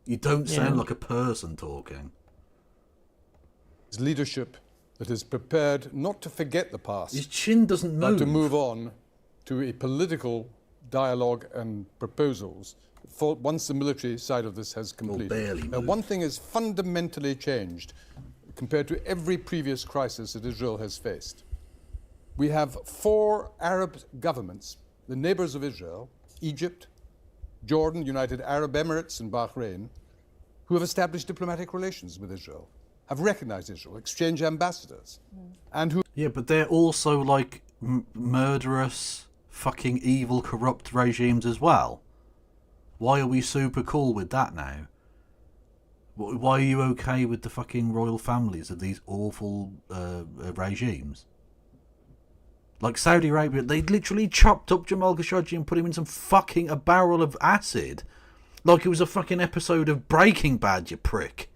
You don't sound like a person talking. It's leadership that is prepared not to forget the past. His chin doesn't move. But to move on to a political dialogue and proposals once the military side of this has completed. Now, one thing has fundamentally changed compared to every previous crisis that Israel has faced. We have 4 Arab governments, the neighbors of Israel, Egypt, Jordan, United Arab Emirates, and Bahrain, who have established diplomatic relations with Israel, have recognized Israel, exchanged ambassadors, and who... Yeah, but they're also like murderous, fucking evil, corrupt regimes as well. Why are we super cool with that now? Why are you okay with the fucking royal families of these awful regimes? Like Saudi Arabia, they literally chopped up Jamal Khashoggi and put him in a barrel of acid. Like it was a fucking episode of Breaking Bad, you prick.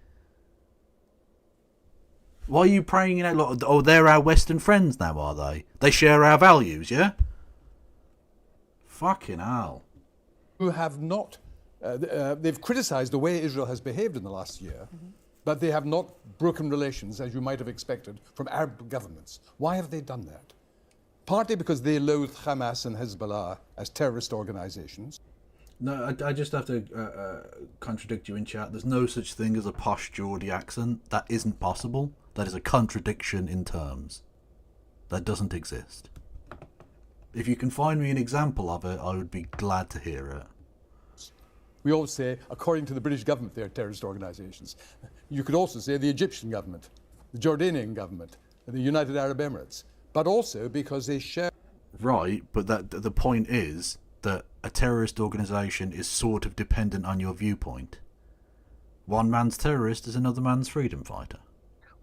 Why are you praying out like, oh, they're our Western friends now, are they? They share our values, yeah? Fucking hell. Who have not, they've criticized the way Israel has behaved in the last year, but they have not broken relations, as you might have expected, from Arab governments. Why have they done that? Partly because they loathe Hamas and Hezbollah as terrorist organizations. No, I just have to contradict you in chat. There's no such thing as a posh Geordie accent. That isn't possible. That is a contradiction in terms. That doesn't exist. If you can find me an example of it, I would be glad to hear it. We always say, according to the British government, they're terrorist organizations. You could also say the Egyptian government, the Jordanian government, the United Arab Emirates, but also because they share... Right, but the point is that a terrorist organization is sort of dependent on your viewpoint. One man's terrorist is another man's freedom fighter.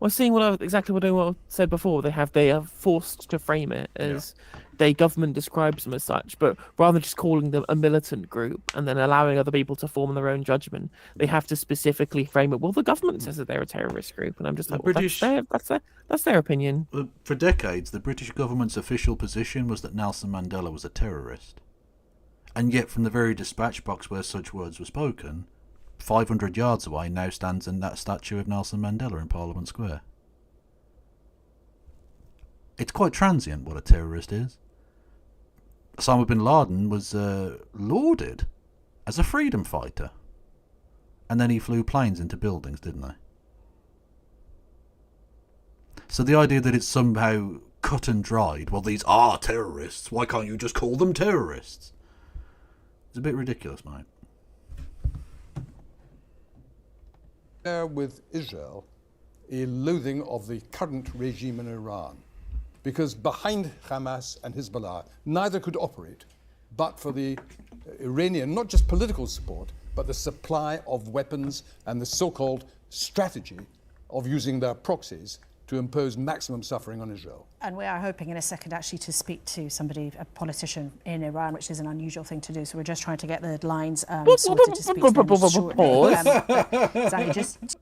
Well, seeing exactly what I said before, they are forced to frame it as their government describes them as such, but rather than just calling them a militant group and then allowing other people to form their own judgment, they have to specifically frame it. Well, the government says that they're a terrorist group, and I'm just like, that's their opinion. For decades, the British government's official position was that Nelson Mandela was a terrorist, and yet from the very dispatch box where such words were spoken, 500 yards away now stands in that statue of Nelson Mandela in Parliament Square. It's quite transient what a terrorist is. Osama bin Laden was lauded as a freedom fighter. And then he flew planes into buildings, didn't he? So the idea that it's somehow cut and dried, well, these are terrorists, why can't you just call them terrorists? It's a bit ridiculous, mate. With Israel a loathing of the current regime in Iran, because behind Hamas and Hezbollah, neither could operate but for the Iranian, not just political support, but the supply of weapons and the so-called strategy of using their proxies to impose maximum suffering on Israel. And we are hoping in a second actually to speak to somebody, a politician in Iran, which is an unusual thing to do. So we're just trying to get the lines sorted to speak to them shortly. Sorry, just...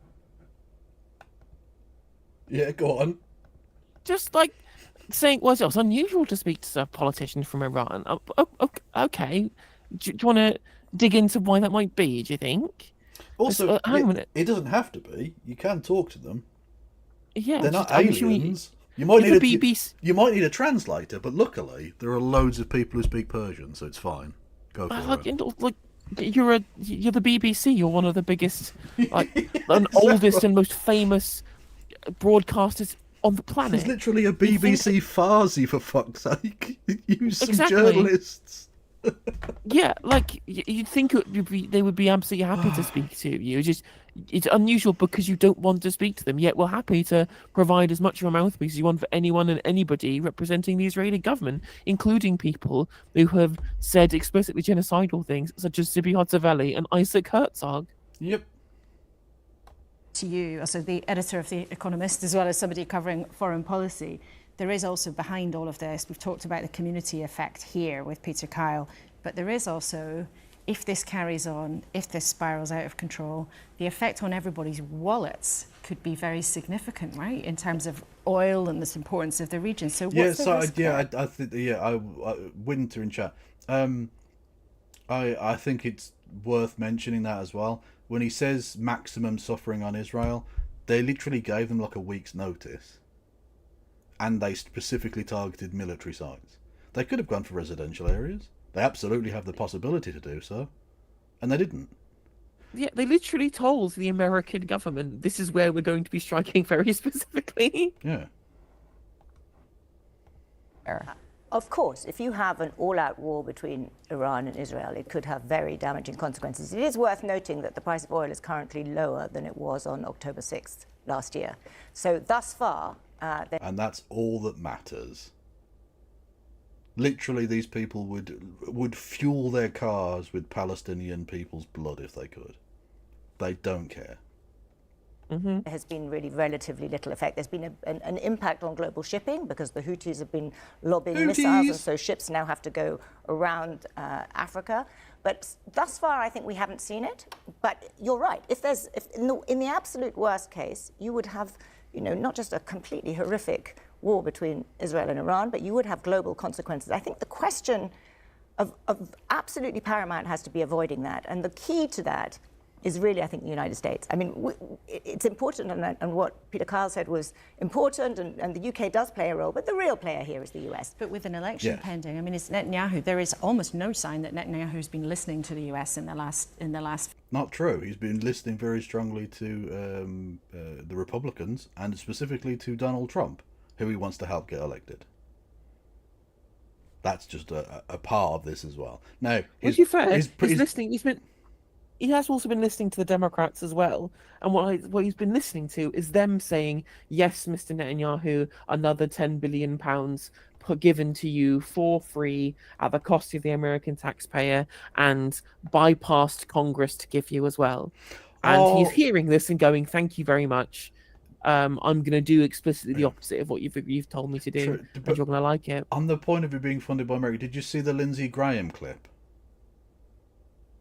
Yeah, go on. Just like saying, well, it's unusual to speak to a politician from Iran. Okay. Do you want to dig into why that might be, do you think? Also, it doesn't have to be. You can talk to them. Yeah, they're not aliens. You might need a translator, but luckily there are loads of people who speak Persian, so it's fine. Go for it. You're the BBC. You're one of the biggest, and oldest and most famous broadcasters on the planet. There's literally a BBC Farsi, for fuck's sake. Use some journalists. Yeah, you'd think they would be absolutely happy to speak to you. It's unusual because you don't want to speak to them, yet we're happy to provide as much of a mouthpiece as you want for anyone and anybody representing the Israeli government, including people who have said explicitly genocidal things, such as Zibi Hatzavelli and Isaac Herzog. Yep. To you, also the editor of The Economist, as well as somebody covering foreign policy, there is also behind all of this, we've talked about the community effect here with Peter Kyle, but there is also, if this carries on, if this spirals out of control, the effect on everybody's wallets could be very significant, right, in terms of oil and the importance of the region. So what's the risk there? I think Winter in chat. I think it's worth mentioning that as well. When he says maximum suffering on Israel, they literally gave them like a week's notice. And they specifically targeted military sites. They could have gone for residential areas. They absolutely have the possibility to do so. And they didn't. Yeah, they literally told the American government, this is where we're going to be striking very specifically. Yeah. Of course, if you have an all-out war between Iran and Israel, it could have very damaging consequences. It is worth noting that the price of oil is currently lower than it was on October 6th last year. So thus far... and that's all that matters. Literally, these people would fuel their cars with Palestinian people's blood if they could. They don't care. Mm-hmm. There has been really relatively little effect. There's been an impact on global shipping because the Houthis have been lobbing missiles, and so ships now have to go around Africa. But thus far, I think we haven't seen it. But you're right. If in the absolute worst case, you would have, not just a completely horrific war between Israel and Iran, but you would have global consequences. I think the question of absolutely paramount has to be avoiding that. And the key to that is really, I think, the United States. I mean, it's important, and what Peter Kyle said was important, and the UK does play a role, but the real player here is the US. But with an election pending, I mean, it's Netanyahu. There is almost no sign that Netanyahu's been listening to the US in the last. Not true. He's been listening very strongly to the Republicans, and specifically to Donald Trump, who he wants to help get elected. That's just a part of this as well. Now, he's listening. He has also been listening to the Democrats as well. And what he's been listening to is them saying, yes, Mr. Netanyahu, another £10 billion given to you for free at the cost of the American taxpayer, and bypassed Congress to give you as well. And he's hearing this and going, thank you very much. I'm going to do explicitly the opposite of what you've told me to do. True, and you're going to like it. On the point of it being funded by America, did you see the Lindsey Graham clip?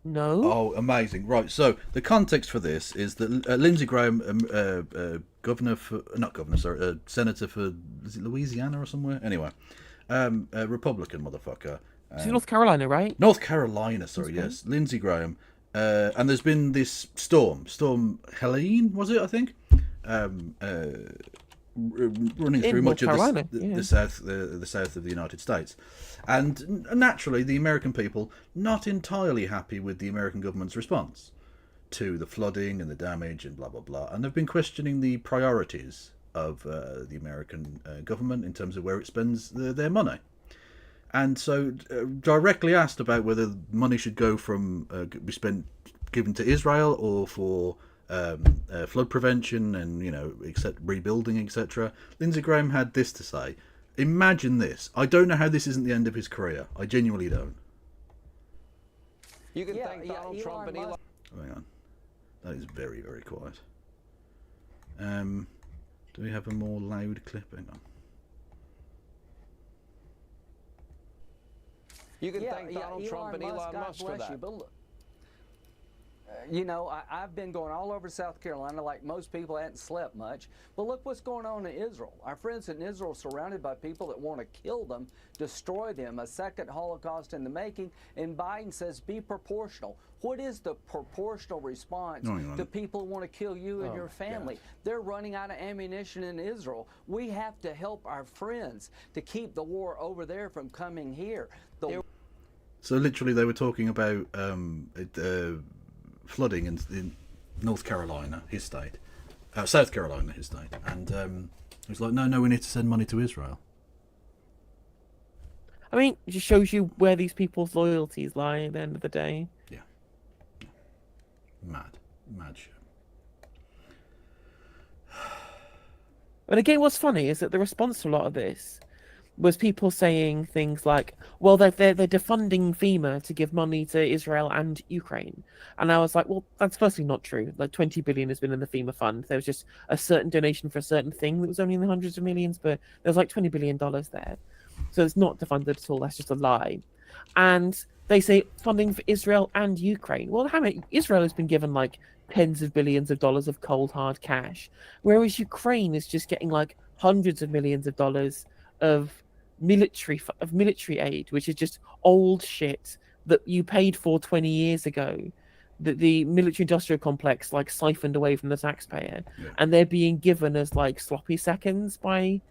No. Oh, amazing! Right, so the context for this is that Lindsey Graham, senator for is it Louisiana or somewhere? Anyway, a Republican motherfucker. It's North Carolina, right? North Carolina, sorry, yes. Lindsey Graham, and there's been this storm Helene, was it? I think, running through much of the south of the United States. And naturally, the American people not entirely happy with the American government's response to the flooding and the damage and blah, blah, blah. And they've been questioning the priorities of the American government in terms of where it spends their money. And so, directly asked about whether money should go from be spent given to Israel or for flood prevention and rebuilding, etc., Lindsey Graham had this to say. Imagine this. I don't know how this isn't the end of his career. I genuinely don't. You can thank Donald Trump and Elon. Hang on. That is very, very quiet. Do we have a more loud clip? Hang on. You can thank Donald Trump and Elon Musk for that. I've been going all over South Carolina like most people. I hadn't slept much. But look what's going on in Israel. Our friends in Israel are surrounded by people that want to kill them, destroy them, a second Holocaust in the making. And Biden says be proportional. What is the proportional response to people who want to kill you and your family? God. They're running out of ammunition in Israel. We have to help our friends to keep the war over there from coming here. So literally they were talking about flooding in North Carolina, his state, South Carolina, his state, and he was like, no, we need to send money to Israel. I mean, it just shows you where these people's loyalties lie at the end of the day. Yeah. Mad shit. But again, what's funny is that the response to a lot of this was people saying things like, well, they're defunding FEMA to give money to Israel and Ukraine. And I was like, well, that's firstly not true. Like 20 billion has been in the FEMA fund. There was just a certain donation for a certain thing that was only in the hundreds of millions, but there's like $20 billion there. So it's not defunded at all. That's just a lie. And they say funding for Israel and Ukraine. Well, how many? Israel has been given like tens of billions of dollars of cold hard cash, whereas Ukraine is just getting like hundreds of millions of dollars of military aid, which is just old shit that you paid for 20 years ago, that the military industrial complex like siphoned away from the taxpayer, and they're being given as like sloppy seconds by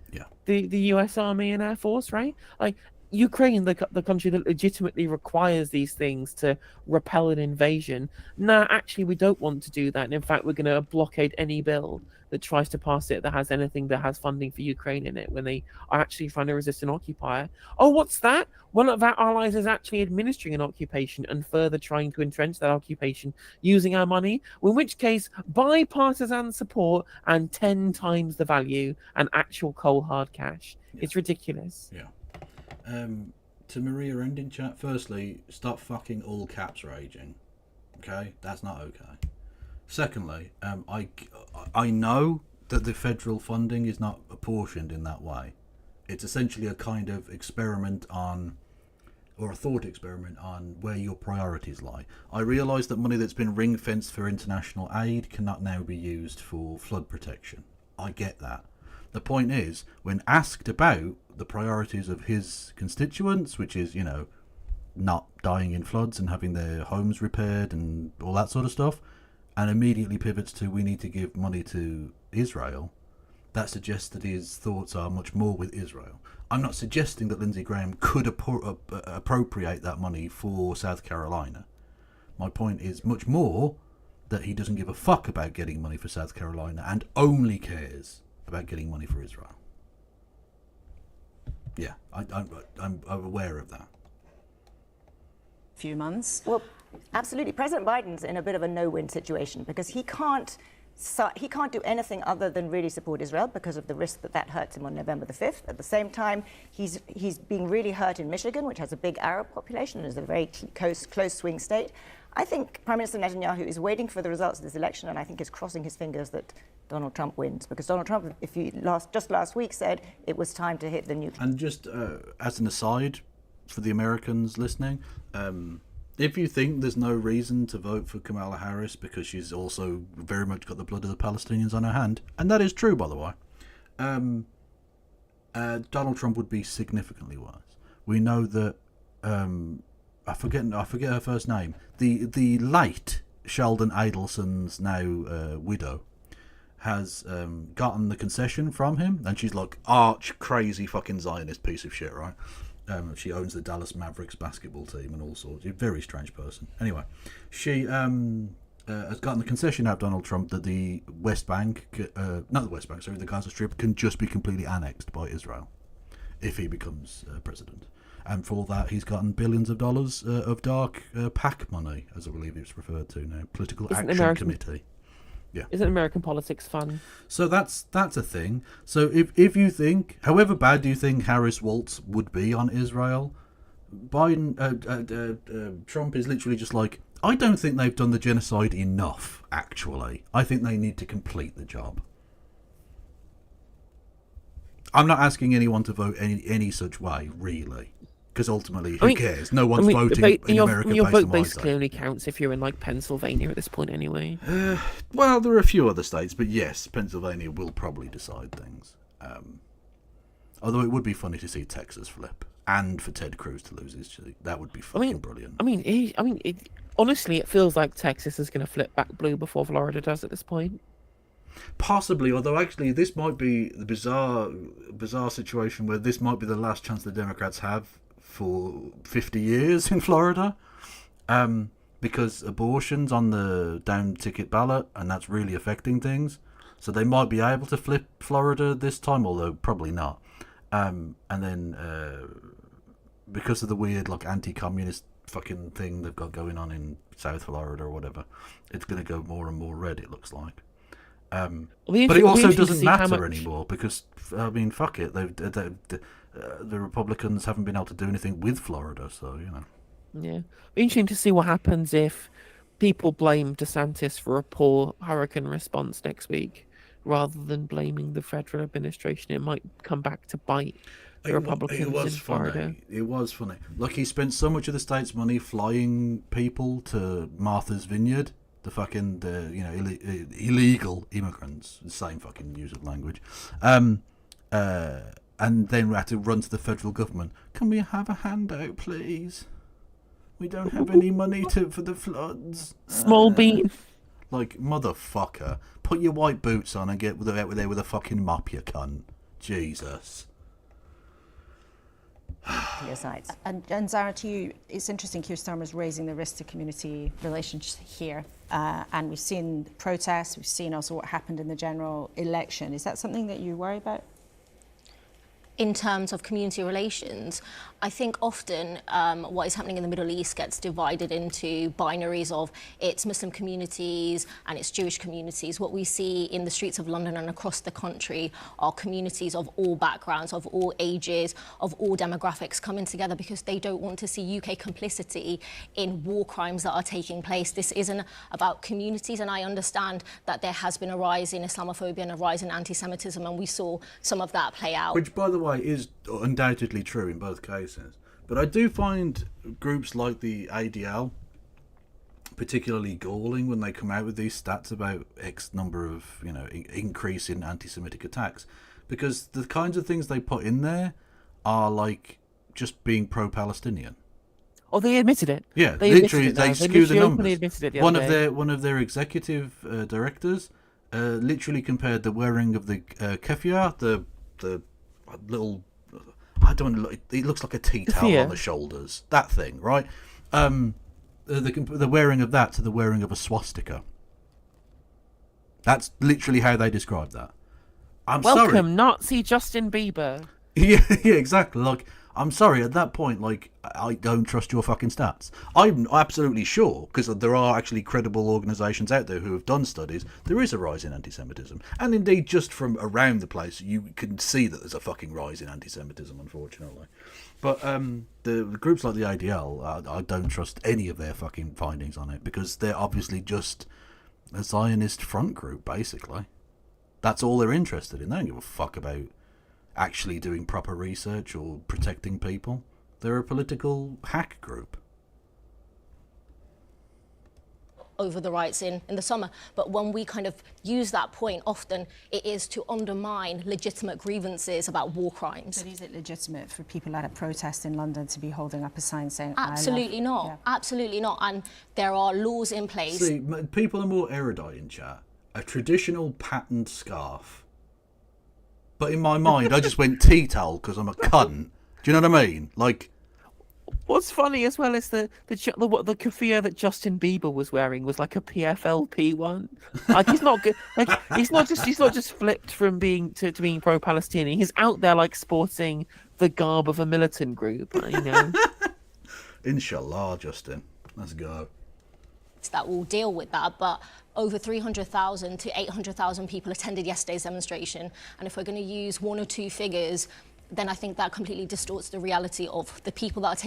the US Army and Air Force, right? Like Ukraine, the country that legitimately requires these things to repel an invasion. No, actually, we don't want to do that. And in fact, we're going to blockade any bill that tries to pass it that has anything that has funding for Ukraine in it when they are actually trying to resist an occupier. Oh, what's that? One of our allies is actually administering an occupation and further trying to entrench that occupation using our money, in which case bipartisan support and 10 times the value and actual cold hard cash. It's ridiculous. Yeah. To Maria and in chat, firstly, stop fucking all caps raging. Okay? That's not okay. Secondly, I know that the federal funding is not apportioned in that way. It's essentially a kind of experiment on, or a thought experiment on where your priorities lie. I realise that money that's been ring-fenced for international aid cannot now be used for flood protection. I get that. The point is, when asked about the priorities of his constituents, which is, not dying in floods and having their homes repaired and all that sort of stuff, and immediately pivots to we need to give money to Israel, that suggests that his thoughts are much more with Israel. I'm not suggesting that Lindsey Graham could appropriate that money for South Carolina. My point is much more that he doesn't give a fuck about getting money for South Carolina and only cares about getting money for Israel. Yeah, I'm aware of that. Few months. Well, absolutely. President Biden's in a bit of a no-win situation because he can't do anything other than really support Israel because of the risk that hurts him on November the 5th. At the same time, he's being really hurt in Michigan, which has a big Arab population and is a very close swing state. I think Prime Minister Netanyahu is waiting for the results of this election, and I think is crossing his fingers that Donald Trump wins, because Donald Trump, just last week, said it was time to hit the nuclear. And just as an aside for the Americans listening, if you think there's no reason to vote for Kamala Harris because she's also very much got the blood of the Palestinians on her hand, and that is true, by the way, Donald Trump would be significantly worse. We know that I forget her first name. The late Sheldon Adelson's now widow has gotten the concession from him, and she's like arch crazy fucking Zionist piece of shit, right? She owns the Dallas Mavericks basketball team and all sorts. She's a very strange person. Anyway, she has gotten the concession out of Donald Trump that the West Bank, not the West Bank, sorry, the Gaza Strip can just be completely annexed by Israel if he becomes president. And for that, he's gotten billions of dollars of dark PAC money, as I believe it's referred to now, Political Action Committee. Yeah. Isn't American politics fun? So that's a thing. So if you think, however bad you think Harris Waltz would be on Israel, Biden, Trump is literally just like, I don't think they've done the genocide enough, actually. I think they need to complete the job. I'm not asking anyone to vote any such way, really. Because ultimately, who cares? No one's voting in America your based vote on basically only counts if you're in like Pennsylvania at this point anyway. Well, there are a few other states, but yes, Pennsylvania will probably decide things. Although it would be funny to see Texas flip, and for Ted Cruz to lose his seat. That would be fucking brilliant. Honestly, it feels like Texas is going to flip back blue before Florida does at this point. Possibly, although actually this might be the bizarre situation where this might be the last chance the Democrats have for 50 years in Florida, because abortion's on the down ticket ballot, and that's really affecting things. So they might be able to flip Florida this time, although probably not. And then because of the weird like anti-communist fucking thing they've got going on in South Florida or whatever, it's going to go more and more red, it looks like. But it also doesn't matter anymore because, I mean, fuck it. The Republicans haven't been able to do anything with Florida, so, you know. Yeah. Be interesting to see what happens if people blame DeSantis for a poor hurricane response next week rather than blaming the federal administration. It might come back to bite the Republicans in Florida. It was funny. Like, he spent so much of the state's money flying people to Martha's Vineyard. The fucking, illegal immigrants, the same fucking use of language, and then we had to run to the federal government. Can we have a handout, please? We don't have any money for the floods. Small bean. Like, motherfucker, put your white boots on and get out there with a fucking mop, you cunt. Jesus. Your sides. And Zara, to you, it's interesting Keir Starmer's raising the risk to community relations here. And we've seen protests, we've seen also what happened in the general election. Is that something that you worry about? In terms of community relations, I think often what is happening in the Middle East gets divided into binaries of its Muslim communities and its Jewish communities. What we see in the streets of London and across the country are communities of all backgrounds, of all ages, of all demographics coming together because they don't want to see UK complicity in war crimes that are taking place. This isn't about communities, and I understand that there has been a rise in Islamophobia and a rise in anti-Semitism, and we saw some of that play out. Which, by the way, is undoubtedly true in both cases. But I do find groups like the ADL particularly galling when they come out with these stats about X number of, increase in anti-Semitic attacks. Because the kinds of things they put in there are like just being pro-Palestinian. Oh, they admitted it. Yeah, they skew the numbers. One of their executive directors literally compared the wearing of the keffiyeh, the little, I don't know, it looks like a tea towel on the shoulders, that thing, right? The wearing of that to the wearing of a swastika. That's literally how they describe that. Welcome, Nazi Justin Bieber. Yeah, exactly. Like, I'm sorry, at that point, like, I don't trust your fucking stats. I'm absolutely sure, because there are actually credible organisations out there who have done studies, there is a rise in anti-Semitism. And indeed, just from around the place, you can see that there's a fucking rise in anti-Semitism, unfortunately. But the groups like the ADL, I don't trust any of their fucking findings on it, because they're obviously just a Zionist front group, basically. That's all they're interested in. They don't give a fuck about actually doing proper research or protecting people. They're a political hack group. Over the riots in the summer. But when we kind of use that point, often it is to undermine legitimate grievances about war crimes. But is it legitimate for people at a protest in London to be holding up a sign saying, absolutely not. Yeah. Absolutely not. And there are laws in place. See, people are more erudite in chat. A traditional patterned scarf. But in my mind, I just went tea towel because I'm a cunt. Do you know what I mean? Like, What's funny as well is the keffiyeh that Justin Bieber was wearing was like a PFLP one. Like he's not good. Like he's not just flipped from being to being pro-Palestinian. He's out there like sporting the garb of a militant group. You know. Inshallah, Justin. Let's go. That will deal with that, but over 300,000 to 800,000 people attended yesterday's demonstration, and if we're going to use one or two figures, then I think that completely distorts the reality of the people that are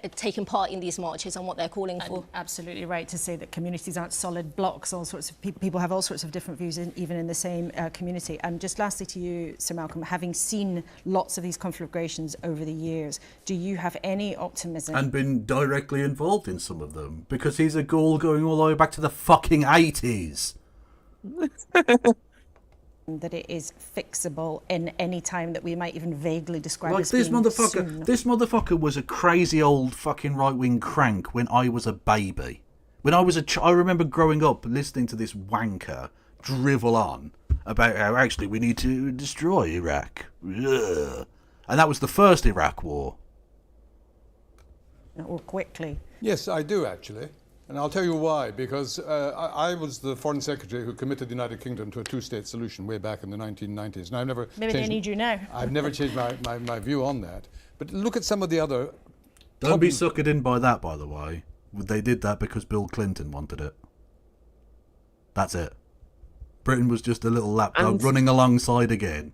taking part in these marches and what they're calling for. Absolutely right to say that communities aren't solid blocks. All sorts of people have all sorts of different views, even in the same community. And just lastly to you, Sir Malcolm, having seen lots of these conflagrations over the years, do you have any optimism? And been directly involved in some of them, because he's a ghoul going all the way back to the fucking 80s. That it is fixable in any time that we might even vaguely describe like as this being motherfucker. soon. This motherfucker was a crazy old fucking right-wing crank when I was a baby. When I was I remember growing up listening to this wanker drivel on about how actually we need to destroy Iraq. Ugh. And that was the first Iraq war. Or quickly. Yes, I do actually. And I'll tell you why, because I was the Foreign Secretary who committed the United Kingdom to a two-state solution way back in the 1990s. And I've never Maybe they need you now. I've never changed my view on that. But look at some of the other... Don't be suckered in by that, by the way. They did that because Bill Clinton wanted it. That's it. Britain was just a little lapdog running alongside again.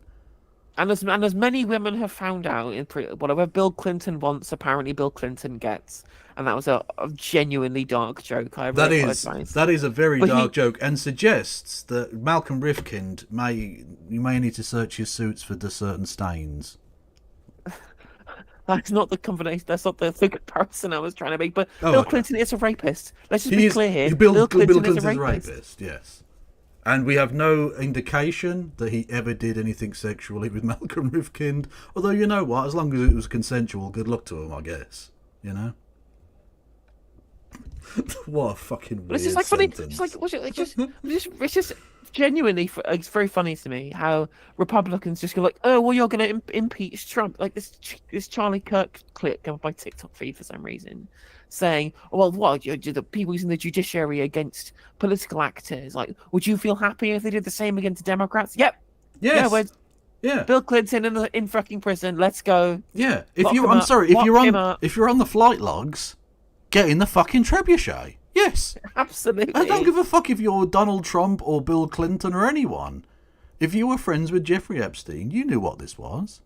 And as many women have found out, whatever Bill Clinton wants, apparently Bill Clinton gets. And that was a genuinely dark joke. That is a very dark joke, and suggests that Malcolm Rifkind you may need to search your suits for certain stains. That's not the combination. That's not the comparison I was trying to make. But Bill Clinton is a rapist. Let's just be clear here. Bill Clinton is a rapist. Yes. And we have no indication that he ever did anything sexually with Malcolm Rifkind. Although, you know what? As long as it was consensual, good luck to him, I guess. You know? What a fucking weird sentence. Funny. It's just genuinely, it's very funny to me how Republicans just go like, oh, well, you're going to impeach Trump. Like this Charlie Kirk clip came up my TikTok feed for some reason, saying, well, what, the people using the judiciary against political actors, like, would you feel happy if they did the same against Democrats? Yep. Yes. Yeah. Bill Clinton in fucking prison. Let's go. Yeah. If you're on the flight logs, get in the fucking trebuchet. Yes. Absolutely. I don't give a fuck if you're Donald Trump or Bill Clinton or anyone. If you were friends with Jeffrey Epstein, you knew what this was.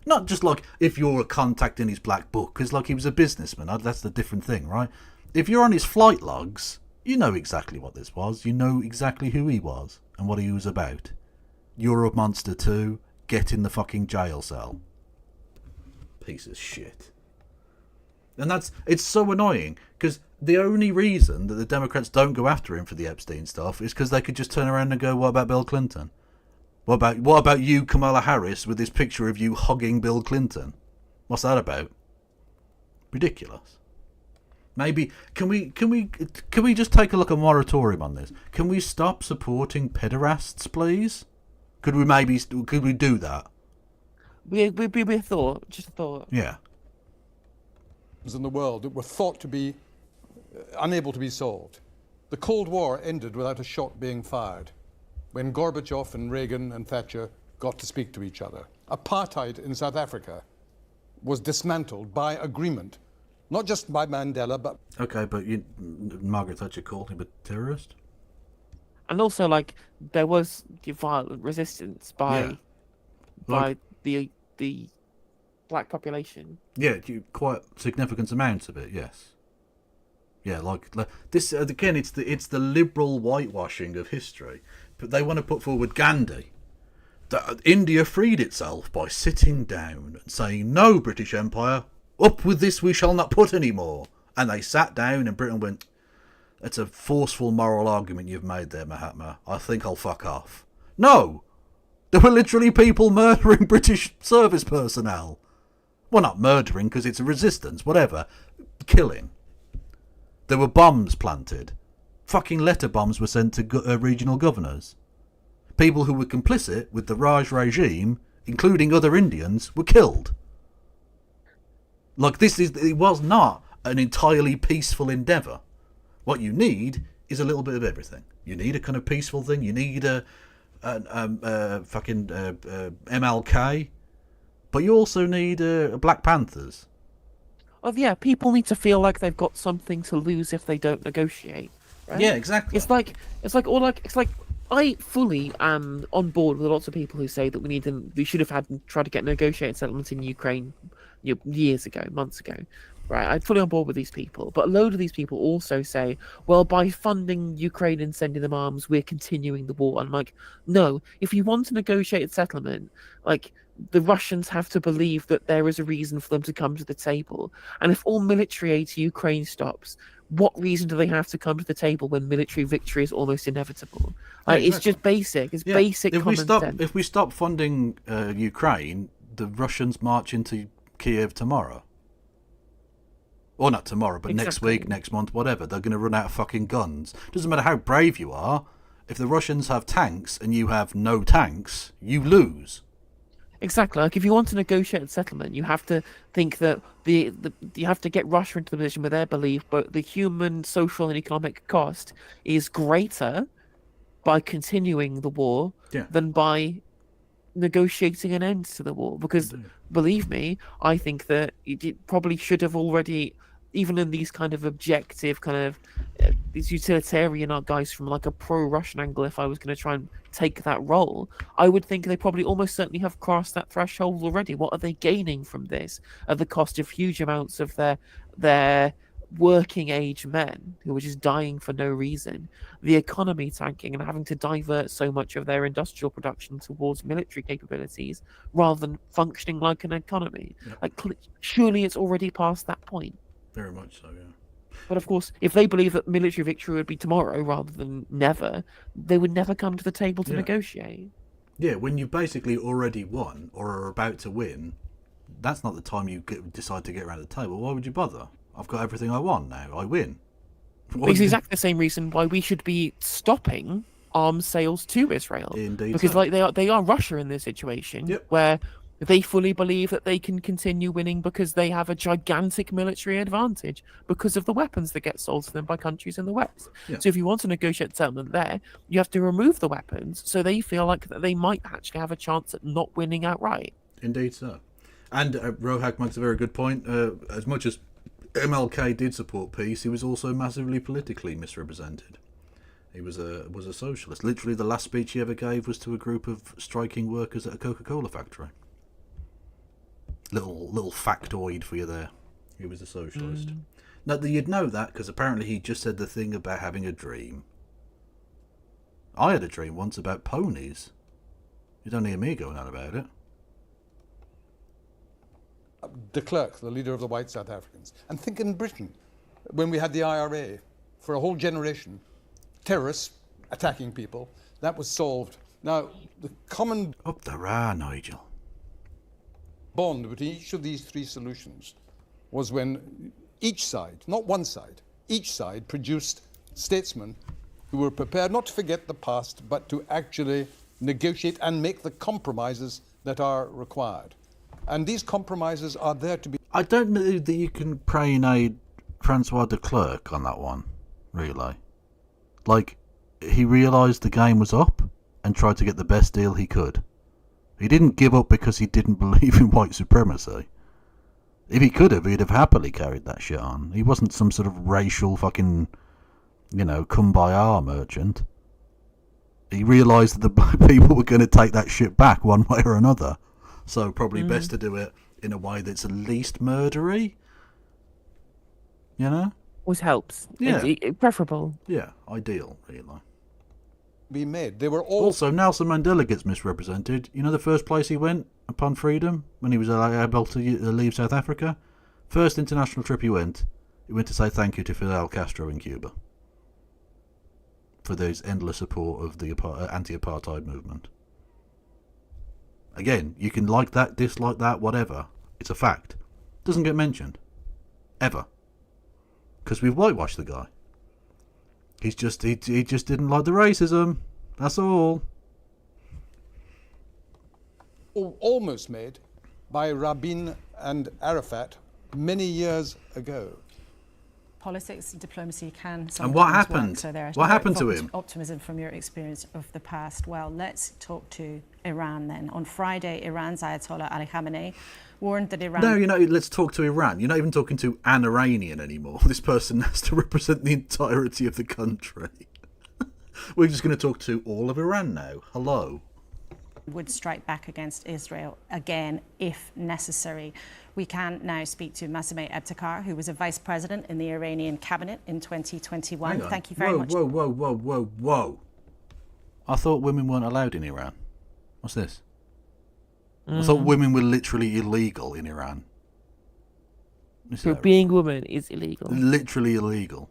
Not just like if you're a contact in his black book, because like he was a businessman. That's the different thing, right? If you're on his flight logs, you know exactly what this was. You know exactly who he was and what he was about. You're a monster too. Get in the fucking jail cell. Piece of shit. And it's so annoying, because the only reason that the Democrats don't go after him for the Epstein stuff is because they could just turn around and go, what about Bill Clinton? What about you, Kamala Harris, with this picture of you hugging Bill Clinton? What's that about? Ridiculous. Maybe can we just take a look at a moratorium on this? Can we stop supporting pederasts, please? Could we do that? We thought, just a thought. Yeah. In the world that were thought to be unable to be solved. The Cold War ended without a shot being fired when Gorbachev and Reagan and Thatcher got to speak to each other. Apartheid in South Africa was dismantled by agreement, not just by Mandela, but... Okay, but Margaret Thatcher called him a terrorist? And also, like, there was violent resistance by the black population. Yeah, quite significant amounts of it. Yes. Yeah, like this again. It's the liberal whitewashing of history. But they want to put forward Gandhi. That India freed itself by sitting down and saying, "No, British Empire, up with this we shall not put any more." And they sat down, and Britain went, "That's a forceful moral argument you've made there, Mahatma. I think I'll fuck off." No, there were literally people murdering British service personnel. Well, not murdering, because it's a resistance, whatever. Killing. There were bombs planted. Fucking letter bombs were sent to regional governors. People who were complicit with the Raj regime, including other Indians, were killed. Like, it was not an entirely peaceful endeavour. What you need is a little bit of everything. You need a kind of peaceful thing. You need a fucking MLK, but you also need Black Panthers. Oh yeah, people need to feel like they've got something to lose if they don't negotiate. Right? Yeah, exactly. It's like I fully am on board with lots of people who say that we should have tried to get negotiated settlements in Ukraine years ago, months ago. Right, I'm fully on board with these people, but a load of these people also say, well, by funding Ukraine and sending them arms, we're continuing the war. I'm like, no, if you want a negotiated settlement, like, the Russians have to believe that there is a reason for them to come to the table. And if all military aid to Ukraine stops, what reason do they have to come to the table when military victory is almost inevitable? Like, exactly. It's just basic. It's basic common sense. If we stop funding Ukraine, the Russians march into Kiev tomorrow. Or not tomorrow, but next week, next month, whatever. They're going to run out of fucking guns. Doesn't matter how brave you are. If the Russians have tanks and you have no tanks, you lose. Exactly. Like, if you want to negotiate a settlement, you have to think that you have to get Russia into the position where they believe, but the human, social, and economic cost is greater by continuing the war than by negotiating an end to the war. Because believe me, I think that it probably should have already, even in these kind of objective, kind of these utilitarian guys from like a pro-Russian angle, if I was going to try and take that role, I would think they probably almost certainly have crossed that threshold already. What are they gaining from this at the cost of huge amounts of their working age men who are just dying for no reason, the economy tanking and having to divert so much of their industrial production towards military capabilities rather than functioning like an economy? Like, surely it's already past that point. Very much so, yeah. But of course, if they believe that military victory would be tomorrow rather than never, they would never come to the table to negotiate. Yeah, when you've basically already won or are about to win, that's not the time you decide to get around the table. Why would you bother? I've got everything I want now. I win. It's exactly the same reason why we should be stopping arms sales to Israel. Indeed, because so. they are Russia in this situation where they fully believe that they can continue winning because they have a gigantic military advantage because of the weapons that get sold to them by countries in the West. So if you want to negotiate settlement there, you have to remove the weapons so they feel like that they might actually have a chance at not winning outright. Indeed, so. And Rohak makes a very good point. As much as MLK did support peace, he was also massively politically misrepresented. He was a socialist. Literally, the last speech he ever gave was to a group of striking workers at a Coca-Cola factory. Little factoid for you there. He was a socialist. Now, you'd know that because apparently he just said the thing about having a dream. I had a dream once about ponies. You don't hear me going on about it. De Klerk, the leader of the white South Africans. And think in Britain, when we had the IRA, for a whole generation, terrorists attacking people, that was solved. Now, the common... Up the ra, Nigel. ...bond between each of these three solutions was when each side, not one side, each side produced statesmen who were prepared not to forget the past, but to actually negotiate and make the compromises that are required. And these compromises are there to be... I don't know that you can praise Francois de Klerk on that one, really. Like, he realised the game was up and tried to get the best deal he could. He didn't give up because he didn't believe in white supremacy. If he could have, he'd have happily carried that shit on. He wasn't some sort of racial fucking, kumbaya merchant. He realised that the black people were going to take that shit back one way or another. So probably best to do it in a way that's at least murdery. Always helps. Yeah. It's preferable. Yeah, ideal, really. Be made. They were all... Also, Nelson Mandela gets misrepresented. You know the first place he went upon freedom when he was able to leave South Africa? First international trip he went to say thank you to Fidel Castro in Cuba for his endless support of the anti-apartheid movement. Again, you can like that, dislike that, whatever. It's a fact. Doesn't get mentioned. Ever. Because we've whitewashed the guy. He just didn't like the racism. That's all. Almost made by Rabin and Arafat many years ago. politics and diplomacy can sometimes And what happened? work. So there's What happened to him? Optimism from your experience of the past. Well, let's talk to Iran then. On Friday, Iran's Ayatollah Ali Khamenei warned that Iran... No, let's talk to Iran. You're not even talking to an Iranian anymore. This person has to represent the entirety of the country. We're just going to talk to all of Iran now. Hello. Would strike back against Israel again if necessary. We can now speak to Massoumeh Ebtekar, who was a vice president in the Iranian cabinet in 2021. Thank you very much. Whoa. I thought women weren't allowed in Iran. What's this? I thought women were literally illegal in Iran. So being woman is illegal. Literally illegal.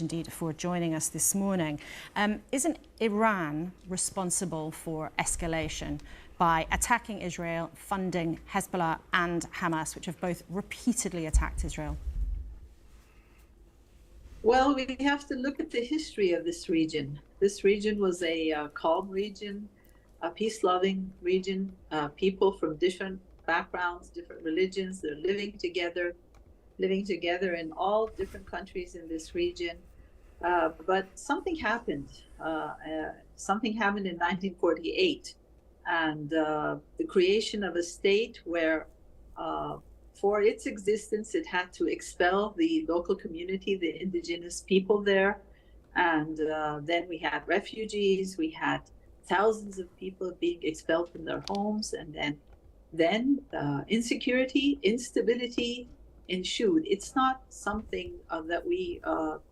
Indeed, for joining us this morning. Isn't Iran responsible for escalation by attacking Israel, funding Hezbollah and Hamas, which have both repeatedly attacked Israel? Well, we have to look at the history of this region. This region was a calm region, a peace-loving region, people from different backgrounds, different religions, they're living together in all different countries in this region. But something happened. Something happened in 1948, and the creation of a state where, for its existence, it had to expel the local community, the indigenous people there. And then we had refugees, we had thousands of people being expelled from their homes, and then insecurity, instability ensued. It's not something that we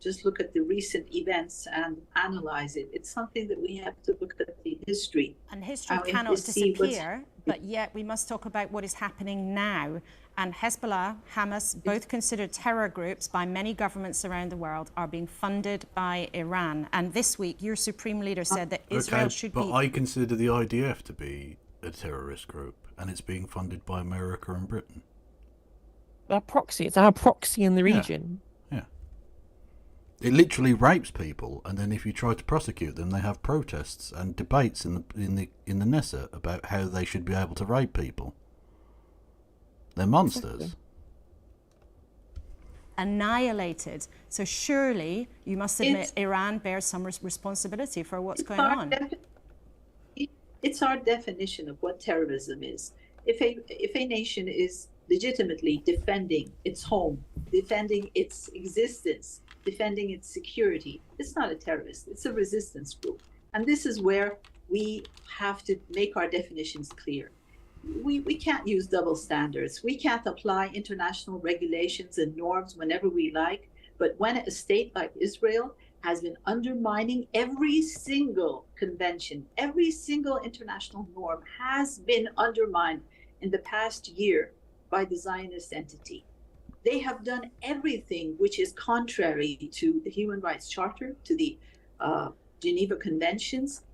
just look at the recent events and analyze it. It's something that we have to look at the history. And history cannot disappear, but yet we must talk about what is happening now. And Hezbollah, Hamas, both considered terror groups by many governments around the world, are being funded by Iran. And this week, your supreme leader said that Israel should be... But I consider the IDF to be a terrorist group, and it's being funded by America and Britain. Our proxy. It's our proxy in the region. Yeah. It literally rapes people, and then if you try to prosecute them, they have protests and debates in the Knesset about how they should be able to rape people. They're monsters. Annihilated. So surely you must admit Iran bears some responsibility for what's going on. It's our definition of what terrorism is. If a nation is legitimately defending its home, defending its existence, defending its security, it's not a terrorist, it's a resistance group. And this is where we have to make our definitions clear. We can't use double standards. We can't apply international regulations and norms whenever we like. But when a state like Israel has been undermining every single convention, every single international norm has been undermined in the past year by the Zionist entity. They have done everything which is contrary to the Human Rights Charter, to the Geneva Conventions.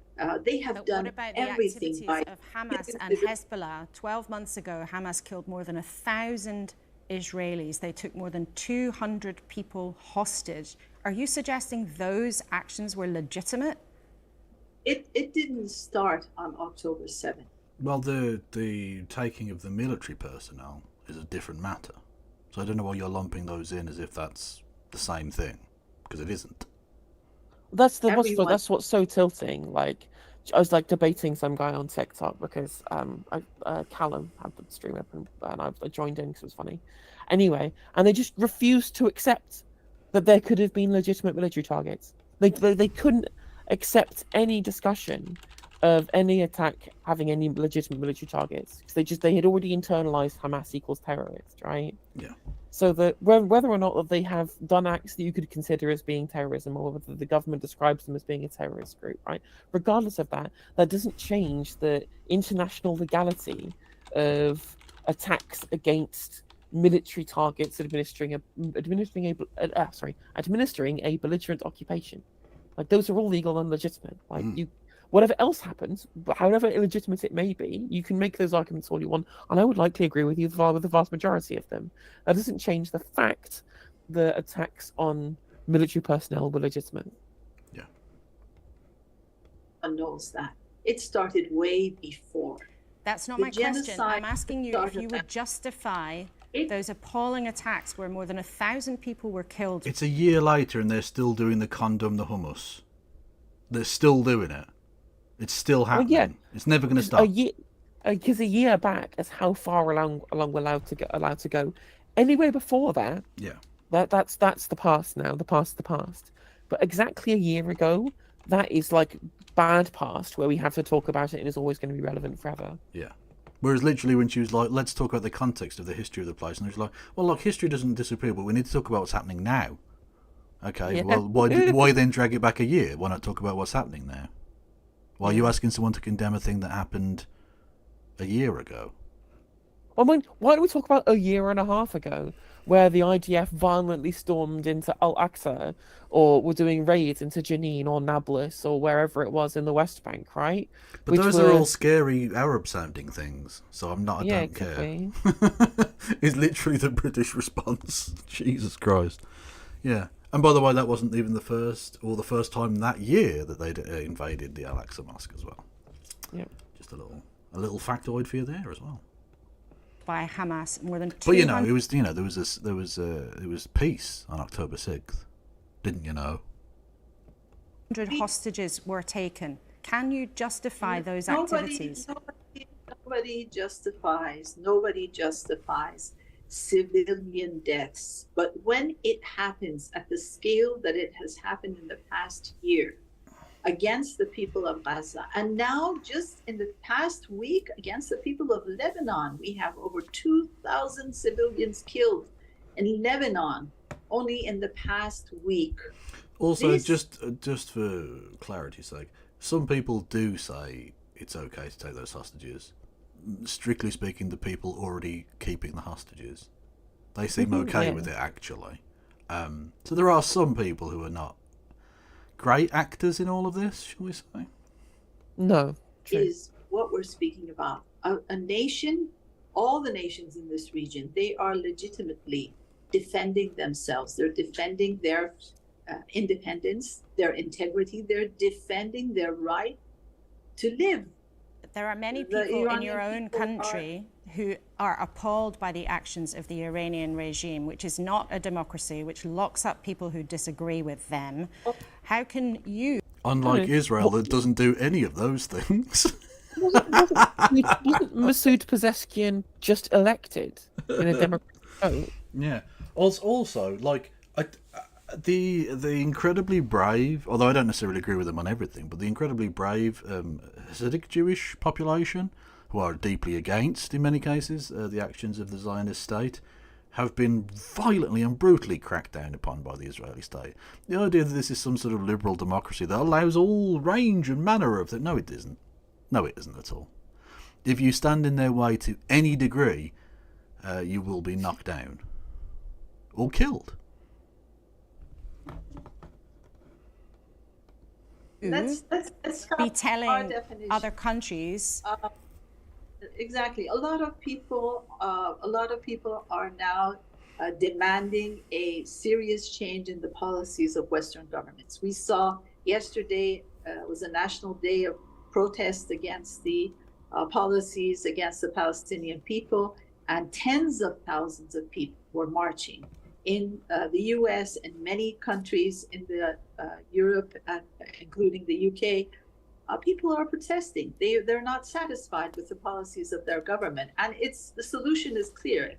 They have done everything by... Of Hamas and Hezbollah. 12 months ago, Hamas killed more than 1,000 Israelis. They took more than 200 people hostage. Are you suggesting those actions were legitimate? It didn't start on October 7th. Well, the taking of the military personnel is a different matter. So I don't know why you're lumping those in as if that's the same thing, because it isn't. That's what's so tilting. Like, I was like debating some guy on TikTok because Callum had the stream open and I joined in because it was funny. Anyway, and they just refused to accept that there could have been legitimate military targets. They couldn't accept any discussion of any attack having any legitimate military targets. They had already internalized Hamas equals terrorist, right? Yeah. So that whether or not that they have done acts that you could consider as being terrorism, or whether the government describes them as being a terrorist group, right? Regardless of that, that doesn't change the international legality of attacks against military targets administering a belligerent occupation. Like, those are all legal and legitimate. Like whatever else happens, however illegitimate it may be, you can make those arguments all you want, and I would likely agree with you with the vast majority of them. That doesn't change the fact that attacks on military personnel were legitimate. Yeah. Knows that. It started way before. That's not my question. I'm asking you if you would justify those appalling attacks where more than 1,000 people were killed. It's a year later and they're still doing the condom the hummus. They're still doing it. It's still happening. Yeah. It's never going to stop. Because a year back is how far along we're allowed to go. Anywhere before that, yeah, that's the past now. The past. But exactly a year ago, that is like bad past where we have to talk about it and it's always going to be relevant forever. Yeah. Whereas literally when she was like, let's talk about the context of the history of the place, and it was like, well, look, history doesn't disappear, but we need to talk about what's happening now. Okay, yeah. Well, why then drag it back a year? Why not talk about what's happening now? Why are you asking someone to condemn a thing that happened a year ago? I mean, why don't we talk about a year and a half ago, where the IDF violently stormed into Al-Aqsa, or were doing raids into Jenin or Nablus, or wherever it was in the West Bank, right? But those are all scary Arab-sounding things, so I don't care. It's literally the British response. Jesus Christ. Yeah. And by the way, that wasn't even the first time that year that they'd invaded the Al-Aqsa Mosque as well. Yeah. Just a little factoid for you there as well. By Hamas, more than 200. But it was peace on October 6th, didn't you know? 100 hostages were taken. Can you justify those activities? Nobody justifies civilian deaths. But when it happens at the scale that it has happened in the past year against the people of Gaza, and now just in the past week against the people of Lebanon, we have over 2,000 civilians killed in Lebanon only in the past week. Also, just for clarity's sake, some people do say it's okay to take those hostages. Strictly speaking, the people already keeping the hostages, they seem okay with it, actually. So there are some people who are not great actors in all of this, shall we say? No. Is what we're speaking about. A nation, all the nations in this region, they are legitimately defending themselves. They're defending their independence, their integrity. They're defending their right to live. There are many people in your own country who are appalled by the actions of the Iranian regime, which is not a democracy, which locks up people who disagree with them. How can you... Unlike Israel, that doesn't do any of those things. Wasn't Masoud Pezeshkian just elected in a democratic vote? Yeah. Also, like... The incredibly brave, although I don't necessarily agree with them on everything, but the incredibly brave Hasidic Jewish population, who are deeply against, in many cases, the actions of the Zionist state, have been violently and brutally cracked down upon by the Israeli state. The idea that this is some sort of liberal democracy that allows all range and manner of... No, it isn't. No, it isn't at all. If you stand in their way to any degree, you will be knocked down. Or killed. Let's be telling other countries. Exactly. A lot of people are now demanding a serious change in the policies of Western governments. We saw yesterday was a national day of protest against the policies against the Palestinian people, and tens of thousands of people were marching in the US and many countries in the Europe, including the UK. People are protesting. They're not satisfied with the policies of their government, and the solution is clear.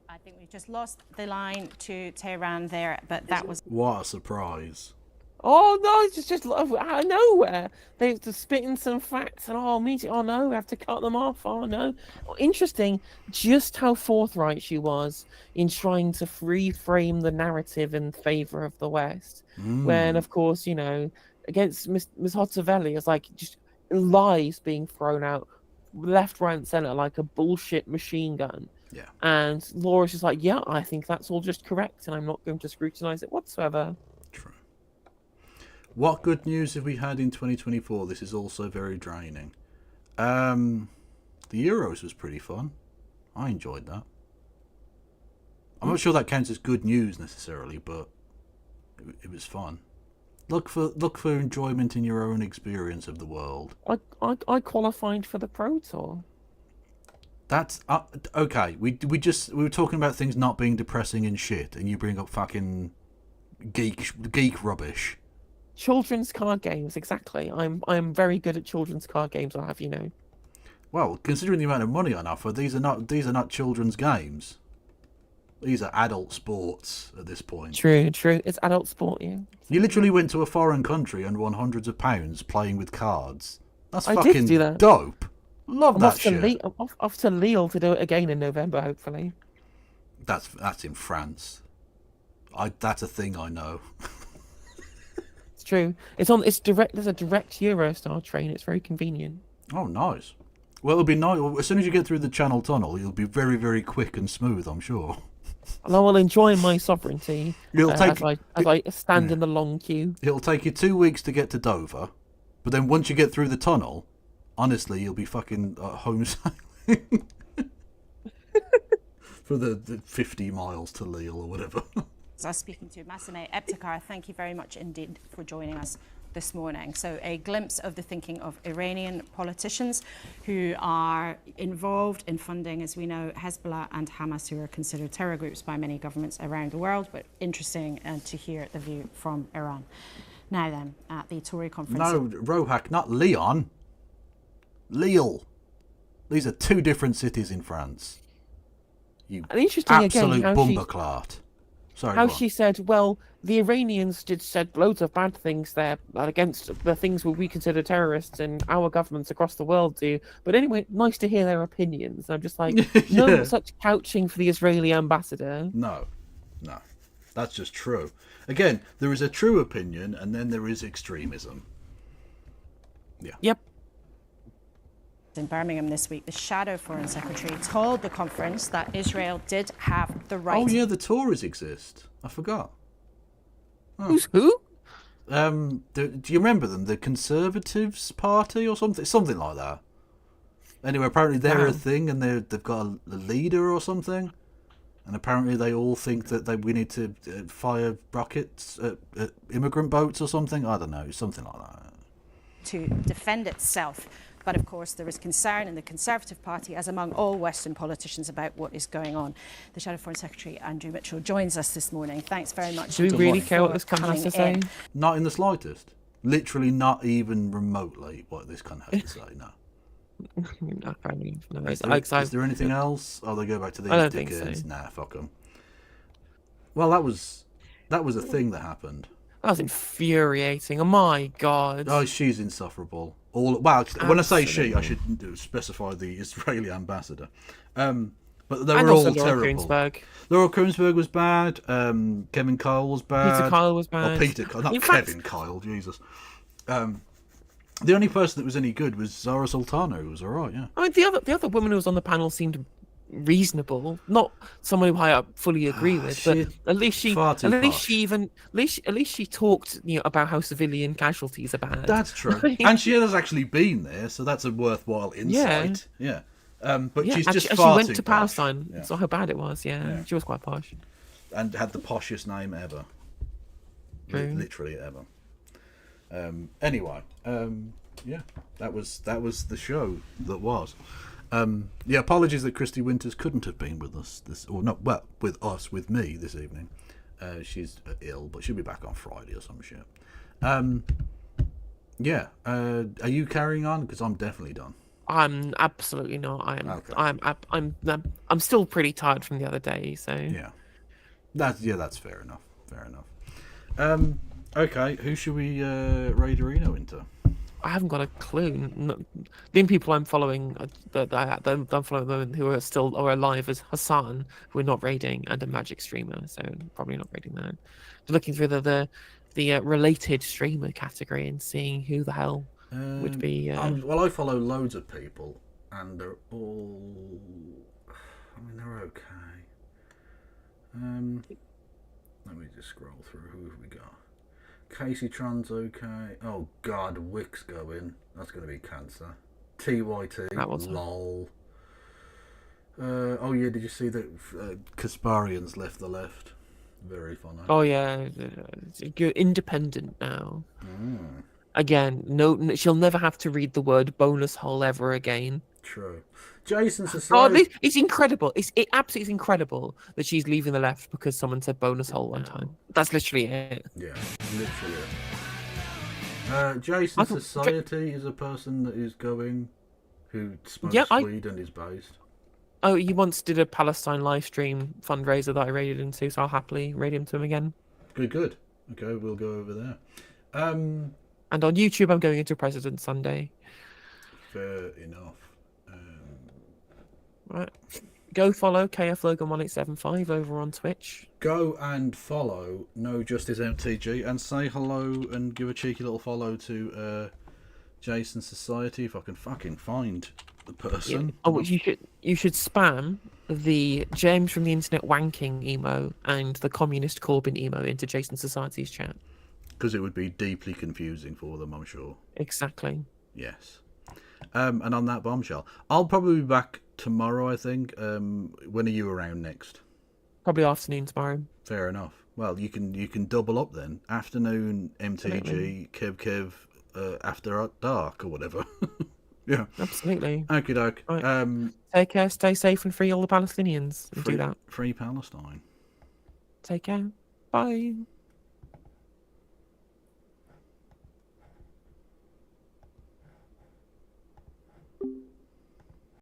I think we just lost the line to Tehran there, but that was... What a surprise. Oh no, it's just out of nowhere. They're just spitting some facts and no, we have to cut them off. Oh no. Interesting just how forthright she was in trying to reframe the narrative in favour of the West. When, of course, against Ms. Hotovelli, it's like just lies being thrown out left, right and centre like a bullshit machine gun. Yeah. And Laura's just like, yeah, I think that's all just correct and I'm not going to scrutinise it whatsoever. What good news have we had in 2024? This is also very draining. The Euros was pretty fun. I enjoyed that. I'm not sure that counts as good news necessarily, but it was fun. Look for enjoyment in your own experience of the world. I qualified for the Pro Tour. That's okay. We were talking about things not being depressing and shit, and you bring up fucking geek rubbish. Children's card games, exactly. I'm very good at children's card games. I'll have you know. Well, considering the amount of money on offer, these are not children's games. These are adult sports at this point. True. It's adult sport, yeah. You literally went to a foreign country and won hundreds of pounds playing with cards. That's I fucking did do that. dope. Love I'm that shit. I'm off to Lille to do it again in November, hopefully. That's in France. That's a thing I know. It's true. It's direct. There's a direct Eurostar train. It's very convenient. Oh, nice. Well, it'll be nice. As soon as you get through the Channel Tunnel, you'll be very, very quick and smooth, I'm sure. And I will enjoy my sovereignty as I stand in the long queue. It'll take you 2 weeks to get to Dover, but then once you get through the tunnel, honestly, you'll be fucking home sailing for the 50 miles to Lille or whatever. I was speaking to Massime Ebtekar. Thank you very much indeed for joining us this morning. So a glimpse of the thinking of Iranian politicians who are involved in funding, as we know, Hezbollah and Hamas, who are considered terror groups by many governments around the world, but interesting to hear the view from Iran. Now then, at the Tory conference... No, Rohak, not Leon. Lille. These are two different cities in France. You absolute bumperclart. Sorry, how she said, well, the Iranians said loads of bad things there against the things we consider terrorists and our governments across the world do. But anyway, nice to hear their opinions. I'm just like, no such couching for the Israeli ambassador. No. That's just true. Again, there is a true opinion and then there is extremism. Yeah. Yep. In Birmingham this week, the Shadow Foreign Secretary told the conference that Israel did have the right... Oh, yeah, the Tories exist. I forgot. Oh. Who's who? Do you remember them? The Conservatives Party or something? Something like that. Anyway, apparently they're a thing and they've got a leader or something. And apparently they all think that we need to fire rockets at immigrant boats or something. I don't know, something like that. To defend itself. But of course, there is concern in the Conservative Party, as among all Western politicians, about what is going on. The Shadow Foreign Secretary, Andrew Mitchell, joins us this morning. Thanks very much. Do we really care what this cunt has to say? Not in the slightest. Literally not even remotely what this cunt has to say, no. Is there anything else? Oh, they go back to these dickheads. So. Nah, fuck them. Well, that was a thing that happened. That was infuriating. Oh my god. Oh, she's insufferable. When I say she, I should specify the Israeli ambassador. But they were all terrible. Laura Koonsberg was bad. Kevin Kyle was bad. Peter Kyle was bad. Oh, Peter Kyle, not Kevin Kyle. Jesus. The only person that was any good was Zara Sultana, who was all right. Yeah. I mean, the other woman who was on the panel seemed reasonable. Not someone who I fully agree with, but at least she talked, about how civilian casualties are bad. That's true, and she has actually been there, so that's a worthwhile insight. Yeah. But she's just she far went too to posh. Palestine. Yeah. Saw how bad it was. Yeah, she was quite posh, and had the poshest name ever. Literally ever. Anyway, yeah, that was the show that was. Apologies that Christy Winters couldn't have been with us with me this evening. She's ill, but she'll be back on Friday or some shit. Are you carrying on? Because I'm definitely done. I'm absolutely not. I'm still pretty tired from the other day. So that's fair enough. Okay, who should we raid Reno into? I haven't got a clue. The only people I'm following, I'm following who are still alive is Hassan, who we're not raiding, and a Magic streamer, so probably not raiding that. Looking through the related streamer category and seeing who the hell would be. I follow loads of people, and they're all. They're okay. Let me just scroll through. Who have we got? Casey Tran's okay. Oh god, Wick's going. That's going to be cancer. TYT. Lol. Did you see that Kasparian's left the left? Very funny. Oh yeah, you're independent now. Again, no, she'll never have to read the word bonus hole ever again. True. Jason Oh, Society. it's incredible. It absolutely is incredible that she's leaving the left because someone said bonus hole one time. That's literally it. Yeah, literally. Jason Society is a person that is going, who smokes weed and is based. Oh, he once did a Palestine live stream fundraiser that I raided into, so I'll happily raid him to him again. Good. Okay, we'll go over there. And on YouTube, I'm going into President Sunday. Fair enough. Right. Go follow KFLogan1875 over on Twitch. Go and follow No Justice MTG and say hello and give a cheeky little follow to Jason Society if I can fucking find the person. Yeah. Oh, you should spam the James from the Internet wanking emo and the communist Corbyn emo into Jason Society's chat. Because it would be deeply confusing for them, I'm sure. Exactly. Yes. And on that bombshell, I'll probably be back tomorrow, I think. When are you around next? Probably afternoon tomorrow. Fair enough. Well, you can double up then. Afternoon MTG, Kev, after dark or whatever. Yeah. Absolutely. Okie doke. Right. Take care, stay safe and free all the Palestinians. And do that. Free Palestine. Take care. Bye.